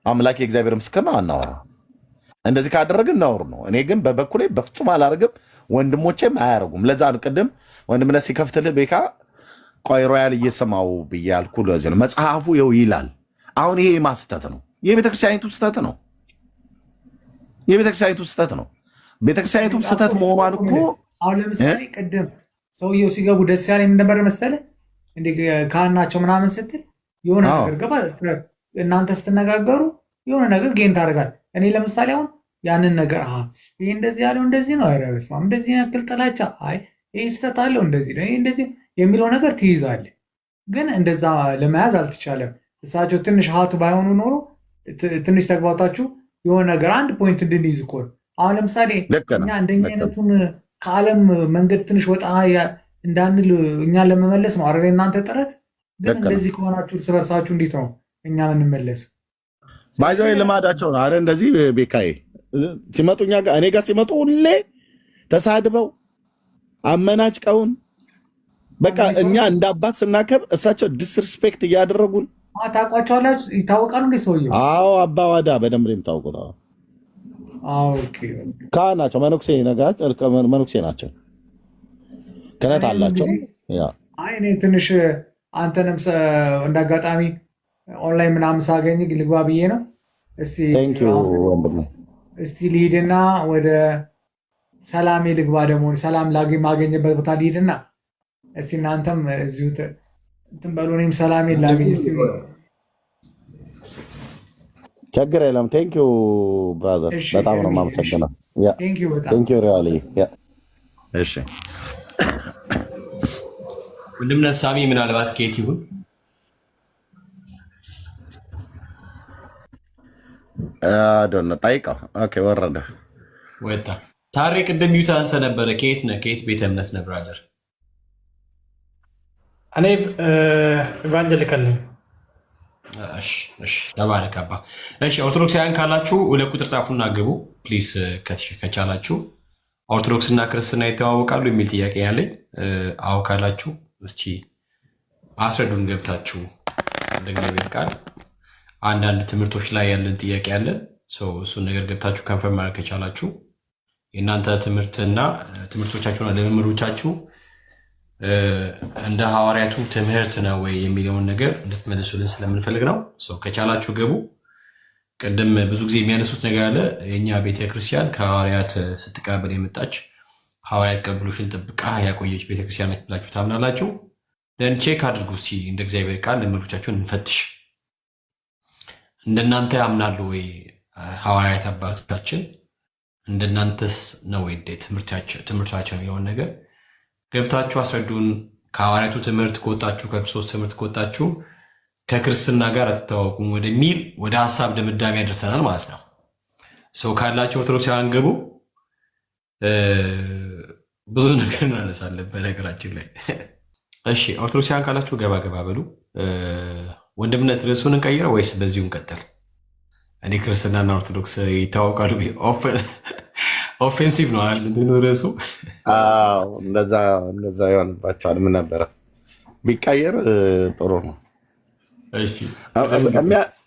አምላክ የእግዚአብሔር ምስክር ነው፣ አናወራም። እንደዚህ ካደረግን እናወር ነው። እኔ ግን በበኩሌ በፍጹም አላደርግም፣ ወንድሞቼም አያደርጉም። ለዛ ነው ቅድም ወንድምነት ሲከፍትልህ ቤካ ቆይ ሮያል እየሰማው ብዬ አልኩህ። ለዚህ ነው መጽሐፉ ይኸው ይላል። አሁን ይሄ ስህተት ነው፣ የቤተክርስቲያኒቱ ስህተት ነው፣ የቤተክርስቲያኒቱ ስህተት ነው። ቤተክርስቲያኒቱ ስህተት መሆኗን እኮ አሁን ለምሳሌ ቅድም ሰውየው ሲገቡ ደስ ያለ ነበር መሰለህ እንደ ካህናቸው ምናምን ስትል የሆነ ነገር ገባ። እናንተ ስትነጋገሩ የሆነ ነገር ጌን ታደርጋለህ። እኔ ለምሳሌ አሁን ያንን ነገር ይሄ እንደዚህ ያለው እንደዚህ ነው፣ ኧረ በስመ አብ እንደዚህ ያክል ጥላቻ፣ አይ ይሄ ስህተት አለው እንደዚህ ነው፣ ይሄ እንደዚህ የሚለው ነገር ትይዛለህ። ግን እንደዛ ለመያዝ አልተቻለም። እሳቸው ትንሽ ሀቱ ባይሆኑ ኖሮ ትንሽ ተግባታችሁ የሆነ ነገር አንድ ፖይንት እንድንይዝ እኮ ነው። አሁን ለምሳሌ እኛ እንደኛ አይነቱን ከዓለም መንገድ ትንሽ ወጣ እንዳንል እኛን ለመመለስ ነው አይደል እናንተ ጥረት። ግን እንደዚህ ከሆናችሁ እርስ በርሳችሁ እንዴት ነው እኛ የምንመለስ? ባይዘው ልማዳቸው ነው። አረ እንደዚህ ቤካዬ ሲመጡ እኔ ጋር ሲመጡ ሁሌ ተሳድበው አመናጭቀውን በቃ እኛ እንደ አባት ስናከብ እሳቸው ዲስሪስፔክት እያደረጉን። ታውቋቸዋላችሁ? ይታወቃሉ እንዴ ሰውየው? አዎ አባዋዳ በደንብ ነው የምታውቁት። ናቸው መነኩሴ ናቸው። ክህነት አላቸው። እኔ ትንሽ አንተንም እንደ አጋጣሚ ኦንላይን ምናምን ሳገኝ ልግባ ብዬ ነው። እስቲ ልሂድና ወደ ሰላሜ ልግባ። ደግሞ ሰላም ማገኝበት ቦታ ልሂድና እስቲ እናንተም እዚሁ እንትን በሉ፣ እኔም ሰላሜ ላገኝ። እስቲ ችግር የለም። ቴንኪው ብራዘር፣ በጣም ነው የማመሰግነው። ቴንኪው ሪያሊ። እሺ ወንድምነት ሳሚ ምናልባት ከየት ይሁን ጠይቀው። ኦኬ ወረደ ወጣ። ታሬ ቅድም ሚዩት አንሰ ነበረ። ከየት ነህ? ከየት ቤተ እምነት ነህ ብራዘር? እኔ ኢቫንጀሊካል ነኝ። እሺ ተባረክ አባ። እሺ ኦርቶዶክሳውያን ካላችሁ ሁለት ቁጥር ጻፉና ግቡ ፕሊስ። ከቻላችሁ ኦርቶዶክስ እና ክርስትና ይተዋወቃሉ የሚል ጥያቄ ያለኝ። አዎ ካላችሁ እስቲ አስረዱን ገብታችሁ። እንደ እግዚአብሔር ቃል አንዳንድ ትምህርቶች ላይ ያለን ጥያቄ ያለን እሱን ነገር ገብታችሁ ከንፈር ማድረግ ከቻላችሁ የእናንተ ትምህርትና ትምህርቶቻችሁና ልምምዶቻችሁ እንደ ሐዋርያቱ ትምህርት ነው ወይ የሚለውን ነገር እንድትመልሱልን ስለምንፈልግ ነው። ከቻላችሁ ገቡ። ቅድም ብዙ ጊዜ የሚያነሱት ነገር አለ። የእኛ ቤተክርስቲያን ከሐዋርያት ስትቀበል የመጣች ሐዋርያት ቀብሎሽን ጥብቃ ያቆየች ቤተክርስቲያን ነች ብላችሁ ታምናላችሁ? ደን ቼክ አድርጉ እስኪ። እንደ እግዚአብሔር ቃል ልምምዶቻችሁን እንፈትሽ። እንደናንተ ያምናሉ ወይ ሐዋርያት አባቶቻችን? እንደናንተስ ነው ወይ ትምህርታቸው የሚለውን ነገር ገብታችሁ አስረዱን። ከሐዋርያቱ ትምህርት ከወጣችሁ፣ ከክርስቶስ ትምህርት ከወጣችሁ ከክርስትና ጋር አትተዋወቁም ወደሚል ወደ ሀሳብ ድምዳሜ ያደርሰናል ማለት ነው። ሰው ካላችሁ ኦርቶዶክሳውያን ገቡ። ብዙ ነገር እናነሳለን በነገራችን ላይ። እሺ ኦርቶዶክሳውያን ካላችሁ ገባ ገባ በሉ። ወንድምነት ርዕሱን እንቀይረው ወይስ በዚሁ እንቀጥል? እኔ ክርስትናና ኦርቶዶክስ ይታወቃሉ። ኦፌንሲቭ ነው አይደል እንትኑ ርዕሱ? እንደዛ ይሆንባቸዋል። ምን ነበረ ቢቀየር ጥሩ ነው።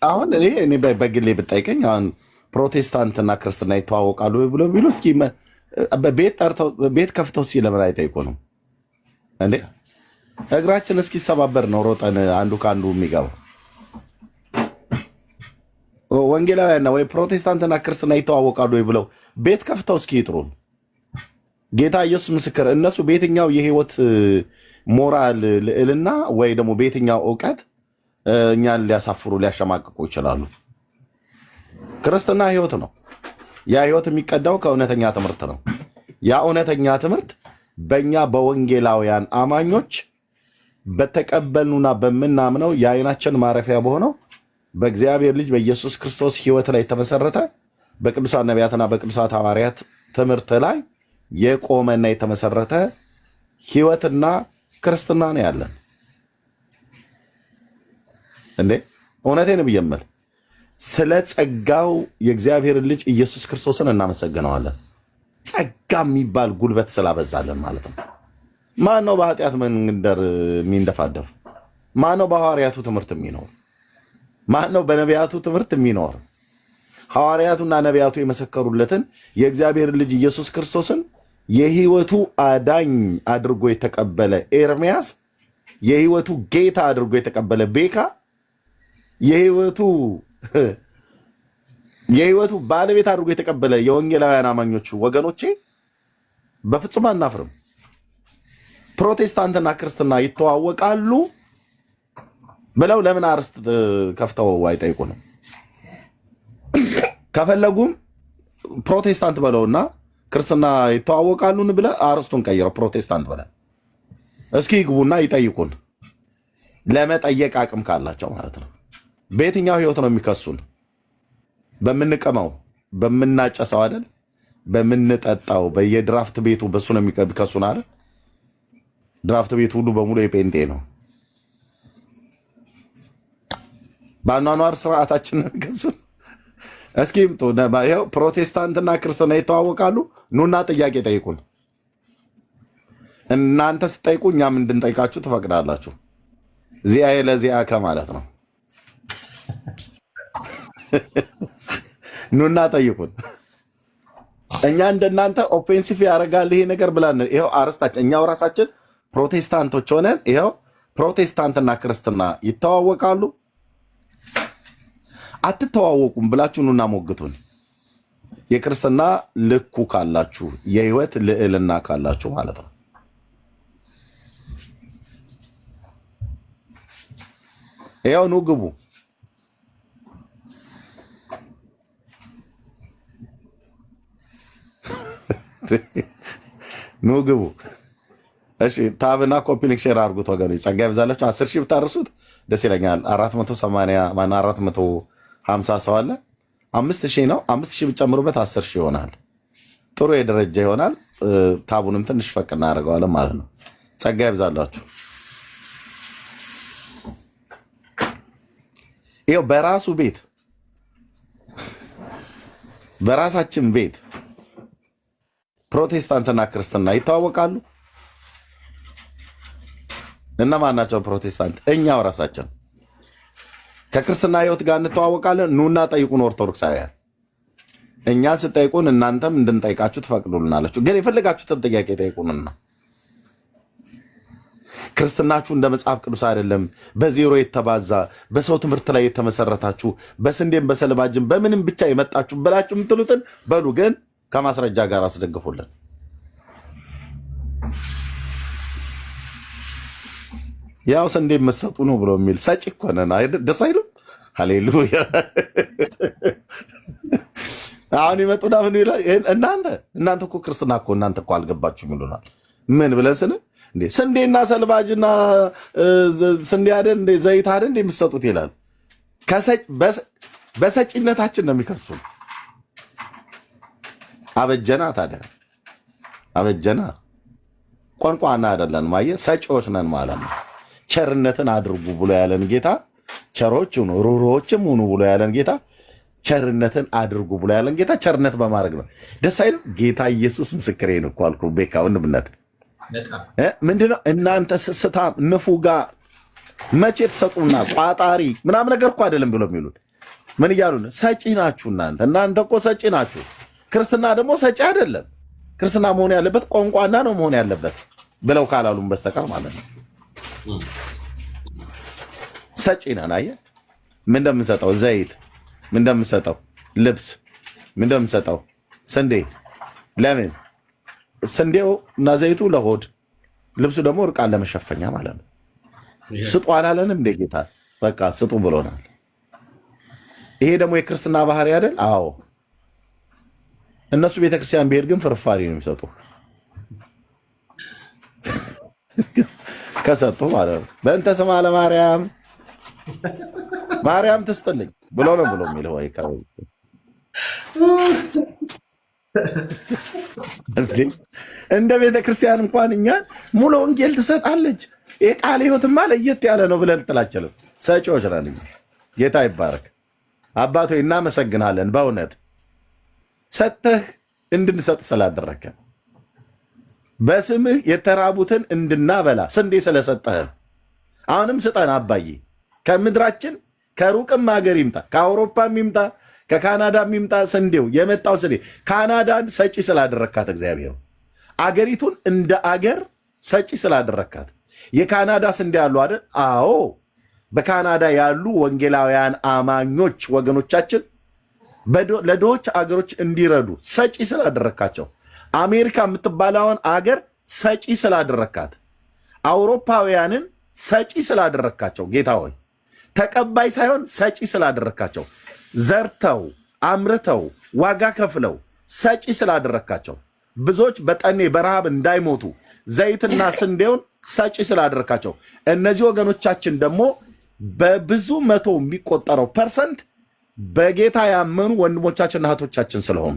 አሁን እኔ በግሌ ብጠይቀኝ አሁን ፕሮቴስታንትና ክርስትና ይተዋወቃሉ ብሎ ቢሉ እስኪ ቤት ከፍተው ለምን አይጠይቁንም እንዴ? እግራችን እስኪሰባበር ነው ሮጠን አንዱ ከአንዱ የሚገባው። ወንጌላውያንና ወይ ፕሮቴስታንትና ክርስትና ይተዋወቃሉ ብለው ቤት ከፍተው እስኪ ይጥሩን። ጌታ ኢየሱስ ምስክር፣ እነሱ በየትኛው የህይወት ሞራል ልዕልና ወይ ደግሞ በየትኛው እውቀት እኛን ሊያሳፍሩ ሊያሸማቅቁ ይችላሉ? ክርስትና ህይወት ነው። ያ ህይወት የሚቀዳው ከእውነተኛ ትምህርት ነው። ያ እውነተኛ ትምህርት በእኛ በወንጌላውያን አማኞች በተቀበልኑና በምናምነው የዓይናችን ማረፊያ በሆነው በእግዚአብሔር ልጅ በኢየሱስ ክርስቶስ ህይወት ላይ የተመሰረተ በቅዱሳን ነቢያትና በቅዱሳት ሐዋርያት ትምህርት ላይ የቆመና የተመሰረተ ህይወትና ክርስትና ነው ያለን። እንዴ እውነቴን ብየምል ስለ ጸጋው የእግዚአብሔር ልጅ ኢየሱስ ክርስቶስን እናመሰግነዋለን። ጸጋ የሚባል ጉልበት ስላበዛለን ማለት ነው። ማን ነው በኃጢአት መንደር የሚንደፋደፍ? ማን ነው በሐዋርያቱ ትምህርት የሚኖር? ማን ነው በነቢያቱ ትምህርት የሚኖር? ሐዋርያቱና ነቢያቱ የመሰከሩለትን የእግዚአብሔር ልጅ ኢየሱስ ክርስቶስን የህይወቱ አዳኝ አድርጎ የተቀበለ ኤርምያስ፣ የህይወቱ ጌታ አድርጎ የተቀበለ ቤካ፣ የህይወቱ ባለቤት አድርጎ የተቀበለ የወንጌላውያን አማኞቹ ወገኖቼ በፍጹም አናፍርም። ፕሮቴስታንትና ክርስትና ይተዋወቃሉ ብለው ለምን አርስት ከፍተው አይጠይቁንም? ከፈለጉም ፕሮቴስታንት በለውና ክርስትና ይተዋወቃሉን ብለ አርስቱን ቀይረው ፕሮቴስታንት ብለ እስኪ ይግቡና ይጠይቁን። ለመጠየቅ አቅም ካላቸው ማለት ነው። በየትኛው ህይወት ነው የሚከሱን? በምንቀመው በምናጨሰው አይደል? በምንጠጣው በየድራፍት ቤቱ በሱ ነው የሚከሱን አይደል? ድራፍት ቤቱ ሁሉ በሙሉ የጴንጤ ነው። በአኗኗር ስርዓታችን ከሱን እስኪ ምጡ። ይኸው ፕሮቴስታንትና ክርስትና ይተዋወቃሉ። ኑና ጥያቄ ጠይቁን። እናንተ ስጠይቁ እኛም እንድንጠይቃችሁ ትፈቅዳላችሁ። ዚያዬ ለዚያ ከማለት ነው። ኑና ጠይቁን። እኛ እንደናንተ ኦፌንሲቭ ያደርጋል ይሄ ነገር ብላን ይኸው አርስታችን እኛው ራሳችን ፕሮቴስታንቶች ሆነን ይኸው ፕሮቴስታንትና ክርስትና ይተዋወቃሉ አትተዋወቁም ብላችሁ ኑና ሞግቱን። የክርስትና ልኩ ካላችሁ የህይወት ልዕልና ካላችሁ ማለት ነው። ይኸው ኑ ግቡ። ኑ ግቡ። እሺ ታብና ኮፒ ሊንክ ሼር አድርጉት ወገኖች። ጸጋ ይብዛላችሁ። 10 ሺህ ብታርሱት ደስ ይለኛል። 450 ሰው አለ። 5000 ነው። 5000 ብትጨምሩበት 10 ሺህ ይሆናል። ጥሩ የደረጃ ይሆናል። ታቡንም ትንሽ ፈቅ እናደርገዋለን ማለት ነው። ጸጋ ይብዛላችሁ። ይኸው በራሱ ቤት በራሳችን ቤት ፕሮቴስታንትና ክርስትና ይተዋወቃሉ። እነማን ናቸው ፕሮቴስታንት? እኛው ራሳችን ከክርስትና ህይወት ጋር እንተዋወቃለን። ኑና ጠይቁን ኦርቶዶክሳውያን። እኛን ስጠይቁን እናንተም እንድንጠይቃችሁ ትፈቅዱልናላችሁ። ግን የፈለጋችሁትን ጥያቄ ጠይቁንና ክርስትናችሁ እንደ መጽሐፍ ቅዱስ አይደለም፣ በዜሮ የተባዛ በሰው ትምህርት ላይ የተመሰረታችሁ በስንዴም በሰልባጅም በምንም ብቻ የመጣችሁ ብላችሁ የምትሉትን በሉ፣ ግን ከማስረጃ ጋር አስደግፉልን። ያው ስንዴ መሰጡ ነው ብሎ የሚል ሰጪ እኮ ነን አይደል? ደስ አይልም? ሃሌሉያ። አሁን ይመጡና ምን ይላል? እናንተ እኮ ክርስትና እኮ እናንተ እኮ አልገባችሁም ይሉናል። ምን ብለን ስንል እንዴ ስንዴና ሰልባጅና ስንዴ አይደል እንዴ ዘይት አይደል እንዴ የምትሰጡት ይላል። በሰጪነታችን ነው የሚከሱን። አበጀና ታዲያ አበጀና ቋንቋና አይደለን ማየ ሰጪዎች ነን ማለት ነው። ቸርነትን አድርጉ ብሎ ያለን ጌታ ቸሮች ሁኑ ሩሮዎችም ሁኑ ብሎ ያለን ጌታ ቸርነትን አድርጉ ብሎ ያለን ጌታ ቸርነት በማድረግ ነው። ደስ አይልም? ጌታ ኢየሱስ ምስክሬ ነው እኮ አልኩ። ቤካ ወንድምነት ምንድነው? እናንተ ስስታም ንፉጋ መቼ ተሰጡና ቋጣሪ ምናምን ነገር እኮ አይደለም ብሎ የሚሉት ምን እያሉ ነው? ሰጪ ናችሁ እናንተ እኮ ሰጪ ናችሁ። ክርስትና ደግሞ ሰጪ አይደለም። ክርስትና መሆን ያለበት ቋንቋና ነው መሆን ያለበት ብለው ካላሉም በስተቀር ማለት ነው። ሰጪ ነን። አየህ ምን እንደምንሰጠው ዘይት፣ ምን እንደምንሰጠው ልብስ፣ ምን እንደምንሰጠው ስንዴ። ለምን ስንዴው እና ዘይቱ ለሆድ ልብሱ ደግሞ እርቃን ለመሸፈኛ ማለት ነው። ስጡ አላለንም እንደ ጌታ? በቃ ስጡ ብሎናል። ይሄ ደግሞ የክርስትና ባህሪ አይደል? አዎ። እነሱ ቤተክርስቲያን ቢሄድ ግን ፍርፋሪ ነው የሚሰጡ ከሰጡ ማለት ነው። በእንተ ስማ ለማርያም ማርያም ትስጥልኝ ብሎ ነው ብሎ የሚለው ወይ እንደ ቤተክርስቲያን እንኳን እኛን ሙሉ ወንጌል ትሰጣለች። የቃል ህይወትማ ለየት ያለ ነው ብለን ጥላችንም ሰጪዎች ነን። ጌታ ይባረክ። አባቶ እናመሰግናለን በእውነት ሰጥተህ እንድንሰጥ ስላደረከን በስምህ የተራቡትን እንድናበላ ስንዴ ስለሰጠህን አሁንም ስጠን አባዬ። ከምድራችን ከሩቅም ሀገር ይምጣ፣ ከአውሮፓም ይምጣ፣ ከካናዳም ይምጣ፣ ስንዴው የመጣው ስንዴ ካናዳን ሰጪ ስላደረካት እግዚአብሔር አገሪቱን እንደ አገር ሰጪ ስላደረካት የካናዳ ስንዴ ያሉ አይደል? አዎ። በካናዳ ያሉ ወንጌላውያን አማኞች ወገኖቻችን ለድሆች አገሮች እንዲረዱ ሰጪ ስላደረካቸው አሜሪካ የምትባለውን አገር ሰጪ ስላደረካት አውሮፓውያንን ሰጪ ስላደረካቸው ጌታ ሆይ ተቀባይ ሳይሆን ሰጪ ስላደረካቸው ዘርተው አምርተው ዋጋ ከፍለው ሰጪ ስላደረካቸው ብዙዎች በጠኔ በረሃብ እንዳይሞቱ ዘይትና ስንዴውን ሰጪ ስላደረካቸው እነዚህ ወገኖቻችን ደግሞ በብዙ መቶ የሚቆጠረው ፐርሰንት በጌታ ያመኑ ወንድሞቻችንና እህቶቻችን ስለሆኑ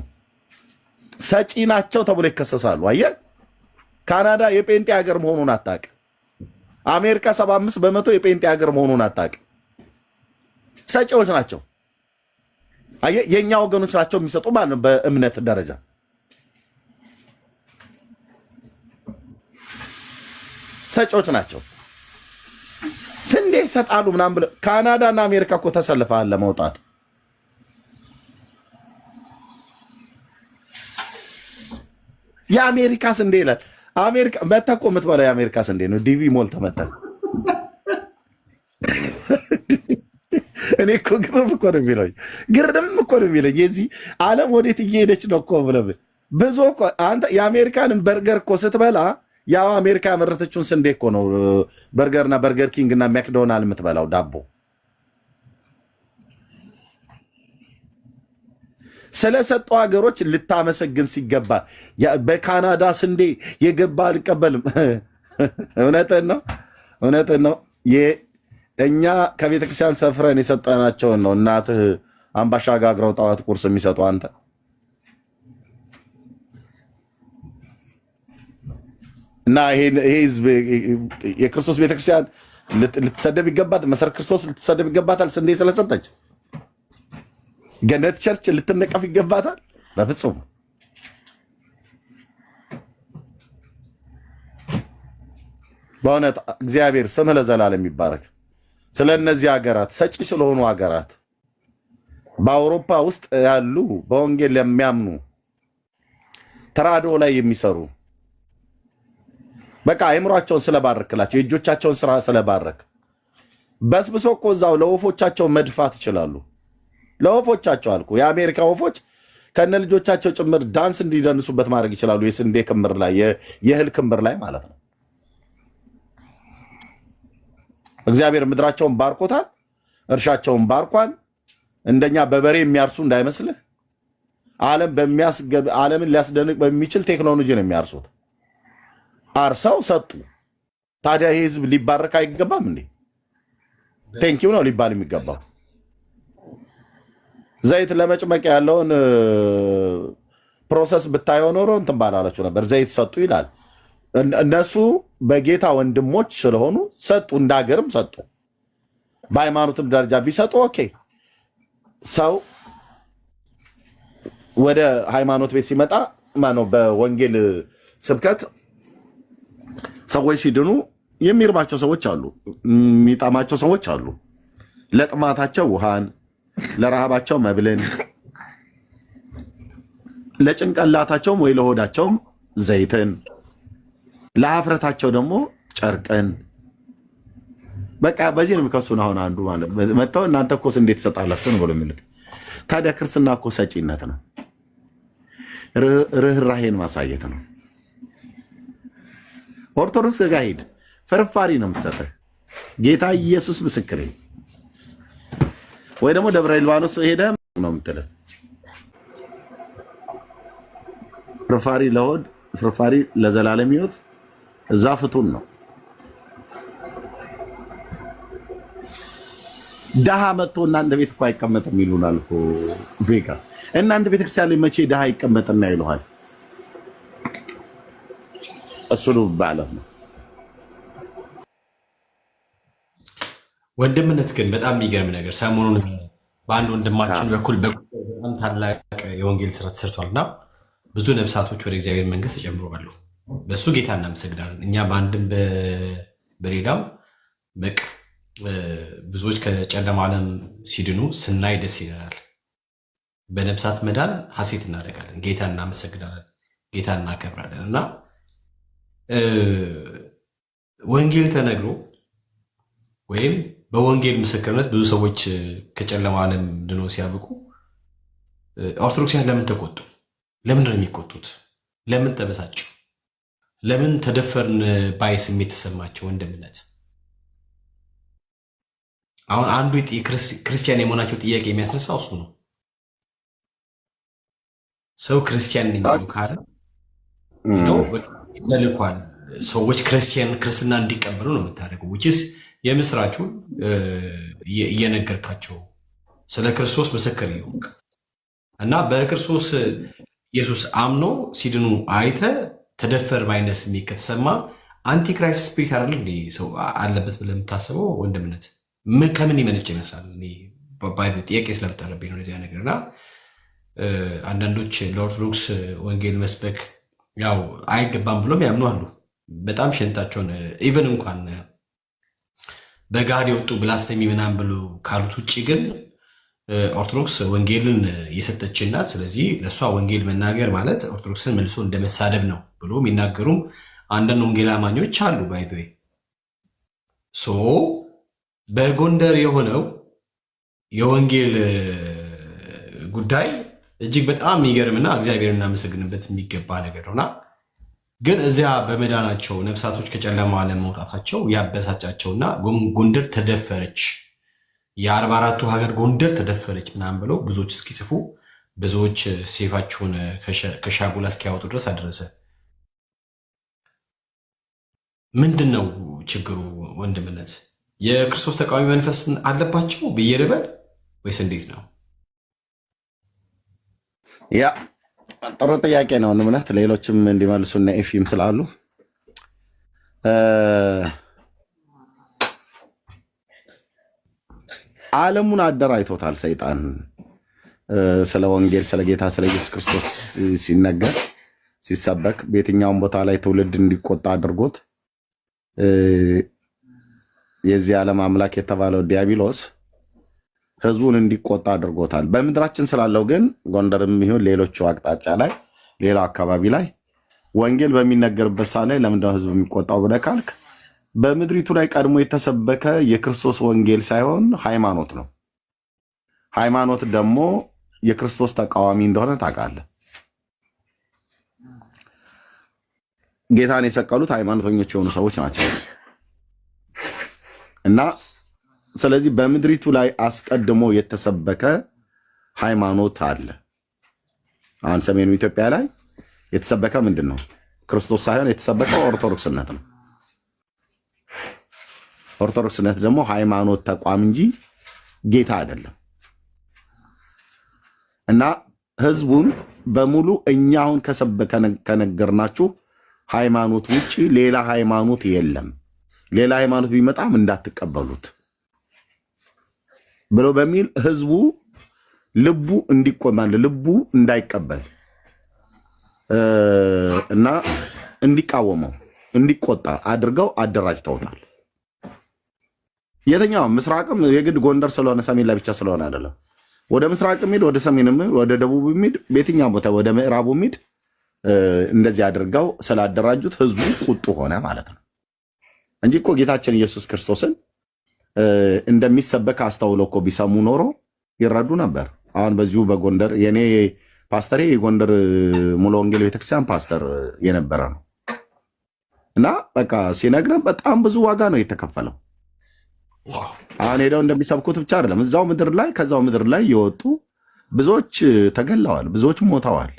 ሰጪ ናቸው ተብሎ ይከሰሳሉ። አየህ ካናዳ የጴንጤ ሀገር መሆኑን አታውቅ። አሜሪካ 75% የጴንጤ ሀገር መሆኑን አታውቅ። ሰጪዎች ናቸው። የእኛ ወገኖች ናቸው የሚሰጡ ማለት ነው። በእምነት ደረጃ ሰጪዎች ናቸው። ስንዴ ይሰጣሉ ምናምን ብለው ካናዳና አሜሪካ እኮ ተሰልፈዋል ለመውጣት። የአሜሪካ ስንዴ ይላል። አሜሪካ መታ እኮ የምትበላው የአሜሪካ ስንዴ ነው። ዲቪ ሞል ተመታ። እኔ እኮ ግርም እኮ ነው የሚለኝ የዚህ ዓለም ወዴት እየሄደች ነው እኮ ብለህ ብዙ እኮ አንተ የአሜሪካንን በርገር እኮ ስትበላ ያው አሜሪካ ያመረተችውን ስንዴ እኮ ነው በርገርና በርገር ኪንግ እና ማክዶናልድ የምትበላው ዳቦ። ስለሰጡ ሀገሮች ልታመሰግን ሲገባ በካናዳ ስንዴ የገባ አልቀበልም። እውነትን ነው። እኛ ከቤተክርስቲያን ሰፍረን የሰጠናቸውን ነው እናትህ አምባሻ ጋግረው ጠዋት ቁርስ የሚሰጡ አንተ እና ይሄ ህዝብ የክርስቶስ ቤተክርስቲያን ልትሰደብ ይገባት፣ መሰረት ክርስቶስ ልትሰደብ ይገባታል። ስንዴ ስለሰጠች ገነት ቸርች ልትነቀፍ ይገባታል? በፍጹም። በእውነት እግዚአብሔር ስምህ ለዘላለም ይባረክ። ስለ እነዚህ ሀገራት ሰጪ ስለሆኑ ሀገራት በአውሮፓ ውስጥ ያሉ በወንጌል የሚያምኑ ተራድኦ ላይ የሚሰሩ በቃ አእምሯቸውን ስለባረክላቸው የእጆቻቸውን ስራ ስለባረክ በስብሶ እኮ እዛው ለወፎቻቸው መድፋት ይችላሉ። ለወፎቻቸው አልኩ የአሜሪካ ወፎች ከነ ልጆቻቸው ጭምር ዳንስ እንዲደንሱበት ማድረግ ይችላሉ። የስንዴ ክምር ላይ የእህል ክምር ላይ ማለት ነው። እግዚአብሔር ምድራቸውን ባርኮታል፣ እርሻቸውን ባርኳል። እንደኛ በበሬ የሚያርሱ እንዳይመስልህ። ዓለምን ሊያስደንቅ በሚችል ቴክኖሎጂ ነው የሚያርሱት። አርሰው ሰጡ። ታዲያ ይህ ህዝብ ሊባረክ አይገባም እንዴ? ቴንኪው ነው ሊባል የሚገባው። ዘይት ለመጭመቅ ያለውን ፕሮሰስ ብታየው ኖሮ እንትን ባላላችሁ ነበር። ዘይት ሰጡ ይላል። እነሱ በጌታ ወንድሞች ስለሆኑ ሰጡ፣ እንዳገርም ሰጡ። በሃይማኖትም ደረጃ ቢሰጡ ኦኬ። ሰው ወደ ሃይማኖት ቤት ሲመጣ ማነው በወንጌል ስብከት ሰዎች ሲድኑ የሚርባቸው ሰዎች አሉ፣ የሚጠማቸው ሰዎች አሉ። ለጥማታቸው ውሃን፣ ለረሃባቸው መብልን፣ ለጭንቅላታቸውም ወይ ለሆዳቸውም ዘይትን፣ ለሀፍረታቸው ደግሞ ጨርቅን። በቃ በዚህ ነው የሚከሱን። አሁን አንዱ ማለት መጥተው እናንተ እኮ እንዴት ትሰጣላችሁ ነው ብሎ የሚሉት። ታዲያ ክርስትና እኮ ሰጪነት ነው፣ ርኅራሄን ማሳየት ነው። ኦርቶዶክስ ጋር ሂድ፣ ፍርፋሪ ነው የምትሰጥህ። ጌታ ኢየሱስ ምስክሬ። ወይ ደግሞ ደብረ ሊባኖስ ሄደህ ነው የምትልህ። ፍርፋሪ ለሆድ ፍርፋሪ ለዘላለም ሕይወት እዛ ፍቱን ነው። ድሃ መጥቶ እናንተ ቤት እኮ አይቀመጥም ይሉናል እኮ ቤጋ። እናንተ ቤተክርስቲያን ላይ መቼ ድሃ አይቀመጥና ይሉሃል? እሱኑ ባለም ነው። ወንድምነት ግን በጣም የሚገርም ነገር ሰሞኑን በአንድ ወንድማችን በኩል በጣም ታላቅ የወንጌል ስራ ተሰርቷል እና ብዙ ነፍሳቶች ወደ እግዚአብሔር መንግስት ተጨምረዋል። በእሱ ጌታ እናመሰግናለን። እኛ በአንድም በሌላም በቃ ብዙዎች ከጨለማ ዓለም ሲድኑ ስናይ ደስ ይለናል። በነፍሳት መዳን ሐሴት እናደርጋለን። ጌታ እናመሰግናለን። ጌታ እናከብራለን እና ወንጌል ተነግሮ ወይም በወንጌል ምስክርነት ብዙ ሰዎች ከጨለማ ዓለም ድኖ ሲያብቁ ኦርቶዶክሳውያን ለምን ተቆጡ? ለምንድን ነው የሚቆጡት? ለምን ተበሳጩ? ለምን ተደፈርን ባይ ስሜት ተሰማቸው? ወንድምነት አሁን አንዱ ክርስቲያን የመሆናቸው ጥያቄ የሚያስነሳው እሱ ነው። ሰው ክርስቲያን ነኝ ካለ ነው ተልኳል። ሰዎች ክርስትና እንዲቀበሉ ነው የምታደርገው። ውጭስ የምስራቹን እየነገርካቸው ስለ ክርስቶስ ምስክር ይሆንክ እና በክርስቶስ ኢየሱስ አምኖ ሲድኑ አይተ ተደፈር ባይነት ስሜት ከተሰማ አንቲክራይስት ስፒሪት አይደል እንዴ ሰው አለበት ብለህ የምታስበው? ወንድምነት ከምን ይመነጭ ይመስላል? ጥያቄ ስለፈጠረብኝ ነው ለዚያ ነገር እና አንዳንዶች ለኦርቶዶክስ ወንጌል መስበክ ያው አይገባም ብሎም ያምኑ አሉ። በጣም ሸንታቸውን ኢቨን እንኳን በጋድ የወጡ ብላስፌሚ ምናምን ብሎ ካሉት ውጭ ግን ኦርቶዶክስ ወንጌልን የሰጠች ናት። ስለዚህ ለእሷ ወንጌል መናገር ማለት ኦርቶዶክስን መልሶ እንደመሳደብ ነው ብሎ የሚናገሩም አንዳንድ ወንጌል አማኞች አሉ። ባይዘ ሶ በጎንደር የሆነው የወንጌል ጉዳይ እጅግ በጣም የሚገርምና እግዚአብሔር እናመሰግንበት የሚገባ ነገር ነውና ግን እዚያ በመዳናቸው ነፍሳቶች ከጨለማ ዓለም መውጣታቸው ያበሳጫቸውና ጎንደር ተደፈረች፣ የ44ቱ ሀገር ጎንደር ተደፈረች ምናምን ብለው ብዙዎች እስኪጽፉ ብዙዎች ሴፋቸውን ከሻጉላ እስኪያወጡ ድረስ አደረሰ። ምንድን ነው ችግሩ? ወንድምነት የክርስቶስ ተቃዋሚ መንፈስ አለባቸው ብዬ ልበል ወይስ እንዴት ነው? ያ ጥሩ ጥያቄ ነው ወንድምነት። ሌሎችም እንዲመልሱና ኤፊም ስላሉ ዓለሙን አደራጅቶታል ሰይጣን። ስለ ወንጌል፣ ስለ ጌታ፣ ስለ ኢየሱስ ክርስቶስ ሲነገር ሲሰበክ በየትኛውም ቦታ ላይ ትውልድ እንዲቆጣ አድርጎት የዚህ ዓለም አምላክ የተባለው ዲያብሎስ ህዝቡን እንዲቆጣ አድርጎታል። በምድራችን ስላለው ግን ጎንደርም ይሁን ሌሎቹ አቅጣጫ ላይ ሌላ አካባቢ ላይ ወንጌል በሚነገርበት ሰዓት ላይ ለምንድነው ህዝብ የሚቆጣው ብለህ ካልክ በምድሪቱ ላይ ቀድሞ የተሰበከ የክርስቶስ ወንጌል ሳይሆን ሃይማኖት ነው። ሃይማኖት ደግሞ የክርስቶስ ተቃዋሚ እንደሆነ ታውቃለህ። ጌታን የሰቀሉት ሃይማኖተኞች የሆኑ ሰዎች ናቸው እና ስለዚህ በምድሪቱ ላይ አስቀድሞ የተሰበከ ሃይማኖት አለ። አሁን ሰሜኑ ኢትዮጵያ ላይ የተሰበከ ምንድን ነው? ክርስቶስ ሳይሆን የተሰበከው ኦርቶዶክስነት ነው። ኦርቶዶክስነት ደግሞ ሃይማኖት ተቋም እንጂ ጌታ አይደለም። እና ህዝቡን በሙሉ እኛ አሁን ከነገርናችሁ ሃይማኖት ውጪ ሌላ ሃይማኖት የለም፣ ሌላ ሃይማኖት ቢመጣም እንዳትቀበሉት ብሎ በሚል ህዝቡ ልቡ እንዲቆማል ልቡ እንዳይቀበል እና እንዲቃወመው እንዲቆጣ አድርገው አደራጅተውታል። የትኛውም ምስራቅም የግድ ጎንደር ስለሆነ ሰሜን ላይ ብቻ ስለሆነ አይደለም። ወደ ምስራቅ ሚድ፣ ወደ ሰሜን ሚድ፣ ወደ ደቡብ ሚድ፣ በየትኛውም ቦታ ወደ ምዕራቡ ሚድ እንደዚህ አድርገው ስላደራጁት ህዝቡ ቁጡ ሆነ ማለት ነው እንጂ እኮ ጌታችን ኢየሱስ ክርስቶስን እንደሚሰበክ አስተውሎ እኮ ቢሰሙ ኖሮ ይረዱ ነበር። አሁን በዚሁ በጎንደር የኔ ፓስተሬ የጎንደር ሙሉ ወንጌል ቤተክርስቲያን ፓስተር የነበረ ነው እና በቃ ሲነግረን በጣም ብዙ ዋጋ ነው የተከፈለው። አሁን ሄደው እንደሚሰብኩት ብቻ አይደለም፣ እዛው ምድር ላይ ከዛው ምድር ላይ የወጡ ብዙዎች ተገለዋል፣ ብዙዎች ሞተዋል።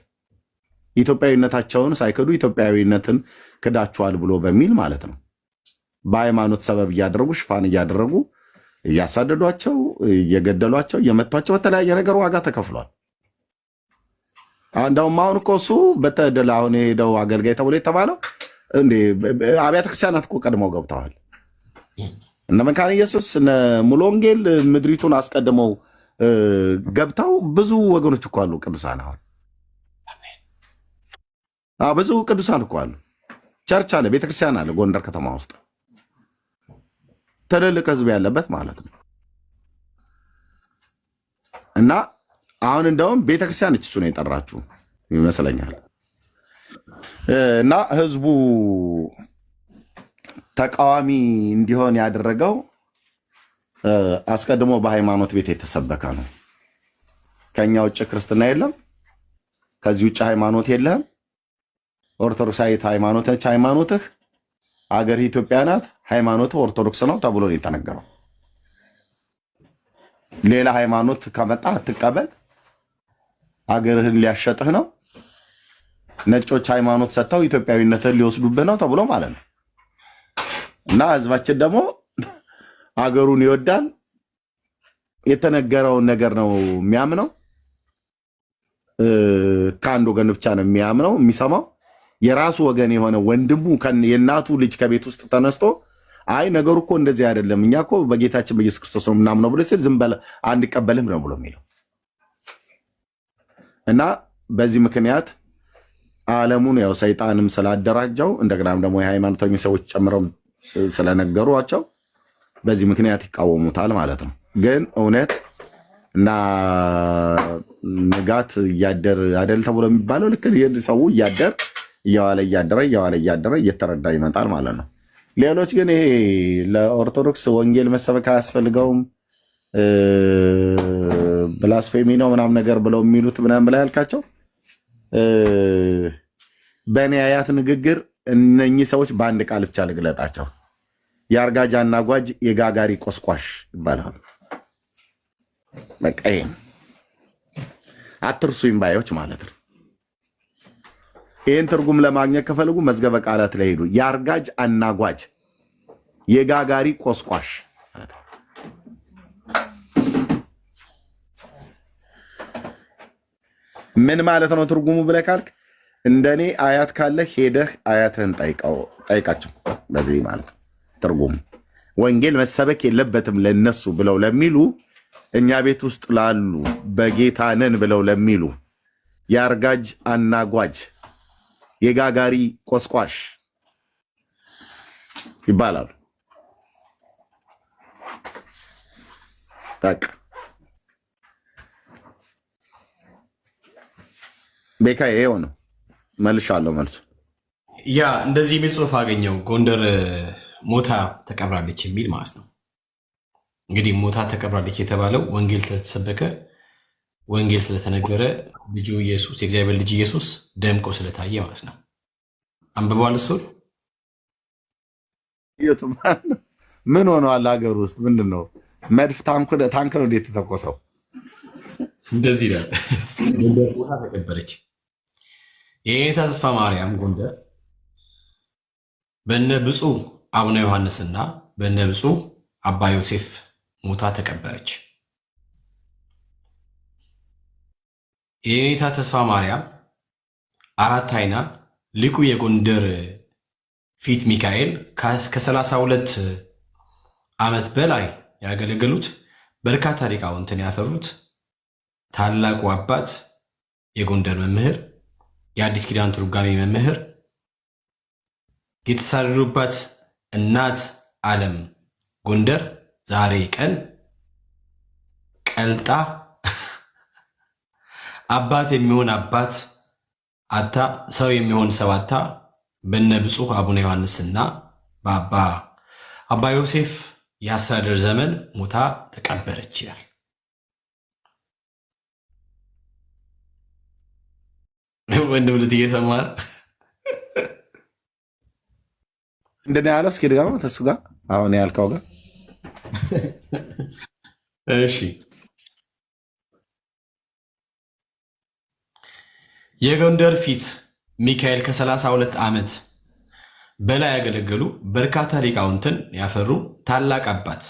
ኢትዮጵያዊነታቸውን ሳይክዱ ኢትዮጵያዊነትን ክዳችኋል ብሎ በሚል ማለት ነው። በሃይማኖት ሰበብ እያደረጉ ሽፋን እያደረጉ እያሳደዷቸው፣ እየገደሏቸው፣ እየመቷቸው በተለያየ ነገር ዋጋ ተከፍሏል። እንደውም አሁን እኮ እሱ በተደለ አሁን የሄደው አገልጋይ ተብሎ የተባለው እንዴ አብያተ ክርስቲያናት እኮ ቀድመው ገብተዋል። እነ መካነ ኢየሱስ እነ ሙሉ ወንጌል ምድሪቱን አስቀድመው ገብተው ብዙ ወገኖች እኮ አሉ። ቅዱሳን አሁን ብዙ ቅዱሳን እኮ አሉ። ቸርች አለ፣ ቤተክርስቲያን አለ ጎንደር ከተማ ውስጥ ትልልቅ ህዝብ ያለበት ማለት ነው። እና አሁን እንደውም ቤተክርስቲያን እሱ ነው የጠራችሁ ይመስለኛል። እና ህዝቡ ተቃዋሚ እንዲሆን ያደረገው አስቀድሞ በሃይማኖት ቤት የተሰበከ ነው። ከኛ ውጭ ክርስትና የለም፣ ከዚህ ውጭ ሃይማኖት የለም። ኦርቶዶክሳዊት ሃይማኖት ሃይማኖትህ አገር ኢትዮጵያ ናት፣ ሃይማኖትህ ኦርቶዶክስ ነው ተብሎ ነው የተነገረው። ሌላ ሃይማኖት ከመጣ አትቀበል፣ አገርህን ሊያሸጥህ ነው፣ ነጮች ሃይማኖት ሰጥተው ኢትዮጵያዊነትን ሊወስዱብህ ነው ተብሎ ማለት ነው። እና ህዝባችን ደግሞ አገሩን ይወዳል፣ የተነገረውን ነገር ነው የሚያምነው። ከአንድ ወገን ብቻ ነው የሚያምነው የሚሰማው። የራሱ ወገን የሆነ ወንድሙ የእናቱ ልጅ ከቤት ውስጥ ተነስቶ አይ ነገሩ እኮ እንደዚህ አይደለም፣ እኛ እኮ በጌታችን በኢየሱስ ክርስቶስ ነው ምናምነው ብሎ ሲል ዝም በለ አንቀበልም ነው ብሎ የሚለው እና በዚህ ምክንያት ዓለሙን ያው ሰይጣንም ስላደራጀው እንደገናም ደግሞ የሃይማኖተኞች ሰዎች ጨምረው ስለነገሯቸው በዚህ ምክንያት ይቃወሙታል ማለት ነው። ግን እውነት እና ንጋት እያደር አይደል ተብሎ የሚባለው ልክ ሰው እያደር እየዋለ እያደረ እየተረዳ ይመጣል ማለት ነው። ሌሎች ግን ይሄ ለኦርቶዶክስ ወንጌል መሰበክ አያስፈልገውም ብላስፌሚ ነው ምናምን ነገር ብለው የሚሉት ምናምን ብላ ያልካቸው በእኔ አያት ንግግር እነኚህ ሰዎች በአንድ ቃል ብቻ ልግለጣቸው፣ የአርጋጅ አናጓጅ የጋጋሪ ቆስቋሽ ይባላሉ። በቃ ይሄን አትርሱኝ ባዮች ማለት ነው። ይህን ትርጉም ለማግኘት ከፈለጉ መዝገበ ቃላት ላይ ሄዱ። የአርጋጅ አናጓጅ የጋጋሪ ቆስቋሽ ምን ማለት ነው ትርጉሙ ብለህ ካልክ እንደኔ አያት ካለ ሄደህ አያትህን ጠይቃቸው። በዚህ ማለት ትርጉሙ ወንጌል መሰበክ የለበትም ለነሱ ብለው ለሚሉ እኛ ቤት ውስጥ ላሉ በጌታ ነን ብለው ለሚሉ የአርጋጅ አናጓጅ የጋጋሪ ቆስቋሽ ይባላሉ። ታቅ ቤካ ይሄው ነው መልሻለሁ። መልሱ ያ እንደዚህ የሚል ጽሑፍ አገኘው። ጎንደር ሞታ ተቀብራለች የሚል ማለት ነው። እንግዲህ ሞታ ተቀብራለች የተባለው ወንጌል ስለተሰበከ ወንጌል ስለተነገረ ልጁ ኢየሱስ የእግዚአብሔር ልጅ ኢየሱስ ደምቆ ስለታየ ማለት ነው። አንብበዋል። እሱ ምን ሆነዋል? ሀገር ውስጥ ምንድን ነው? መድፍ ታንክ ነው እንዴት የተተኮሰው? እንደዚህ ይላል። ጎንደር ሞታ ተቀበረች። የኔታ ተስፋ ማርያም ጎንደር በነ ብፁዕ አቡነ ዮሐንስና በነ ብፁዕ አባ ዮሴፍ ሞታ ተቀበረች። የኔታ ተስፋ ማርያም አራት አይና ሊቁ የጎንደር ፊት ሚካኤል ከ32 ዓመት በላይ ያገለገሉት በርካታ ሊቃውንትን ያፈሩት ታላቁ አባት የጎንደር መምህር የአዲስ ኪዳን ትርጓሜ መምህር የተሳደዱባት እናት ዓለም ጎንደር ዛሬ ቀን ቀልጣ አባት የሚሆን አባት አታ ሰው የሚሆን ሰው አታ በነ ብፁዕ አቡነ ዮሐንስና በአባ ዮሴፍ የአስተዳደር ዘመን ሞታ ተቀበረች ይላል። ወንድም ልት እየሰማ እንደኔ ያለው እስኪ ድጋማ ተሱ ጋር አሁን ያልከው ጋር እሺ የጎንደር ፊት ሚካኤል ከ32 ዓመት በላይ ያገለገሉ በርካታ ሊቃውንትን ያፈሩ ታላቅ አባት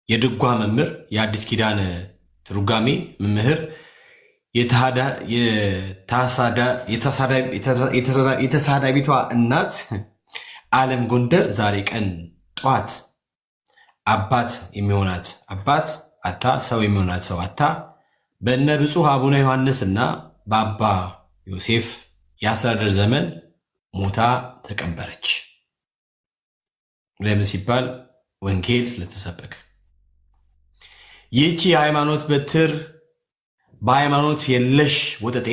የድጓ መምህር የአዲስ ኪዳን ትርጓሜ መምህር የተሳዳቢቷ እናት ዓለም ጎንደር ዛሬ ቀን ጠዋት አባት የሚሆናት አባት አታ ሰው የሚሆናት ሰው አታ በነ ብፁዕ አቡነ ዮሐንስ እና በአባ ዮሴፍ የአስተዳደር ዘመን ሞታ ተቀበረች። ለምን ሲባል ወንጌል ስለተሰበከ። ይህቺ የሃይማኖት በትር በሃይማኖት የለሽ ወጠጤ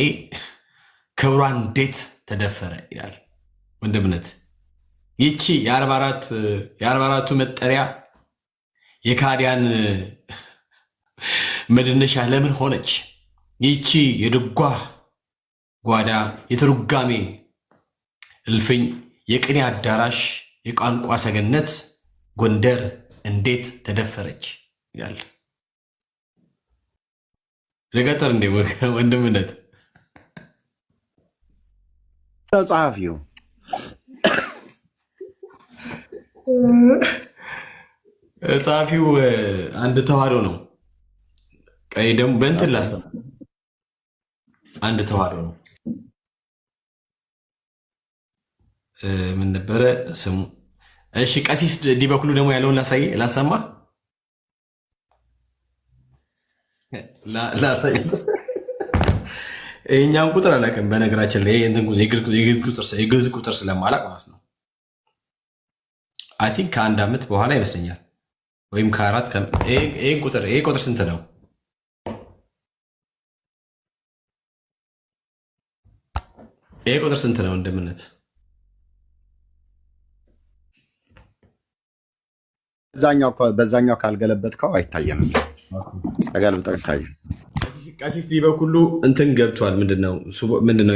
ክብሯን እንዴት ተደፈረ ይላል ወንድምነት። ይቺ የ44ቱ መጠሪያ የካዲያን መድነሻ ለምን ሆነች? ይቺ የድጓ ጓዳ የትርጓሜ እልፍኝ የቅኔ አዳራሽ የቋንቋ ሰገነት ጎንደር እንዴት ተደፈረች ይላል። ለገጠር እንደ ወንድምነት ጸሐፊው ጸሐፊው አንድ ተዋህዶ ነው። ቀይ ደግሞ በእንትን ላስተም አንድ ተዋህዶ ነው። ምን ነበረ ስሙ? እሺ ቀሲስ ዲበኩሉ ደግሞ ያለውን ላሰማ ላሳይ። ይሄኛውን ቁጥር አላውቅም በነገራችን ላይ የግዕዝ ቁጥር ስለማላቅ ማለት ነው። አይ ቲንክ ከአንድ ዓመት በኋላ ይመስለኛል ወይም ከአራት ይሄ ቁጥር ስንት ነው? ይሄ ቁጥር ስንት ነው? እንደምነት በዛኛው ካልገለበጥከው አይታየንም። ተገልብጠው ይታያል። ቀሲስ ዲበኩሉ እንትን ገብቷል። ምንድነው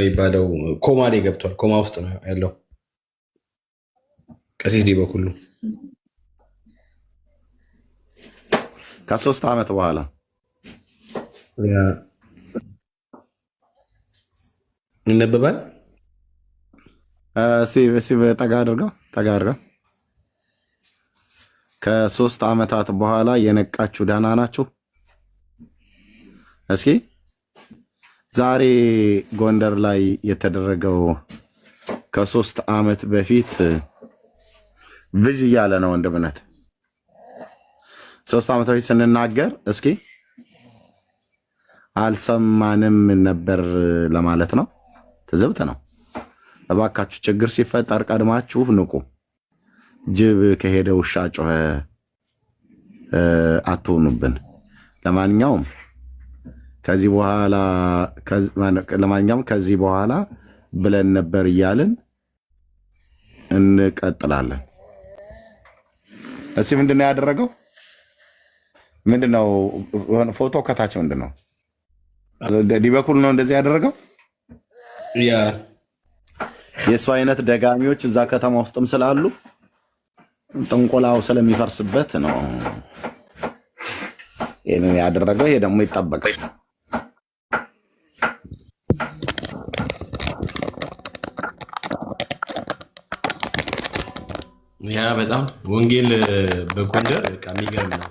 የሚባለው? ኮማ ላይ ገብቷል። ኮማ ውስጥ ነው ያለው ቀሲስ ዲበኩሉ ከ3 ዓመት በኋላ ይነበባል። እስቲ ጠጋ አድርገው ከ3 ዓመታት በኋላ የነቃችሁ ደህና ናችሁ? እስኪ ዛሬ ጎንደር ላይ የተደረገው ከ3 ዓመት በፊት ብዥ እያለ ነው ወንድምነት። 3 ዓመት በፊት ስንናገር እስኪ አልሰማንም ነበር ለማለት ነው። ትዝብት ነው። እባካችሁ ችግር ሲፈጠር ቀድማችሁ ንቁ። ጅብ ከሄደ ውሻ ጮኸ አትሆኑብን። ለማንኛውም ከዚህ በኋላ ብለን ነበር እያልን እንቀጥላለን። እስኪ ምንድነው ያደረገው? ምንድነው ፎቶ ከታች ምንድነው? ዲበኩሉ ነው እንደዚህ ያደረገው። የእሱ አይነት ደጋሚዎች እዛ ከተማ ውስጥም ስላሉ ጥንቆላው ስለሚፈርስበት ነው ይህንን ያደረገው። ይሄ ደግሞ ይጠበቃል። ያ በጣም ወንጌል በጎንደር የሚገርም ነው።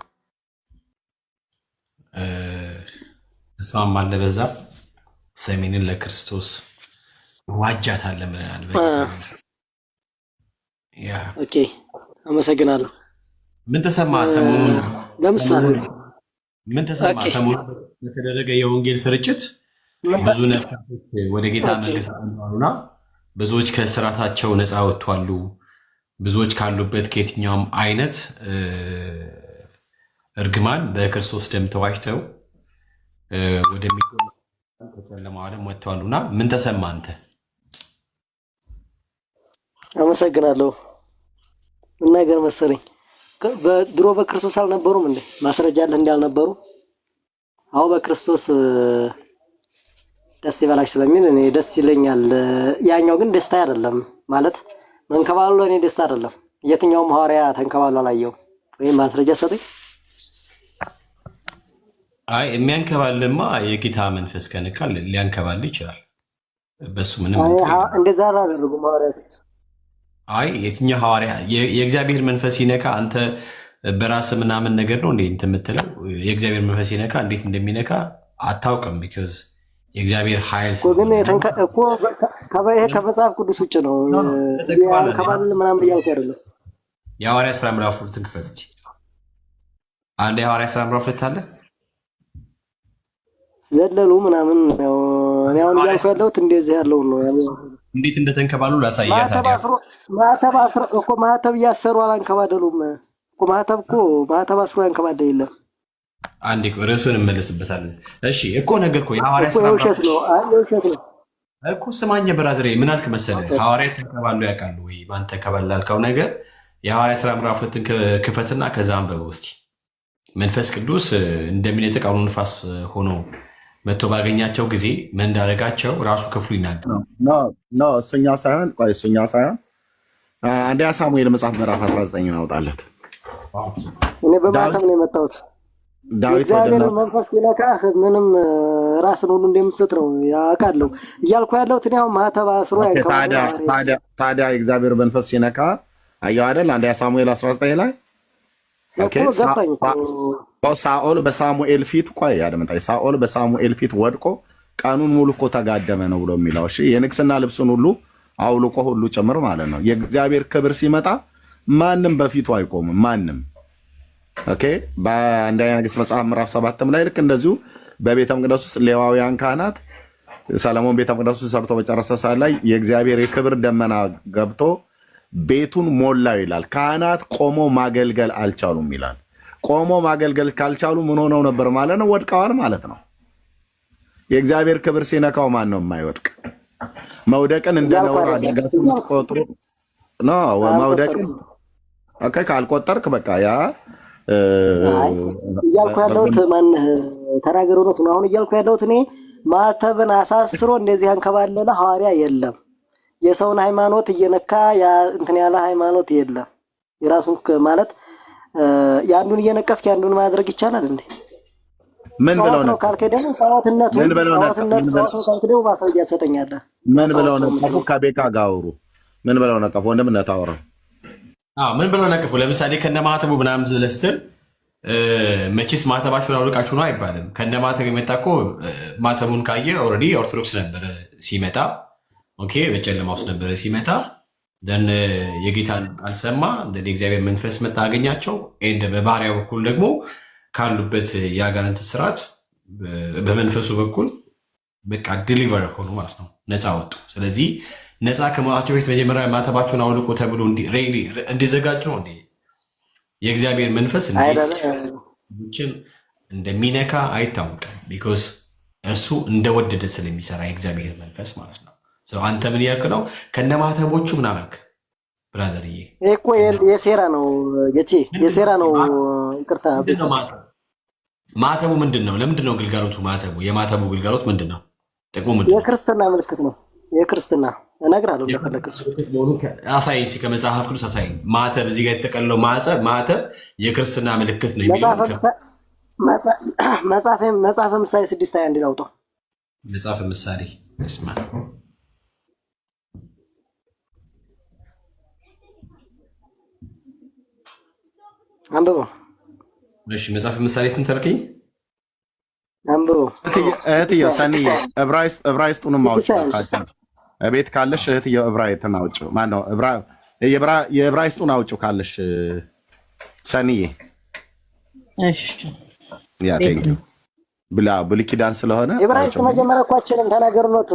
እስማማለሁ በዛ ሰሜንን ለክርስቶስ ዋጃታለ ምናል። ኦኬ አመሰግናለሁ። ምን ተሰማ ሰሞኑን? ለምሳሌ ምን ተሰማ ሰሞኑን በተደረገ የወንጌል ስርጭት ብዙ ነፍሳቶች ወደ ጌታ መንግስት አሉና ብዙዎች ከስራታቸው ነፃ ወጥቷሉ። ብዙዎች ካሉበት ከየትኛውም አይነት እርግማን በክርስቶስ ደም ተዋጅተው ወደሚገኙ ከጨለማው ዓለም ወጥተዋሉና ምን ተሰማ አንተ? አመሰግናለሁ። ነገር መሰለኝ ድሮ በክርስቶስ አልነበሩም እንዴ? ማስረጃ አለ እንዳልነበሩ? አዎ በክርስቶስ ደስ ይበላሽ ስለሚል እኔ ደስ ይለኛል። ያኛው ግን ደስታ አይደለም ማለት መንከባሉ እኔ ደስታ አይደለም። የትኛውም ሐዋርያ ተንከባሉ አላየው ወይ ማስረጃ ሰጠኝ? አይ የሚያንከባልማ የጌታ መንፈስ ከነካል ሊያንከባል ይችላል። በሱ ምንም እንደዛ አላደረጉም ሐዋርያት። አይ የትኛው ሐዋርያ የእግዚአብሔር መንፈስ ይነካ አንተ በራስ ምናምን ነገር ነው እንዴ እንትን የምትለው? የእግዚአብሔር መንፈስ ይነካ እንዴት እንደሚነካ አታውቅም። ቢኮዝ የእግዚአብሔር ኃይል ግን እኮ ከመጽሐፍ ቅዱስ ውጭ ነው። ከባል ምናምን እያልኩ አይደለም። የሐዋርያ ሥራ ምዕራፍ 2 ክፈት እስኪ። አለ የሐዋርያ ሥራ ምዕራፍ 2 አለ ዘለሉ ምናምን ነው። እኔ አሁን እያልኩ ያለሁት እንደዚህ ያለው ነው። እንዴት እንደተንከባሉ ላሳያት። ማህተብ እያሰሩ አላንከባደሉም እኮ። ማህተብ አስሮ ያንከባደል የለም። አንዴ ርዕሱን እንመለስበታለን። እሺ እኮ ነገር እኮ የሐዋርያ ሥራ የውሸት ነው እኮ። ስማኝ ብራዝሬ፣ ምን አልክ መሰለህ? ሐዋርያ ተንከባሉ ያውቃሉ ወይ? ማን ተንከባል ላልከው ነገር የሐዋርያ ሥራ ምዕራፍ 2 ክፈትና ከዛ አንብበው እስኪ። መንፈስ ቅዱስ እንደሚነጥቅ አውሎ ንፋስ ሆኖ መጥቶ ባገኛቸው ጊዜ ምን እንዳደረጋቸው ራሱ ክፍሉ ይናገራል። እሱኛው ሳይሆን አንደኛ ሳሙኤል መጽሐፍ ምዕራፍ 19 አውጣለት። እኔ በማተም ነው የመጣሁት። እግዚአብሔር መንፈስ ሲነካህ ምንም ራስን ሁሉ እንደምትሰጥ ነው ያውቃለሁ እያልኩ ያለሁት። እኔ አሁን ማተብ አስሮ ታዲያ የእግዚአብሔር መንፈስ ሲነካ አየሁ አይደል? አንደኛ ሳሙኤል 19 ላይ ሳኦል በሳሙኤል ፊት ሳኦል በሳሙኤል ፊት ወድቆ ቀኑን ሙሉ እኮ ተጋደመ ነው ብሎ የሚለው። እሺ የንግስና ልብሱን ሁሉ አውልቆ ሁሉ ጭምር ማለት ነው። የእግዚአብሔር ክብር ሲመጣ ማንም በፊቱ አይቆምም። ማንም ኦኬ። በአንደኛ ነገሥት መጽሐፍ ምዕራፍ 7 ላይ ልክ እንደዚሁ በቤተ መቅደስ ውስጥ ሌዋውያን ካህናት ሰለሞን ቤተ መቅደሱን ሰርቶ በጨረሰ ሰዓት ላይ የእግዚአብሔር የክብር ደመና ገብቶ ቤቱን ሞላው ይላል። ካህናት ቆሞ ማገልገል አልቻሉም ይላል። ቆሞ ማገልገል ካልቻሉ ምን ሆነው ነበር ማለት ነው? ወድቀዋል ማለት ነው። የእግዚአብሔር ክብር ሲነካው ማን ነው የማይወድቅ? መውደቅን እንደ ነውር አድርጋችሁ ቆጥሩ ነው። መውደቅን ካልቆጠርክ በቃ ያ እያልኩ ያለሁት ማነህ ተናገር፣ እውነቱ ነው። አሁን እያልኩ ያለሁት እኔ ማተብን አሳስሮ እንደዚህ አንከባለለ ሐዋርያ የለም። የሰውን ሃይማኖት እየነካ እንትን ያለ ሃይማኖት የለም። የራሱን ማለት ያንዱን እየነቀፍክ ያንዱን ማድረግ ይቻላል እንዴ? ምን ብለው ነው ካልከ ደግሞ ሰዋትነቱ ካልከ ደግሞ ማስረጃ ትሰጠኛለህ። ምን ብለው ነቀፉ? ከቤካ ጋር አውሩ። ምን ብለው ነቀፉ? ወንድምነት አውራ። ምን ብለው ነቀፉ? ለምሳሌ ከነ ማተቡ ምናምን ለስትል መቼስ ማተባችሁን አውልቃችሁ ነው አይባልም። ከነ ማተብ የመጣ እኮ ማተቡን ካየ ኦልሬዲ ኦርቶዶክስ ነበረ ሲመጣ፣ ኦኬ በጨለማ ውስጥ ነበረ ሲመጣ፣ ደን የጌታን አልሰማ የእግዚአብሔር መንፈስ መጣ አገኛቸው። ኤንድ በባህሪያ በኩል ደግሞ ካሉበት የአጋንንት ስርዓት በመንፈሱ በኩል በቃ ዲሊቨር ሆኑ ማለት ነው፣ ነፃ ወጡ። ስለዚህ ነፃ ከመውጣታቸው በፊት መጀመሪያ ማተባቸውን አውልቆ ተብሎ እንዲዘጋጁ ነው። የእግዚአብሔር መንፈስ እንዴትን እንደሚነካ አይታወቅም። ቢኮዝ እርሱ እንደወደደ ስለሚሰራ የእግዚአብሔር መንፈስ ማለት ነው። አንተ ምን ያልክ ነው? ከነ ማተቦቹ ምን አልክ ብራዘርዬ? እኮ የሴራ ነው ጌቼ፣ የሴራ ነው። ይቅርታ ማተቡ ምንድን ነው? ለምንድን ነው ግልጋሎቱ? ማተቡ የማተቡ ግልጋሎት ምንድን ነው? ጥቅሙ ምንድን ነው? የክርስትና ምልክት ነው። የክርስትና እነግርሃለሁ። እንደፈለግህ አሳይኝ እስኪ፣ ከመጽሐፍ ቅዱስ አሳይኝ። ማተብ እዚህ ጋር የተጠቀለለው ማተብ የክርስትና ምልክት ነው የሚለው መጽሐፈ ምሳሌ 6:21 ላውጣው። መጽሐፈ ምሳሌ እስማ አንብበው። እሺ መጽሐፈ ምሳሌ ስንት አልከኝ? አንብበው እህትዬ ሰኒዬ። ዕብራይስጡንም አውጭ ቤት ካለሽ እህትዬ፣ ዕብራይስጥን አውጭ። ማነው የዕብራይስጡን አውጭ ካለሽ ሰኒዬ። እሺ ብላ ብሉይ ኪዳን ስለሆነ ዕብራይስጥ መጀመሪያ እኮ አችልም ተናገሩነቱ።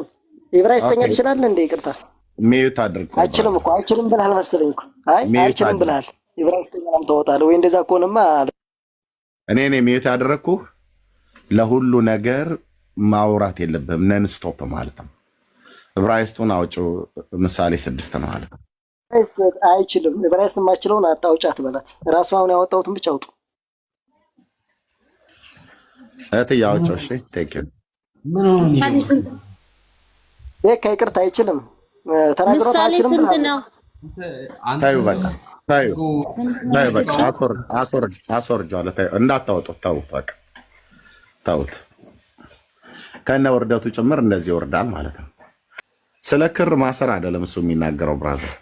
ዕብራይስጥኛ ትችላለህ እንዴ? ይቅርታ ሚዩት አድርግ። አችልም እኮ አይችልም ብለሃል መሰለኝ እኮ። አይ አይችልም ብለሃል። ዕብራይስጥኛ ነው ተወጣለህ ወይ? እንደዛ ከሆነማ እኔ ሚዩት ያደረግኩህ ለሁሉ ነገር ማውራት የለብህም። ነን ስቶፕ ማለት ነው። ዕብራይስጡን አውጭ ምሳሌ 6 ነው ማለት ነው። አይችልም። ዕብራይስጥ የማችለውን አታውጫት በላት። ራሱ አሁን ያወጣሁትን ብቻ አውጡ። እህትዬ አውጪው። እሺ ቴንክ ዩ። ይቅርታ አይችልም። ተናግሮት አይችልም። ምሳሌ ስንት ነው? ታዩ በቃ ታዩ በቃ አስወርጃለሁ። እንዳታወጡት ተውት፣ በቃ ተውት። ከነ ውርደቱ ጭምር እንደዚህ ይወርዳል ማለት ነው። ስለ ክር ማሰር አይደለም እሱ የሚናገረው ብራዘር።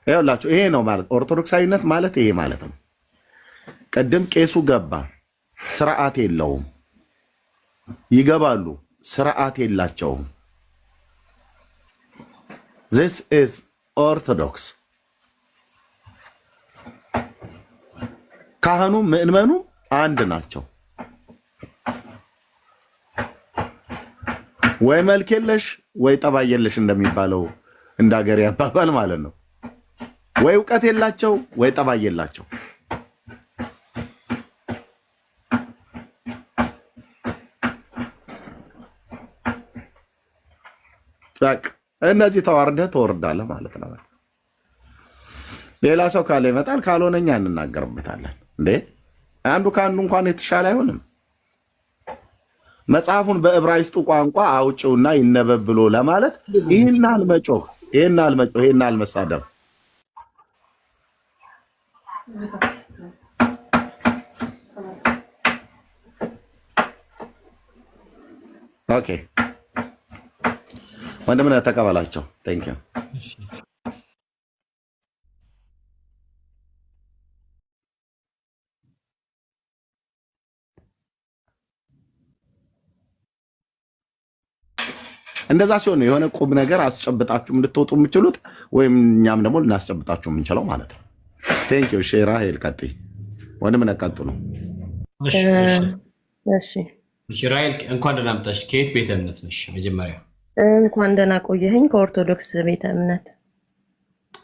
ይኸውላችሁ ይሄ ነው ማለት ኦርቶዶክሳዊነት ማለት ይሄ ማለት ነው። ቅድም ቄሱ ገባ፣ ስርዓት የለውም። ይገባሉ፣ ስርዓት የላቸውም። this is ኦርቶዶክስ። ካህኑ ምእመኑ አንድ ናቸው። ወይ መልክ የለሽ ወይ ጠባይ የለሽ እንደሚባለው እንደ ሀገሬ አባባል ማለት ነው። ወይ እውቀት የላቸው ወይ ጠባይ የላቸው። በቃ እነዚህ ተዋርደህ ትወርዳለህ ማለት ነው። ሌላ ሰው ካለ ይመጣል፣ ካልሆነ እኛ እንናገርበታለን። እንዴ አንዱ ከአንዱ እንኳን የተሻለ አይሆንም። መጽሐፉን በዕብራይስጡ ቋንቋ አውጪውና ይነበብ ብሎ ለማለት ይህን አልመጮህ፣ ይህን አልመጮህ፣ ይህን አልመሳደብ። ኦኬ ወንድምነህ ተቀበላቸው። ቴንክ ዩ። እንደዛ ሲሆን የሆነ ቁም ነገር አስጨብጣችሁ እንድትወጡ የምችሉት ወይም እኛም ደግሞ ልናስጨብጣችሁ የምንችለው ማለት ነው። ቴንክ ዩ ሼራ ሄል ቀጥይ ወንድም ነቀጡ ነው። እሺ ራይል እንኳን ደህና መጣሽ። ከየት ቤተ እምነት ነሽ? መጀመሪያ እንኳን ደህና ቆየኸኝ። ከኦርቶዶክስ ቤተ እምነት።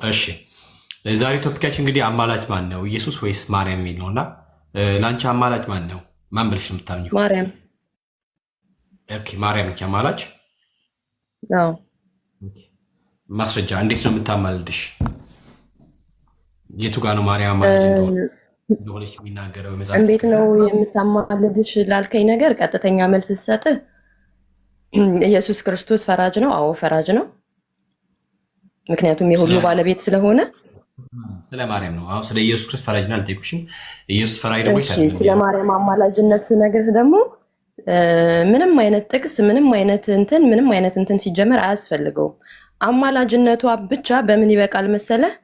እሺ ዛሬ ቶፒካችን እንግዲህ አማላጅ ማን ነው ኢየሱስ ወይስ ማርያም የሚል ነውና ለአንቺ አማላጅ ማን ነው? ማን ብለሽ ነው የምታምኚው? ማርያም። ኦኬ ማርያም ነች አማላጅ? አዎ። ማስረጃ እንዴት ነው የምታማልድሽ? የቱ ጋር ነው ማርያም አማላጅ እንደሆነች የሚናገረው? እንዴት ነው የምታማልድሽ ላልከኝ ነገር ቀጥተኛ መልስ ስሰጥህ ኢየሱስ ክርስቶስ ፈራጅ ነው። አዎ ፈራጅ ነው። ምክንያቱም የሁሉ ባለቤት ስለሆነ። ስለ ማርያም ነው። አሁን ስለ ኢየሱስ ክርስቶስ ፈራጅ ነው አልጠይቁሽም። ኢየሱስ ፈራጅ ደግሞ ይችላል። ስለ ማርያም አማላጅነት ስነግርህ ደግሞ ምንም አይነት ጥቅስ ምንም አይነት እንትን ሲጀመር አያስፈልገውም። አማላጅነቷ ብቻ በምን ይበቃል መሰለህ?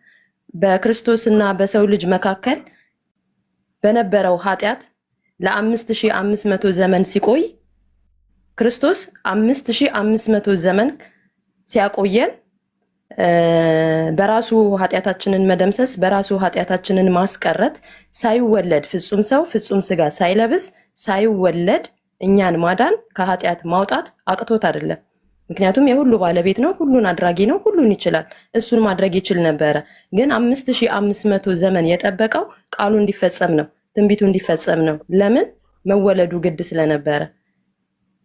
በክርስቶስና በሰው ልጅ መካከል በነበረው ኃጢአት ለ5500 ዘመን ሲቆይ ክርስቶስ 5500 ዘመን ሲያቆየን በራሱ ኃጢአታችንን መደምሰስ በራሱ ኃጢአታችንን ማስቀረት ሳይወለድ ፍጹም ሰው ፍጹም ስጋ ሳይለብስ ሳይወለድ እኛን ማዳን ከኃጢአት ማውጣት አቅቶት አይደለም። ምክንያቱም የሁሉ ባለቤት ነው፣ ሁሉን አድራጊ ነው፣ ሁሉን ይችላል። እሱን ማድረግ ይችል ነበረ። ግን 5500 ዘመን የጠበቀው ቃሉ እንዲፈጸም ነው፣ ትንቢቱ እንዲፈጸም ነው። ለምን? መወለዱ ግድ ስለነበረ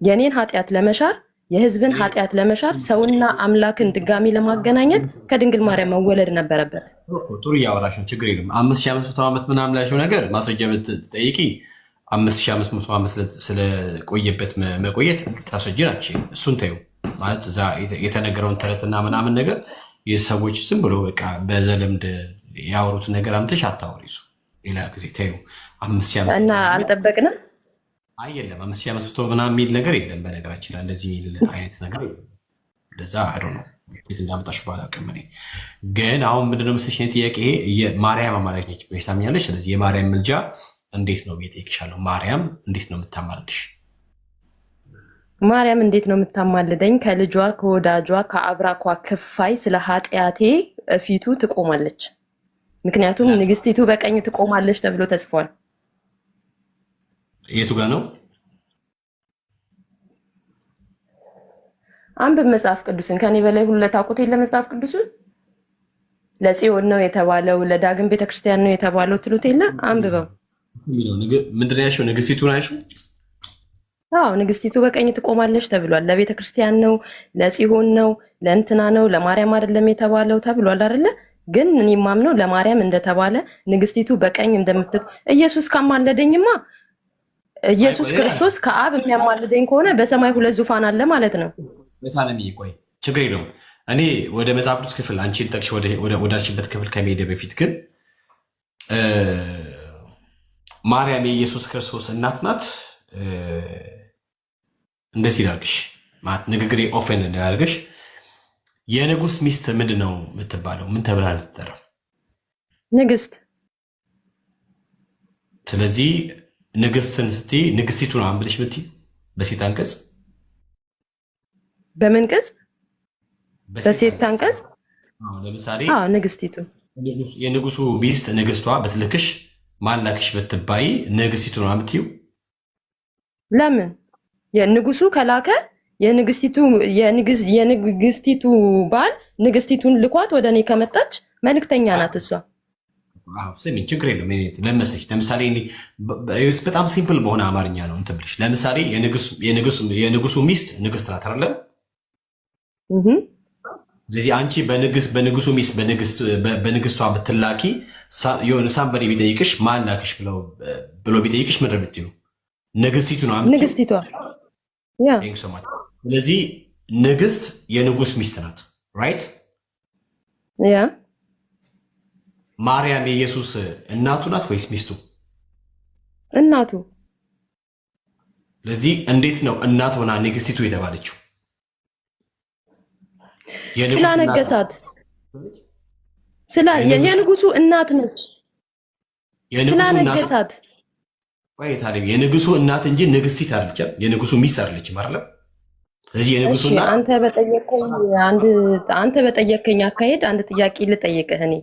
የኔን ኃጢአት ለመሻር የህዝብን ኃጢአት ለመሻር ሰውና አምላክን ድጋሚ ለማገናኘት ከድንግል ማርያም መወለድ ነበረበት። ጥሩ እያወራሽ ነው፣ ችግር የለም። 5500 ዓመት ምናምን ላልሽው ነገር ማስረጃ ብትጠይቂ 5500 ዓመት ስለቆየበት መቆየት ታስረጂ ናቸው። እሱን ተይው ማለት እዛ የተነገረውን ተረትና ምናምን ነገር የሰዎች ዝም ብሎ በቃ በዘለምድ ያወሩትን ነገር አምጥሽ አታወሪ። እሱ ሌላ ጊዜ ተይው። 5500 እና አልጠበቅንም። አይ የለም 5500 ምናምን የሚል ነገር የለም። በነገራችን ላይ እንደዚህ የሚል አይነት ነገር የለም። እንደዛ አይዶ ነው የት እንዳመጣሽ ባላውቅም እኔ ግን አሁን ምንድነው መሰለሽ ጥያቄ ማርያም አማላጅ ነች ብለሽ ታምኛለሽ። ስለዚህ የማርያም ምልጃ እንዴት ነው ብዬ እጠይቅሻለሁ። ማርያም እንዴት ነው የምታማልድሽ? ማርያም እንዴት ነው የምታማልደኝ? ከልጇ ከወዳጇ ከአብራኳ ክፋይ ስለ ኃጢአቴ ፊቱ ትቆማለች። ምክንያቱም ንግስቲቱ በቀኝ ትቆማለች ተብሎ ተጽፏል። የቱ ጋር ነው? አንብብ መጽሐፍ ቅዱስን። ከኔ በላይ ሁሉ ታውቁት የለ መጽሐፍ ቅዱስን። ለጽዮን ነው የተባለው፣ ለዳግም ቤተክርስቲያን ነው የተባለው ትሉት የለ? አንብበው። ምንድን ነው ያልሽው? ንግስቲቱን አልሽው? አዎ ንግስቲቱ በቀኝ ትቆማለች ተብሏል። ለቤተክርስቲያን ነው፣ ለጽዮን ነው፣ ለእንትና ነው፣ ለማርያም አይደለም የተባለው ተብሏል አይደለ? ግን እኔ ማምነው ለማርያም እንደተባለ ንግስቲቱ በቀኝ ኢየሱስ ካማለደኝማ ኢየሱስ ክርስቶስ ከአብ የሚያማልደኝ ከሆነ በሰማይ 2 ዙፋን አለ ማለት ነው። በታለሚ ቆይ ችግር የለውም። እኔ ወደ መጽሐፍ ቅዱስ ክፍል አንቺን ጠቅሽ ወዳልሽበት ክፍል ከመሄደ በፊት ግን ማርያም የኢየሱስ ክርስቶስ እናት ናት። እንደዚህ ላድርግሽ ማለት ንግግሬ ኦፌን እንዳያደርግሽ። የንጉስ ሚስት ምንድን ነው የምትባለው? ምን ተብላ ልትጠራው? ንግስት። ስለዚህ ንግስትን ስትይ ንግስቲቱን አንብልሽ ምትይ በሴት አንቀጽ በምን ቅጽ? በሴት አንቀጽ። ለምሳሌ ንግስቲቱ የንጉሱ ሚስት ንግስቷ በትልክሽ ማላክሽ ብትባይ ንግስቲቱን አምትዩ። ለምን? የንጉሱ ከላከ የንግስቲቱ ባል ንግስቲቱን ልኳት ወደ እኔ ከመጣች መልክተኛ ናት እሷ። ስሚኝ ችግር የለም። ለመሰች ለምሳሌ በጣም ሲምፕል በሆነ አማርኛ ነው እንትን ብልሽ። ለምሳሌ የንጉሱ ሚስት ንግስት ናት አይደለም? ስለዚህ አንቺ በንጉሱ ሚስት በንግስቷ ብትላኪ የሆነ ሳምበዴ ቢጠይቅሽ ማን ላክሽ ብሎ ቢጠይቅሽ ምድር ብትዩ ንግስቲቱ ነው። ንግስቲቷ። ስለዚህ ንግስት የንጉስ ሚስት ናት። ራይት? ያ ማርያም የኢየሱስ እናቱ ናት ወይስ ሚስቱ? እናቱ። ስለዚህ እንዴት ነው እናት ሆና ንግስቲቱ የተባለችው? ስላነገሳት የንጉሱ እናት ነች። ስላነገሳት የንጉሱ እናት እንጂ ንግስቲት አይደለችም። የንጉሱ ሚስት አይደለችም አይደለም? ስለዚህ የንጉሱና አንተ በጠየቀኝ አካሄድ አንድ ጥያቄ ልጠይቅህ። እኔ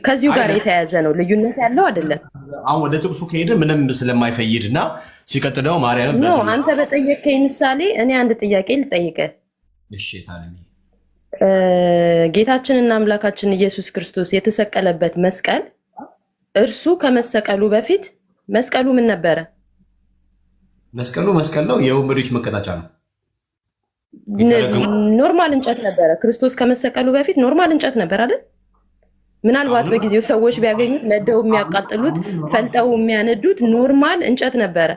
ከዚሁ ጋር የተያያዘ ነው፣ ልዩነት ያለው አይደለም። አሁን ወደ ጥቅሱ ከሄድን ምንም ስለማይፈይድ እና ሲቀጥል ደግሞ ማርያም ነው። አንተ በጠየቀኝ ምሳሌ እኔ አንድ ጥያቄ ልጠይቅህ። እሺ ታለኝ ጌታችንና አምላካችን ኢየሱስ ክርስቶስ የተሰቀለበት መስቀል እርሱ ከመሰቀሉ በፊት መስቀሉ ምን ነበረ? መስቀል ነው፣ የወንበዴዎች መቀጣጫ ነው። ኖርማል እንጨት ነበረ። ክርስቶስ ከመሰቀሉ በፊት ኖርማል እንጨት ነበር አይደል? ምናልባት በጊዜው ሰዎች ቢያገኙት ነደው የሚያቃጥሉት ፈልጠው የሚያነዱት ኖርማል እንጨት ነበረ።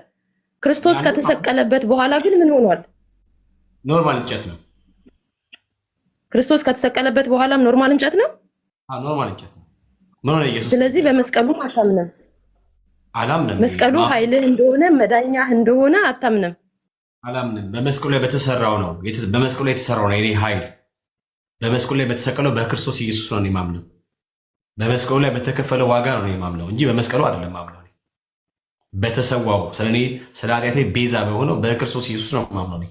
ክርስቶስ ከተሰቀለበት በኋላ ግን ምን ሆኗል? ኖርማል እንጨት ነው። ክርስቶስ ከተሰቀለበት በኋላም ኖርማል እንጨት ነው። ኖርማል እንጨት ነው። ምን ሆነ ኢየሱስ? ስለዚህ በመስቀሉ አታምንም? አላምንም። መስቀሉ ኃይልህ እንደሆነ መዳኛህ እንደሆነ አታምንም? አላምንም። በመስቀሉ ላይ በተሰራው ነው። በመስቀሉ ላይ የተሰራው ነው የኔ ኃይል። በመስቀሉ ላይ በተሰቀለው በክርስቶስ ኢየሱስ ነው የማምነው። በመስቀሉ ላይ በተከፈለው ዋጋ ነው የማምነው እንጂ በመስቀሉ አይደለም ማምነው። በተሰዋው ስለኔ ስለ ኃጢአቴ ቤዛ በሆነው በክርስቶስ ኢየሱስ ነው ማምነው።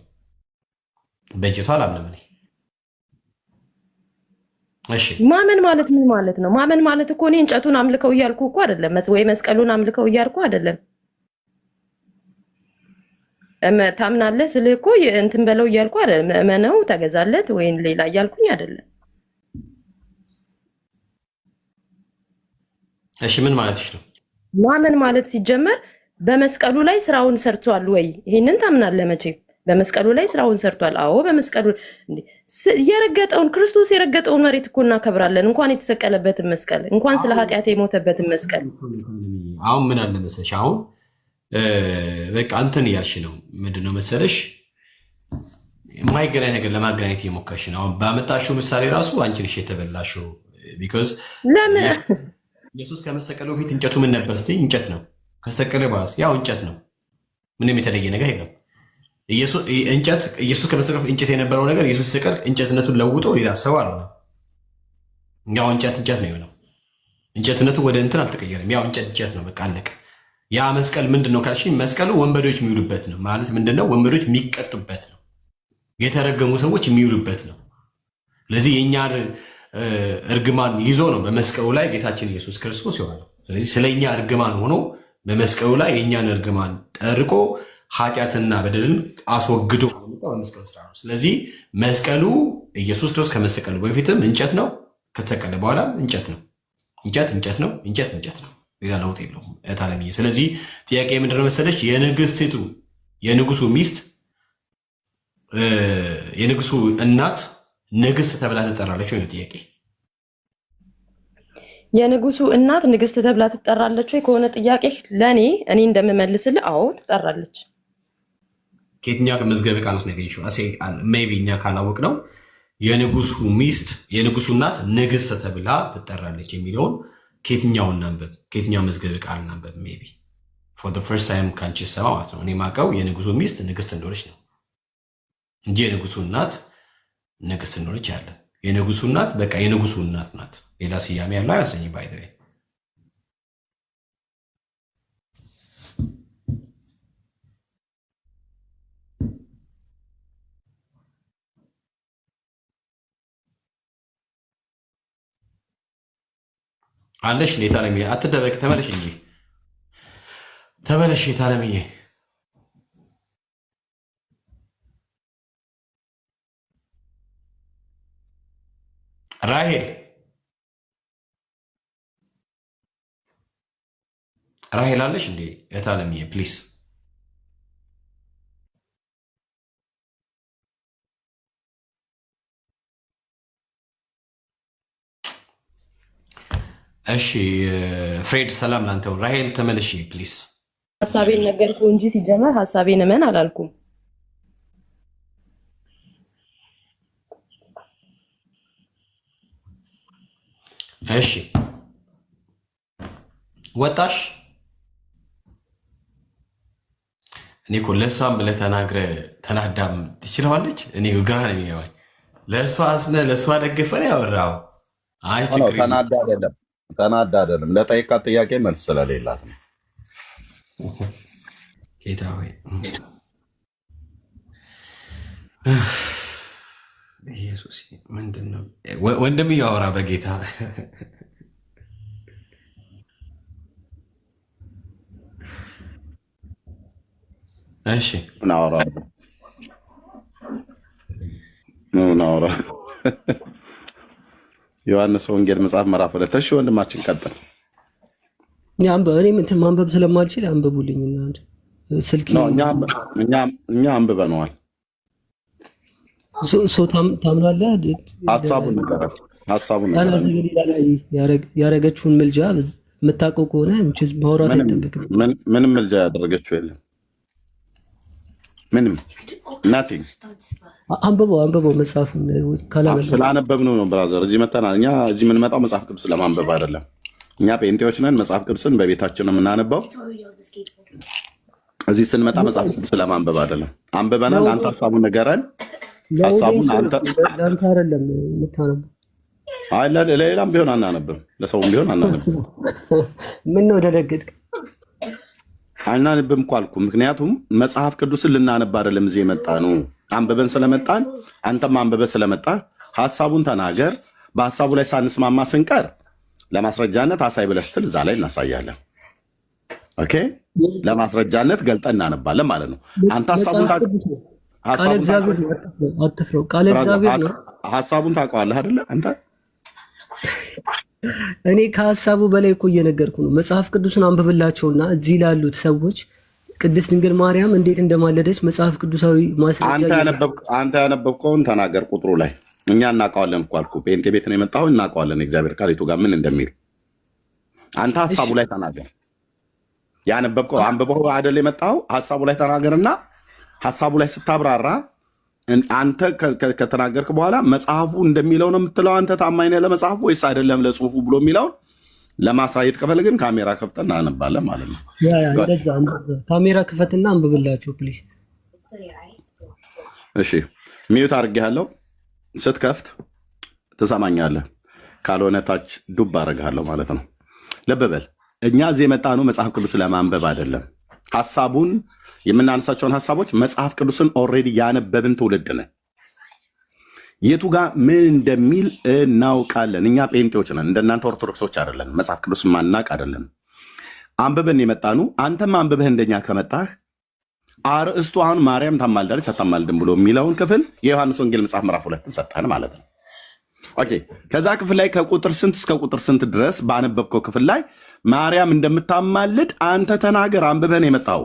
በእጅቱ አላምንም እኔ። እሺ ማመን ማለት ምን ማለት ነው? ማመን ማለት እኮ እኔ እንጨቱን አምልከው እያልኩ እኮ አይደለም፣ ወይ መስቀሉን አምልከው እያልኩ አይደለም። ታምናለህ ስልህ እኮ እንትን በለው እያልኩ አይደለም። እመነው ተገዛለት ወይም ሌላ እያልኩኝ አይደለም። እሺ ምን ማለትሽ ነው? ማመን ማለት ሲጀመር በመስቀሉ ላይ ስራውን ሰርቷል ወይ? ይሄንን ታምናለህ መቼም። በመስቀሉ ላይ ስራውን ሰርቷል። አዎ በመስቀሉ የረገጠውን ክርስቶስ የረገጠውን መሬት እኮ እናከብራለን። እንኳን የተሰቀለበትን መስቀል፣ እንኳን ስለ ኃጢአት የሞተበትን መስቀል። አሁን ምን አለ መሰለሽ፣ አሁን በቃ እንትን እያልሽ ነው። ምንድነው መሰለሽ የማይገናኝ ነገር ለማገናኘት እየሞከርሽ ነው። አሁን ባመጣሽው ምሳሌ ራሱ አንቺ ነሽ የተበላሽው። ቢኮዝ ለምን ኢየሱስ ከመሰቀሉ በፊት እንጨቱ ምን ነበር? እስኪ እንጨት ነው። ከሰቀለ በኋላ ያው እንጨት ነው። ምንም የተለየ ነገር የለም። ኢየሱስ ከመሰቀሉ በፊት እንጨት የነበረው ነገር ኢየሱስ ሲሰቀል እንጨትነቱን ለውጦ ሌላ ሰው አልሆነም። ያው እንጨት ነው የሆነው። እንጨትነቱ ወደ እንትን አልተቀየረም። ያው እንጨት ነው። በቃ አለቀ። ያ መስቀል ምንድን ነው ካልሽኝ፣ መስቀሉ ወንበዴዎች የሚውሉበት ነው። ማለት ምንድነው? ወንበዴዎች የሚቀጡበት ነው። የተረገሙ ሰዎች የሚውሉበት ነው። ስለዚህ የእኛን እርግማን ይዞ ነው በመስቀሉ ላይ ጌታችን ኢየሱስ ክርስቶስ የዋለው። ስለዚህ ስለኛ እርግማን ሆኖ በመስቀሉ ላይ የእኛን እርግማን ጠርቆ ኃጢአትና በደልን አስወግዶ በመስቀሉ ስራ ነው። ስለዚህ መስቀሉ ኢየሱስ ክርስቶስ ከመሰቀሉ በፊትም እንጨት ነው፣ ከተሰቀለ በኋላም እንጨት ነው። እንጨት ነው። ሌላ ለውጥ የለውም እታለምዬ። ስለዚህ ጥያቄ ምንድን ነው መሰለች? የንጉሱ ሚስት የንጉሱ እናት ንግስት ተብላ ትጠራለች ወይ ነው ጥያቄ። የንጉሱ እናት ንግስት ተብላ ትጠራለች ወይ ከሆነ ጥያቄ ለእኔ እንደምመልስልህ አዎ ትጠራለች። ከየትኛው መዝገበ ቃል ውስጥ ነው ያገኘሽው? ሜይ ቢ እኛ ካላወቅ ነው የንጉሱ ሚስት የንጉሱ እናት ንግስት ተብላ ትጠራለች የሚለውን ከየትኛው እናንበብ? ከየትኛው መዝገበ ቃል እናንበብ? ሜይ ቢ ፎር ዘ ፈርስት ታይም ካንቺ ሰማ ማለት ነው። እኔ ማውቀው የንጉሱ ሚስት ንግስት እንደሆነች ነው እንጂ የንጉሱ እናት ንግስት እንደሆነች ያለ የንጉሱ እናት በቃ የንጉሱ እናት ናት። ሌላ ስያሜ ያለው አይመስለኝም። ባይ ዘ ወይ አለሽ ሌታ ለምዬ አትደበቅ፣ ተመለሽ እንጂ ተመለሽ ሌታ ለምዬ። ራሄል አለሽ እንዴ? የት አለምዬ ፕሊስ። እሺ ፍሬድ ሰላም ላንተው። ራሄል ተመለሽ ፕሊስ። ሀሳቤን ነገርኩህ እንጂ ሲጀመር ሀሳቤን እመን አላልኩም። እሺ ወጣሽ። እኔ እኮ ለእሷም ብለህ ተናግረህ ተናዳም ትችለዋለች። እኔ ግራ ነው የሚገባኝ። ለእሷ አዝነህ ለእሷ ደግፈህ ነው ያወራኸው። አይ ተናዳ አይደለም፣ ለጠየቃት ጥያቄ መልስ ስለሌላት ነው። ጌታ ሆይ ኢየሱስ ምንድን ነው ወንድም እያወራ በጌታ እሺ ምን አወራ ዮሐንስ ወንጌል መጽሐፍ ምዕራፍ 2 እሺ ወንድማችን ቀጥል። እኔም እንትን ማንበብ ስለማልችል አንብቡልኝ እናንተ ስልክ እኛ አንብበነዋል። ሰው ታምናለህ? ሀሳቡን ያረገችውን ምልጃ የምታውቀው ከሆነ ማውራት አይጠበቅም። ምንም ምልጃ ያደረገችው የለም። ምንም ናቲንግ። አንብበው መጽሐፉን ስላነበብነው ነው ብራዘር። እዚህ መተናል። እኛ እዚህ የምንመጣው መጽሐፍ ቅዱስ ለማንበብ አይደለም። እኛ ጴንጤዎች ነን። መጽሐፍ ቅዱስን በቤታችን የምናነበው። እዚህ ስንመጣ መጽሐፍ ቅዱስ ለማንበብ አይደለም። አንብበናል። አንተ ሀሳቡን ንገረን። ሀሳቡን አንተ ለአንተ አይደለም የምታነበው። አይ ለሌላም ቢሆን አናነብም፣ ለሰውም ቢሆን አናነብም። ምን ነው ደነገጥክ? አናነብም እኮ አልኩ። ምክንያቱም መጽሐፍ ቅዱስን ልናነብ አይደለም እዚህ የመጣ ነው። አንብበን ስለመጣን አንተም አንብበህ ስለመጣ ሀሳቡን ተናገር። በሀሳቡ ላይ ሳንስማማ ስንቀር ለማስረጃነት አሳይ ብለህ ስትል እዛ ላይ እናሳያለን። ኦኬ፣ ለማስረጃነት ገልጠን እናነባለን ማለት ነው። አንተ ሀሳቡን ታውቀዋለህ አይደለ? አንተ እኔ ከሀሳቡ በላይ እኮ እየነገርኩ ነው። መጽሐፍ ቅዱስን አንብብላቸውና እዚህ ላሉት ሰዎች ቅድስት ድንግል ማርያም እንዴት እንደማለደች መጽሐፍ ቅዱሳዊ ማስረጃ አንተ ያነበብከውን ተናገር። ቁጥሩ ላይ እኛ እናውቀዋለን እኮ አልኩህ። ጴንጤ ቤት ነው የመጣሁ፣ እናውቀዋለን እግዚአብሔር ቃል የቱ ጋር ምን እንደሚል። አንተ ሀሳቡ ላይ ተናገር። ያነበብከው አንብበው አይደል የመጣኸው? ሀሳቡ ላይ ተናገርና ሀሳቡ ላይ ስታብራራ አንተ ከተናገርክ በኋላ መጽሐፉ እንደሚለው ነው የምትለው። አንተ ታማኝ ነህ ለመጽሐፉ ወይስ አይደለም ለጽሁፉ ብሎ የሚለውን ለማሳየት ከፈለግን ካሜራ ከፍተን እናነባለን ማለት ነው። ካሜራ ክፈትና አንብብላቸው ፕሊዝ። እሺ ሚዩት አድርጌሃለሁ። ስትከፍት ትሰማኛለህ፣ ካልሆነ ታች ዱብ አደርግሃለሁ ማለት ነው። ልብ በል፣ እኛ እዚህ የመጣ ነው መጽሐፍ ቅዱስ ለማንበብ አይደለም። ሀሳቡን የምናነሳቸውን ሀሳቦች መጽሐፍ ቅዱስን ኦልሬዲ ያነበብን ትውልድ ነን። የቱ ጋር ምን እንደሚል እናውቃለን። እኛ ጴንጤዎች ነን፣ እንደናንተ ኦርቶዶክሶች አይደለን። መጽሐፍ ቅዱስ ማናቅ አይደለም። አንብበን የመጣኑ አንተም አንብበህ እንደኛ ከመጣህ አርእስቱ አሁን ማርያም ታማልዳለች አታማልድም ብሎ የሚለውን ክፍል የዮሐንስ ወንጌል መጽሐፍ ምዕራፍ 2 ሰጠን ማለት ነው። ኦኬ፣ ከዛ ክፍል ላይ ከቁጥር ስንት እስከ ቁጥር ስንት ድረስ ባነበብከው ክፍል ላይ ማርያም እንደምታማልድ አንተ ተናገር። አንብበን የመጣው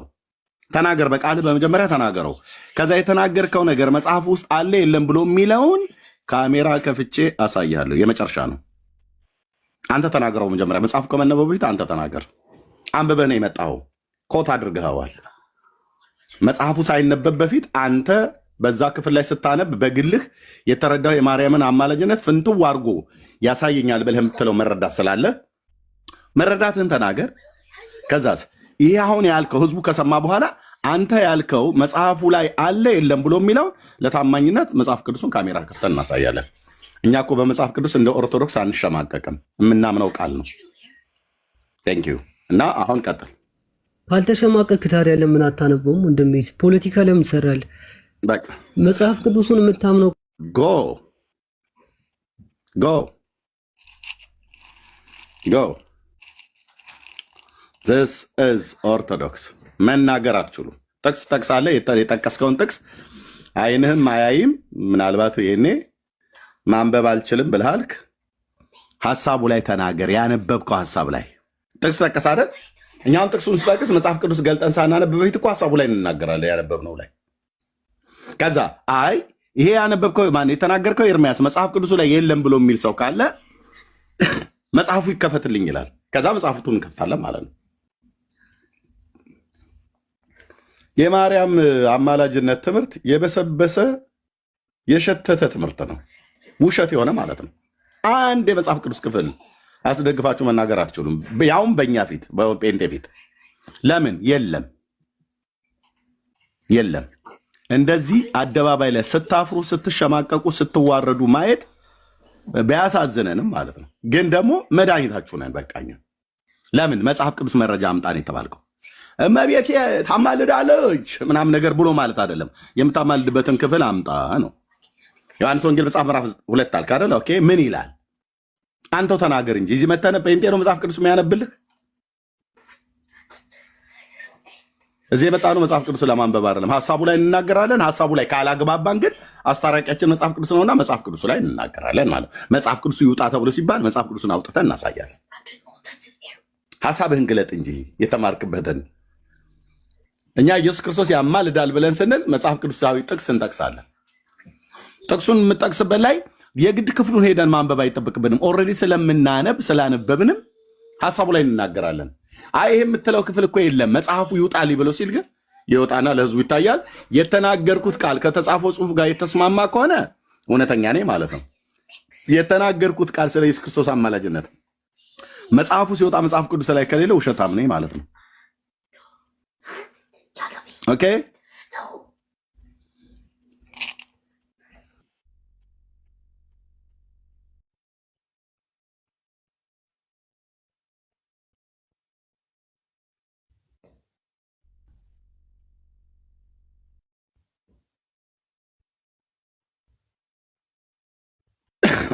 ተናገር፣ በቃልህ በመጀመሪያ ተናገረው። ከዛ የተናገርከው ነገር መጽሐፍ ውስጥ አለ የለም ብሎ የሚለውን ካሜራ ከፍቼ አሳያለሁ። የመጨረሻ ነው። አንተ ተናገረው መጀመሪያ። መጽሐፉ ከመነበቡ በፊት አንተ ተናገር። አንብበን የመጣው ኮት አድርገዋል። መጽሐፉ ሳይነበብ በፊት አንተ በዛ ክፍል ላይ ስታነብ በግልህ የተረዳው የማርያምን አማላጅነት ፍንትው አድርጎ ያሳየኛል ብለህ የምትለው መረዳት ስላለ መረዳትህን ተናገር። ከዛስ ይሄ አሁን ያልከው ህዝቡ ከሰማ በኋላ አንተ ያልከው መጽሐፉ ላይ አለ የለም ብሎ የሚለውን ለታማኝነት መጽሐፍ ቅዱሱን ካሜራ ከፍተን እናሳያለን። እኛ እኮ በመጽሐፍ ቅዱስ እንደ ኦርቶዶክስ አንሸማቀቅም፣ የምናምነው ቃል ነው። ቴንክ ዩ። እና አሁን ቀጥል። ካልተሸማቀቅ ታዲያ ለምን አታነበውም? ወንድሜ ፖለቲካ ለምን ትሰራለህ? በቃ መጽሐፍ ቅዱሱን የምታምነው ጎ this is ኦርቶዶክስ። መናገር አትችሉም። ጥቅስ ጠቅሳለህ። የጠቀስከውን ጥቅስ አይንህም አያይም። ምናልባት ይሄኔ ማንበብ አልችልም ብልሃልክ። ሀሳቡ ላይ ተናገር። ያነበብከው ሀሳብ ላይ ጥቅስ ጠቀስ አይደል? እኛውን ጥቅሱን ስጠቅስ መጽሐፍ ቅዱስ ገልጠን ሳናነብ በፊት እኮ ሀሳቡ ላይ እንናገራለን፣ ያነበብነው ላይ። ከዛ አይ ይሄ ያነበብከው ማን የተናገርከው ኤርሚያስ መጽሐፍ ቅዱሱ ላይ የለም ብሎ የሚል ሰው ካለ መጽሐፉ ይከፈትልኝ ይላል። ከዛ መጽሐፉን እንከፍታለን ማለት ነው። የማርያም አማላጅነት ትምህርት የበሰበሰ የሸተተ ትምህርት ነው፣ ውሸት የሆነ ማለት ነው። አንድ የመጽሐፍ ቅዱስ ክፍል አስደግፋችሁ መናገር አትችሉም፣ ያውም በእኛ ፊት በጴንጤ ፊት። ለምን? የለም። እንደዚህ አደባባይ ላይ ስታፍሩ፣ ስትሸማቀቁ፣ ስትዋረዱ ማየት ቢያሳዝነንም ማለት ነው። ግን ደግሞ መድኃኒታችሁ ነን። በቃኛ። ለምን? መጽሐፍ ቅዱስ መረጃ አምጣን የተባልከው እመቤቴ ታማልዳለች ምናምን ነገር ብሎ ማለት አይደለም። የምታማልድበትን ክፍል አምጣ ነው። ዮሐንስ ወንጌል መጽሐፍ ምዕራፍ 2 አልክ አይደል? ኦኬ ምን ይላል? አንተው ተናገር እንጂ እዚህ መተነ ጴንጤ ነው መጽሐፍ ቅዱስ የሚያነብልህ። እዚህ የመጣነው መጽሐፍ ቅዱስ ለማንበብ አይደለም። ሐሳቡ ላይ እንናገራለን። ሐሳቡ ላይ ካላግባባን ግን አስታራቂያችን መጽሐፍ ቅዱስ ነውና መጽሐፍ ቅዱስ ላይ እንናገራለን ማለት። መጽሐፍ ቅዱስ ይውጣ ተብሎ ሲባል መጽሐፍ ቅዱስን አውጥተን እናሳያለን። ሐሳብህን ግለጥ እንጂ የተማርክበትን። እኛ ኢየሱስ ክርስቶስ ያማልዳል ብለን ስንል መጽሐፍ ቅዱሳዊ ጥቅስ እንጠቅሳለን። ጥቅሱን የምጠቅስበት ላይ የግድ ክፍሉን ሄደን ማንበብ አይጠብቅብንም። ኦልሬዲ ስለምናነብ ስላነበብንም ሐሳቡ ላይ እንናገራለን። አይ ይሄ የምትለው ክፍል እኮ የለም መጽሐፉ ይውጣል ብሎ ሲል ግን ይወጣና ለህዝቡ ይታያል። የተናገርኩት ቃል ከተጻፈው ጽሑፍ ጋር የተስማማ ከሆነ እውነተኛ ነኝ ማለት ነው። የተናገርኩት ቃል ስለ ኢየሱስ ክርስቶስ አማላጅነት መጽሐፉ ሲወጣ መጽሐፍ ቅዱስ ላይ ከሌለ ውሸታም ነኝ ማለት ነው። ኦኬ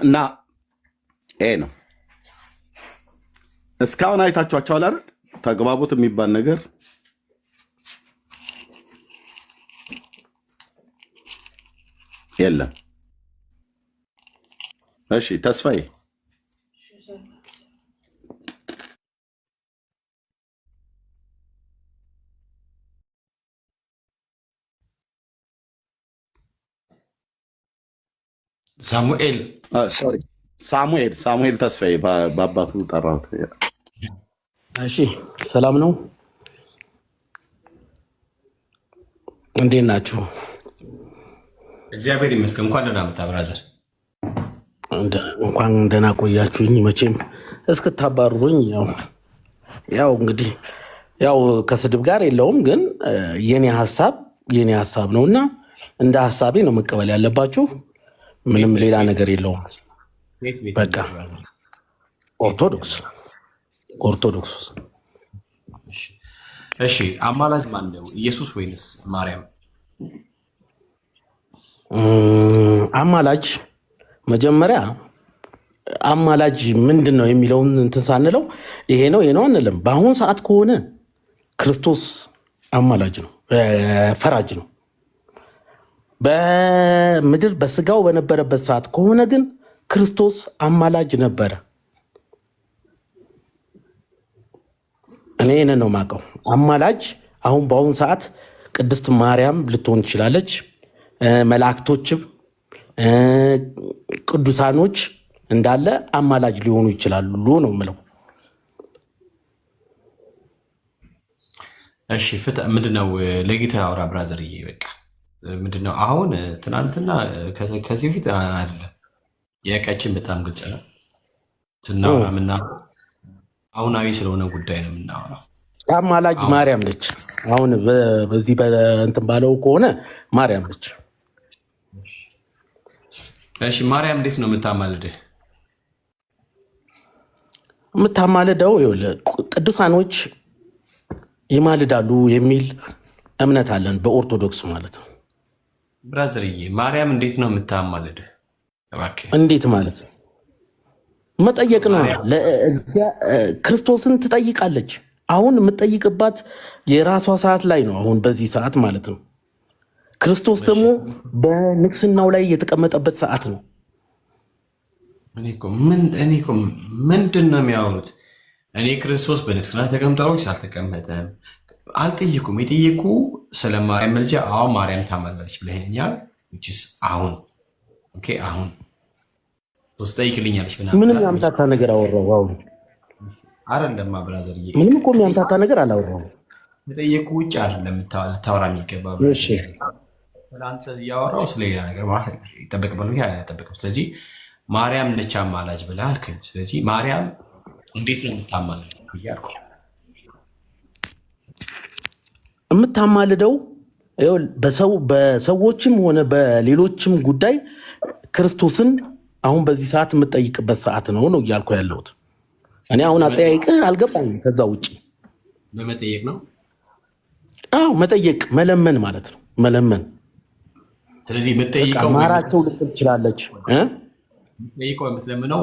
እና ይሄ ነው። እስካሁን አይታችኋቸዋል አይደል? ተግባቦት የሚባል ነገር የለም። እሺ ተስፋዬ ሳሙኤል ተስፋዬ በአባቱ ጠራሁት። እሺ ሰላም ነው፣ እንዴት ናችሁ? እግዚአብሔር ይመስገን። እንኳን ደህና መጣ ብራዘር። እንኳን ደህና ቆያችሁኝ። መቼም እስክታባሩኝ ያው እንግዲህ ያው ከስድብ ጋር የለውም፣ ግን የኔ ሀሳብ ነውና እንደ ሀሳቤ ነው መቀበል ያለባችሁ። ምንም ሌላ ነገር የለውም። በቃ ኦርቶዶክስ። እሺ አማላጅ ማን ነው? ኢየሱስ ወይንስ ማርያም? አማላጅ መጀመሪያ አማላጅ ምንድን ነው የሚለውን እንትን ሳንለው ይሄ ነው አንልም። በአሁኑ ሰዓት ከሆነ ክርስቶስ አማላጅ ነው፣ ፈራጅ ነው። በምድር በስጋው በነበረበት ሰዓት ከሆነ ግን ክርስቶስ አማላጅ ነበረ። እኔ ይህንን ነው የማውቀው። አማላጅ አሁን በአሁኑ ሰዓት ቅድስት ማርያም ልትሆን ትችላለች፣ መላእክቶችም ቅዱሳኖች እንዳለ አማላጅ ሊሆኑ ይችላሉ ነው የምለው። እሺ ፍትህ ምንድነው? ለጌታ አውራ ብራዘርዬ። በቃ ምንድነው አሁን ትናንትና ከዚህ በፊት አይደለም የቀችን በጣም ግልጽ ነው። ትናምና አሁናዊ ስለሆነ ጉዳይ ነው የምናወራው። አማላጅ ማርያም ነች። አሁን በዚህ በእንትን ባለው ከሆነ ማርያም ነች። እሺ ማርያም እንዴት ነው የምታማልድህ? የምታማልደው ቅዱሳኖች ይማልዳሉ የሚል እምነት አለን በኦርቶዶክስ ማለት ነው። ብራዘርዬ ማርያም እንዴት ነው የምታማልድህ? እንዴት ማለት መጠየቅ ነው። ክርስቶስን ትጠይቃለች። አሁን የምትጠይቅባት የራሷ ሰዓት ላይ ነው። አሁን በዚህ ሰዓት ማለት ነው። ክርስቶስ ደግሞ በንግስናው ላይ የተቀመጠበት ሰዓት ነው። እኔ እኮ ምንድን ነው የሚያወሩት? እኔ ክርስቶስ በንግስና ተቀምጧል አልተቀመጠም አልጠየኩም። የጠየቁ ስለ ማርያም መልጃ ማርያም ታማላለች ብለኸኛል። አሁን አሁን ጠይቅልኛለች። ምንም ያምታታ ነገር አወራው? አሁን አይደለም ብራዘር፣ ምንም እኮ የሚያምታታ ነገር አላወራው። የጠየቁ ውጭ አይደለም ልታወራ የሚገባ። ስለአንተ እያወራው ስለሌላ ነገር ይጠበቅበል አይጠበቅም። ስለዚህ ማርያም ነች አማላጅ ብለህ አልከኝ። ስለዚህ ማርያም እንዴት ነው የምታማልደው እያልኩ የምታማልደው በሰዎችም ሆነ በሌሎችም ጉዳይ ክርስቶስን አሁን በዚህ ሰዓት የምጠይቅበት ሰዓት ነው እያልኩ ያለሁት። እኔ አሁን አጠያይቅህ አልገባኝም። ከዛ ውጭ በመጠየቅ ነው አዎ መጠየቅ መለመን ማለት ነው። መለመን ስለዚህ የምትጠይቀው ማራቸው ልትል ትችላለች። ጠይቀው የምትለምነው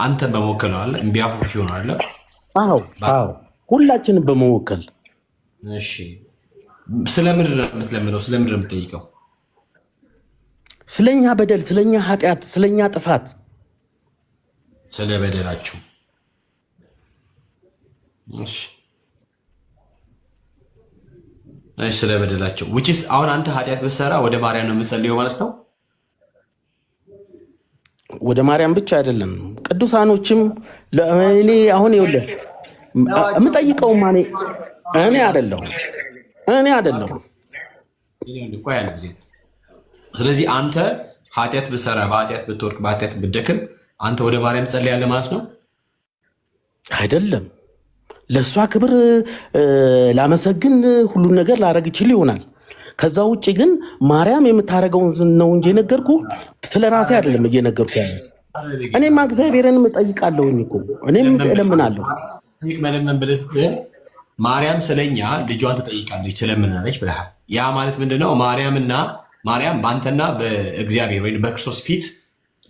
አንተን በመወከል ነው አለ እምቢያፉሽ ይሆናል አለ። አዎ ሁላችንም በመወከል። እሺ ስለምንድን ነው የምትለምነው? ስለምንድን ነው የምትጠይቀው? ስለኛ በደል፣ ስለኛ ኃጢአት፣ ስለኛ ጥፋት፣ ስለ በደላችሁ። እሺ ስለ በደላቸው which is አሁን አንተ ኃጢአት ብትሰራ ወደ ማርያም ነው የምትጸልየው ማለት ነው? ወደ ማርያም ብቻ አይደለም ቅዱሳኖችም እኔ አሁን ይኸውልህ የምጠይቀው እኔ አይደለሁም። ስለዚህ አንተ ኃጢአት ብትሰራ፣ በኃጢአት ብትወርቅ፣ በኃጢአት ብትደክም አንተ ወደ ማርያም ጸልያለህ ማለት ነው? አይደለም። ለእሷ ክብር ላመሰግን ሁሉን ነገር ላደርግ ይችል ይሆናል። ከዛ ውጭ ግን ማርያም የምታደርገውን ነው እንጂ የነገርኩ ስለ ራሴ አይደለም እየነገርኩ ያለ። እኔማ እግዚአብሔርንም እጠይቃለሁኝ እኮ እኔም እለምናለሁ። መለመን ብለህ ስትል ማርያም ስለኛ ልጇን ትጠይቃለች ትለምናለች ብለሃል። ያ ማለት ምንድነው? ማርያም በአንተና በእግዚአብሔር ወይም በክርስቶስ ፊት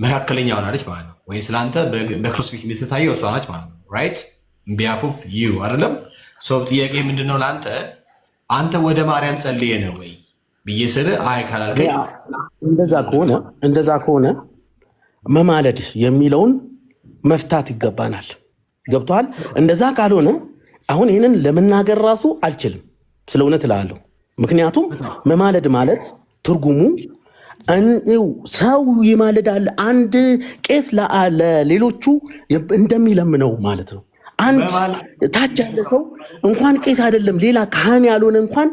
መካከለኛ ሆናለች ማለት ነው። ወይ ስለአንተ በክርስቶስ ፊት የምትታየው እሷ ናች ማለት ነው። ራይት ቢያፉፍ ዩ አይደለም። ጥያቄ ምንድነው ለአንተ? አንተ ወደ ማርያም ጸልየ ነው ወይ ብዬ ስል አይ ካላልከኝ፣ እንደዛ ከሆነ መማለድ የሚለውን መፍታት ይገባናል። ገብቶሃል? እንደዛ ካልሆነ አሁን ይህንን ለመናገር ራሱ አልችልም፣ ስለ እውነት እላለሁ። ምክንያቱም መማለድ ማለት ትርጉሙ ሰው ይማልዳል፣ አንድ ቄስ ለሌሎቹ እንደሚለምነው ማለት ነው። አንድ ታች ያለ ሰው እንኳን ቄስ አይደለም ሌላ ካህን ያልሆነ እንኳን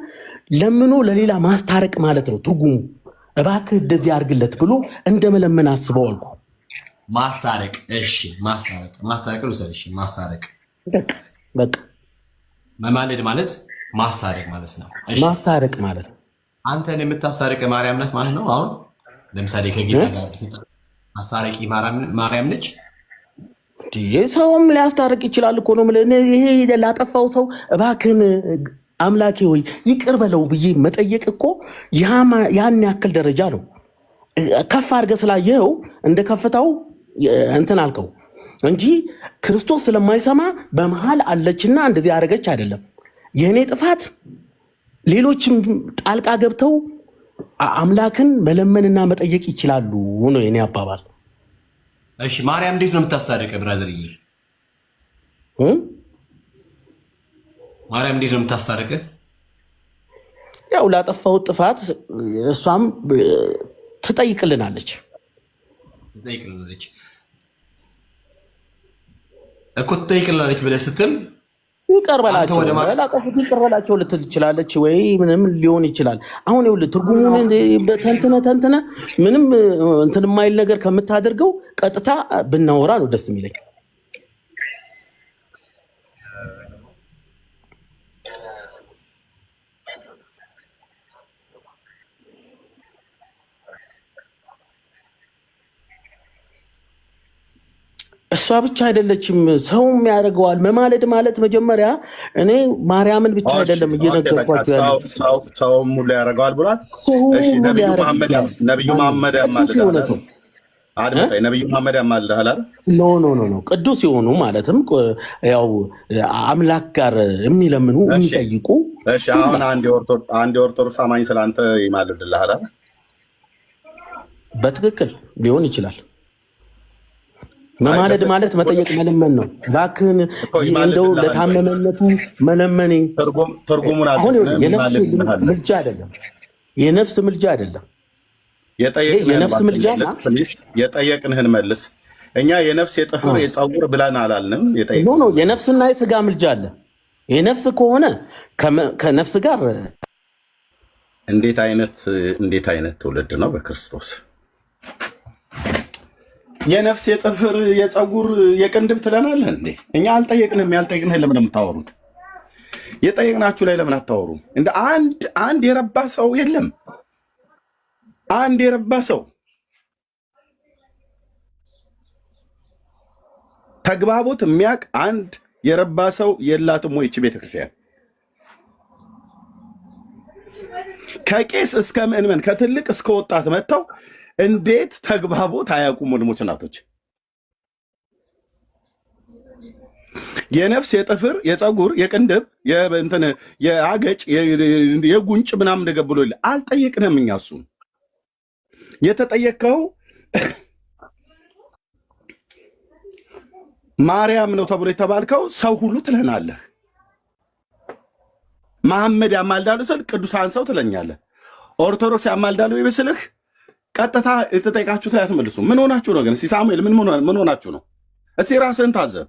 ለምኖ ለሌላ ማስታረቅ ማለት ነው ትርጉሙ። እባክህ እንደዚህ አድርግለት ብሎ እንደመለመን አስበው አልኩ። ማስታረቅ። እሺ ማስታረቅ ልውሰድ። እሺ ማስታረቅ በቃ መማለድ ማለት ማስታረቅ ማለት ነው። ማስታረቅ ማለት አንተን የምታስታርቅ ማርያም ናት ማለት ነው። አሁን ለምሳሌ ከጌታ ጋር አስታራቂ ማርያም ነች። ሰውም ሊያስታርቅ ይችላል እኮ ነው። ይሄ ላጠፋው ሰው እባክህን አምላኬ ሆይ ይቅር በለው ብዬ መጠየቅ እኮ ያን ያክል ደረጃ ነው። ከፍ አድርገህ ስላየኸው እንደ ከፍታው እንትን አልከው እንጂ ክርስቶስ ስለማይሰማ በመሃል አለችና እንደዚህ አደረገች አይደለም። የእኔ ጥፋት ሌሎችም ጣልቃ ገብተው አምላክን መለመንና መጠየቅ ይችላሉ ነው የኔ አባባል። እሺ ማርያም እንዴት ነው የምታስታርቅ? ብራዘርዬ ማርያም እንዴት ነው የምታስታርቅ? ያው ላጠፋው ጥፋት እሷም ትጠይቅልናለች እኮ ትጠይቅልናለች ብለህ ስትል ይቀርበላቸው ልትል ትችላለች ወይ ምንም ሊሆን ይችላል። አሁን ይኸውልህ ትርጉሙን ተንትነ ምንም እንትን የማይል ነገር ከምታደርገው ቀጥታ ብናወራ ነው ደስ የሚለኝ። እሷ ብቻ አይደለችም፣ ሰውም ያደርገዋል። መማለድ ማለት መጀመሪያ እኔ ማርያምን ብቻ አይደለም እየነገርኳቸው ያለው ሰውም ሁሉ ያደርገዋል ብሏል። ነቢዩ መሐመድ ነቢዩ መሐመድ ያማልዳል። ኖ ቅዱስ የሆኑ ማለትም ያው አምላክ ጋር የሚለምኑ የሚጠይቁ። አሁን አንድ የኦርቶዶክስ አማኝ ስለአንተ ይማልድልሃል። በትክክል ሊሆን ይችላል። መማለድ ማለት መጠየቅ መለመን ነው። እባክህን እንደው ለታመመነቱ መለመኔ አሁን ምልጃ አይደለም፣ የነፍስ ምልጃ አይደለም። የነፍስ ምልጃ የጠየቅንህን መልስ። እኛ የነፍስ የጥፍር የፀጉር ብለን አላልንም። የነፍስና የስጋ ምልጃ አለ። የነፍስ ከሆነ ከነፍስ ጋር እንዴት አይነት ትውልድ ነው በክርስቶስ? የነፍስ የጥፍር የፀጉር የቅንድብ ትለናለህ እንዴ? እኛ አልጠየቅንም። ያልጠየቅንህን ለምን የምታወሩት? የጠየቅናችሁ ላይ ለምን አታወሩም? እንደ አንድ የረባ ሰው የለም። አንድ የረባ ሰው ተግባቦት የሚያውቅ አንድ የረባ ሰው የላትም ወይ? ይህች ቤተክርስቲያን ከቄስ እስከ ምዕመን ከትልቅ እስከ ወጣት መጥተው እንዴት ተግባቦት አያውቁም? ወንድሞች እናቶች፣ የነፍስ የጥፍር የፀጉር የቅንድብ የአገጭ የጉንጭ ምናምን ነገር ብሎ አልጠየቅንም። እኛ እሱን የተጠየቀው ማርያም ነው ተብሎ የተባልከው ሰው ሁሉ ትለናለህ። መሐመድ ያማልዳሉ ስል ቅዱሳን ሰው ትለኛለህ። ኦርቶዶክስ ያማልዳሉ ይመስልህ? ቀጥታ የተጠየቃችሁት ላይ አትመልሱ። ምን ሆናችሁ ነው ግን? እስቲ ሳሙኤል ምን ሆናችሁ ነው? እስቲ ራስህን ታዘብ።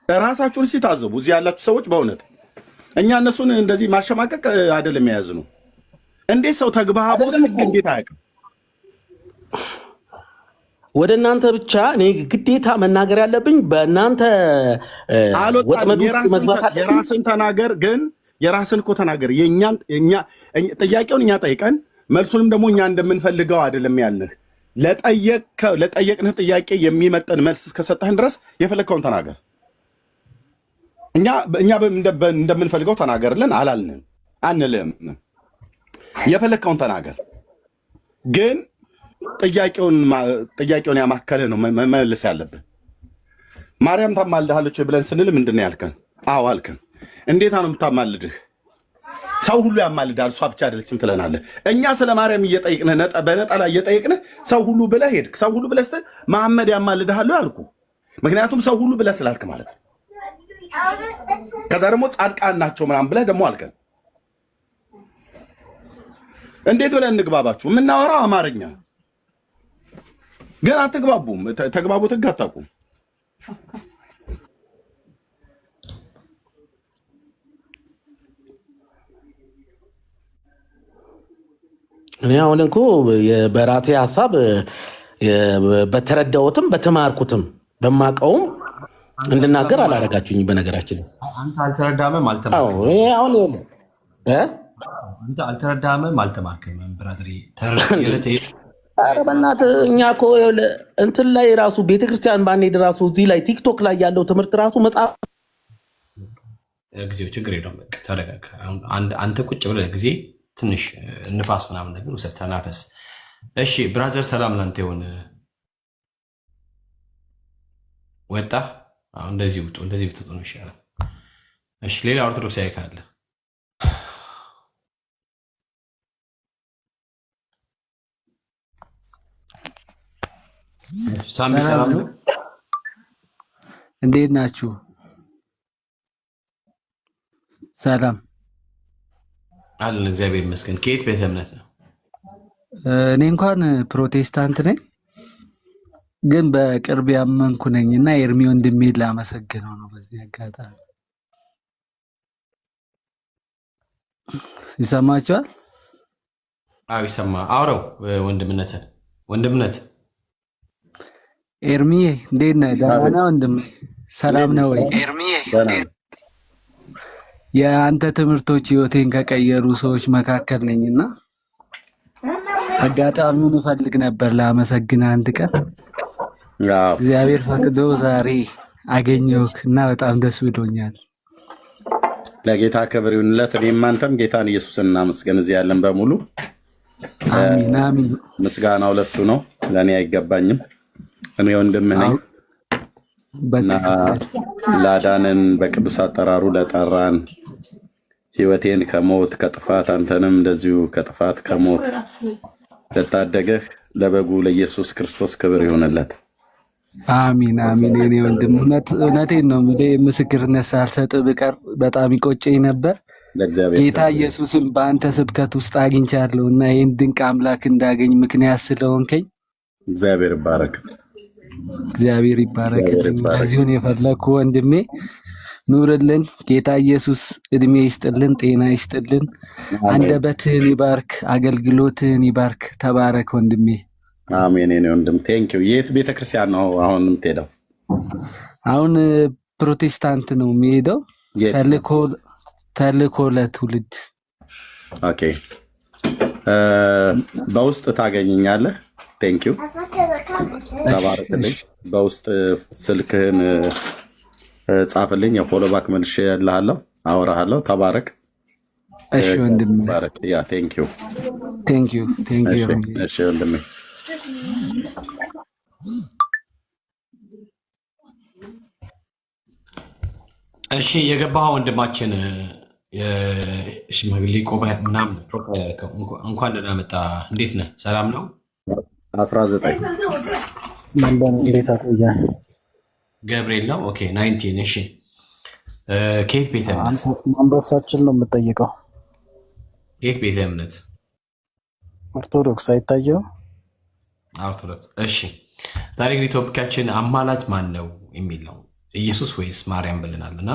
ራሳችሁን እስቲ ታዘቡ። እዚህ ያላችሁ ሰዎች በእውነት እኛ እነሱን እንደዚህ ማሸማቀቅ አይደለም የያዝ ነው። እንዴት ሰው ተግባቦት እንዴት አያውቅም? ወደ እናንተ ብቻ እኔ ግዴታ መናገር ያለብኝ በእናንተ ወጥመድ ውስጥ መግባት አለብኝ። የራስን ተናገር፣ ግን የራስን እኮ ተናገር። ጥያቄውን እኛ ጠይቀን መልሱንም ደግሞ እኛ እንደምንፈልገው አይደለም ያልንህ። ለጠየቅንህ ጥያቄ የሚመጠን መልስ እስከሰጠህን ድረስ የፈለግከውን ተናገር። እኛ እንደምንፈልገው ተናገርልን አላልንም፣ አንልም። የፈለግከውን ተናገር፣ ግን ጥያቄውን ያማከለ ነው መመለስ ያለብን። ማርያም ታማልድሃለች ብለን ስንል ምንድን ነው ያልከን? አዎ አልከን። እንዴት ነው የምታማልድህ? ሰው ሁሉ ያማልዳል፣ እሷ ብቻ አይደለችም ትለናለህ። እኛ ስለ ማርያም እየጠየቅንህ በነጠላ እየጠየቅንህ ሰው ሁሉ ብለህ ሄድክ። ሰው ሁሉ ብለህ ስትል መሐመድ ያማልድሃለሁ አልኩ። ምክንያቱም ሰው ሁሉ ብለህ ስላልክ ማለት ነው። ከዛ ደግሞ ጻድቃን ናቸው ምናምን ብለህ ደግሞ አልከን። እንዴት ብለን እንግባባችሁ? የምናወራው አማርኛ ግን አትግባቡም። ተግባቡት ህግ አታውቁም። እኔ አሁን እኮ በራሴ ሀሳብ በተረዳሁትም በተማርኩትም በማውቀውም እንድናገር አላደረጋችሁኝ። በነገራችን አንተ አልተረዳህም አልተማርክም ብራትሪ። ኧረ በእናትህ እኛ እኮ እንትን ላይ ራሱ ቤተክርስቲያን ባንሄድ ራሱ እዚህ ላይ ቲክቶክ ላይ ያለው ትምህርት ራሱ መጽሐፍ ጊዜው ችግር የለውም። በቃ ተረጋጋ። አንተ ቁጭ ብለህ ጊዜ ትንሽ ንፋስ ምናምን ነገር ውሰድ፣ ተናፈስ። እሺ ብራዘር፣ ሰላም ላንተ ይሁን። ወጣ አሁን እንደዚህ ውጡ፣ እንደዚህ ብትወጡ ነው ይሻላል። እሺ ሌላ ኦርቶዶክሳዊ ካለ ሳሚ፣ ሰላም ነው? እንዴት ናችሁ? ሰላም አለን፣ እግዚአብሔር ይመስገን። ከየት ቤተ እምነት ነው? እኔ እንኳን ፕሮቴስታንት ነኝ፣ ግን በቅርብ ያመንኩ ነኝ እና ኤርሚ ወንድሜን ላመሰግነው ነው በዚህ አጋጣሚ። ይሰማችኋል? አዎ ይሰማ። አውረው ወንድምነት ኤርሚዬ እንዴት ነህ? ደህና ነህ ወንድሜ? ሰላም ነው ወይ? የአንተ ትምህርቶች ህይወቴን ከቀየሩ ሰዎች መካከል ነኝና አጋጣሚውን እፈልግ ነበር ላመሰግንህ አንድ ቀን። እግዚአብሔር ፈቅዶ ዛሬ አገኘሁህ እና በጣም ደስ ብሎኛል። ለጌታ ክብር ይሁንለት። እኔም አንተም ጌታን ኢየሱስን እናመስገን። እዚህ ያለን በሙሉ አሚን አሚን። ምስጋናው ለሱ ነው፣ ለእኔ አይገባኝም። እኔ ወንድምህ ነኝ እና ላዳንን በቅዱስ አጠራሩ ለጠራን ህይወቴን ከሞት ከጥፋት አንተንም እንደዚሁ ከጥፋት ከሞት ለታደገህ ለበጉ ለኢየሱስ ክርስቶስ ክብር ይሆንለት። አሚን አሚን። የኔ ወንድም እውነቴን ነው የምልህ፣ ምስክርነት ሳልሰጥ ብቀር በጣም ይቆጨኝ ነበር። ጌታ ኢየሱስም በአንተ ስብከት ውስጥ አግኝቻለሁ እና ይህን ድንቅ አምላክ እንዳገኝ ምክንያት ስለሆንከኝ እግዚአብሔር ይባረክ። እግዚአብሔር ይባረክልኝ። ለዚሁን የፈለግኩ ወንድሜ ኑርልን። ጌታ ኢየሱስ እድሜ ይስጥልን፣ ጤና ይስጥልን፣ አንደበትህን ይባርክ፣ አገልግሎትህን ይባርክ። ተባረክ ወንድሜ። አሜን። የኔ ወንድም ቴንኪው። የት ቤተክርስቲያን ነው አሁን የምትሄደው? አሁን ፕሮቴስታንት ነው የሚሄደው። ተልኮ ለትውልድ። ኦኬ፣ በውስጥ ታገኘኛለህ። ቴንኪው፣ ተባረክልኝ። በውስጥ ስልክህን ጻፍልኝ፣ የፎሎ ባክ መልሼ እልሃለሁ። አወራሃለሁ። ተባረክ። እሺ ወንድሜ፣ ተባረክ። ያ ቴንክ ዩ እሺ ወንድሜ። እሺ የገባህ ወንድማችን የሽማግሌ ቆባ ምናምን ፕሮፋይል ያደረከው እንኳን ደህና መጣ። እንዴት ነህ? ሰላም ነው? 19 እንዴት አቆያል? ገብርኤል ነው። ኦኬ 19 እሺ። ከየት ቤተ እምነት? ማንበብሳችን ነው የምጠይቀው። ከየት ቤተ እምነት? ኦርቶዶክስ። አይታየው? ኦርቶዶክስ። እሺ ዛሬ እንግዲህ ቶፒካችን አማላጅ ማን ነው የሚል ነው። ኢየሱስ ወይስ ማርያም ብለናል እና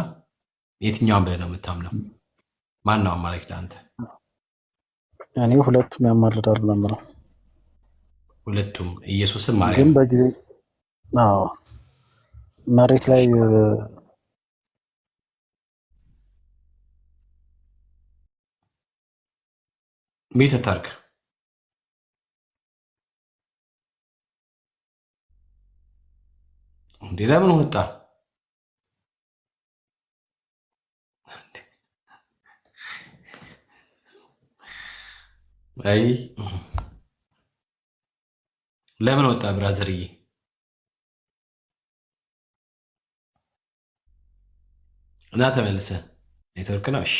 የትኛውን ብለህ ነው የምታምነው? ማን ነው አማላጅ ለአንተ? እኔ ሁለቱም ያማልዳሉ ነው የምለው። ሁለቱም ኢየሱስም ማርያም ግን በጊዜ መሬት ላይ ቤት ታርክ እንዴ? ለምን ወጣ? አይ ለምን ወጣ ብራዘርዬ? እና ተመልሰ ኔትወርክ ነው። እሺ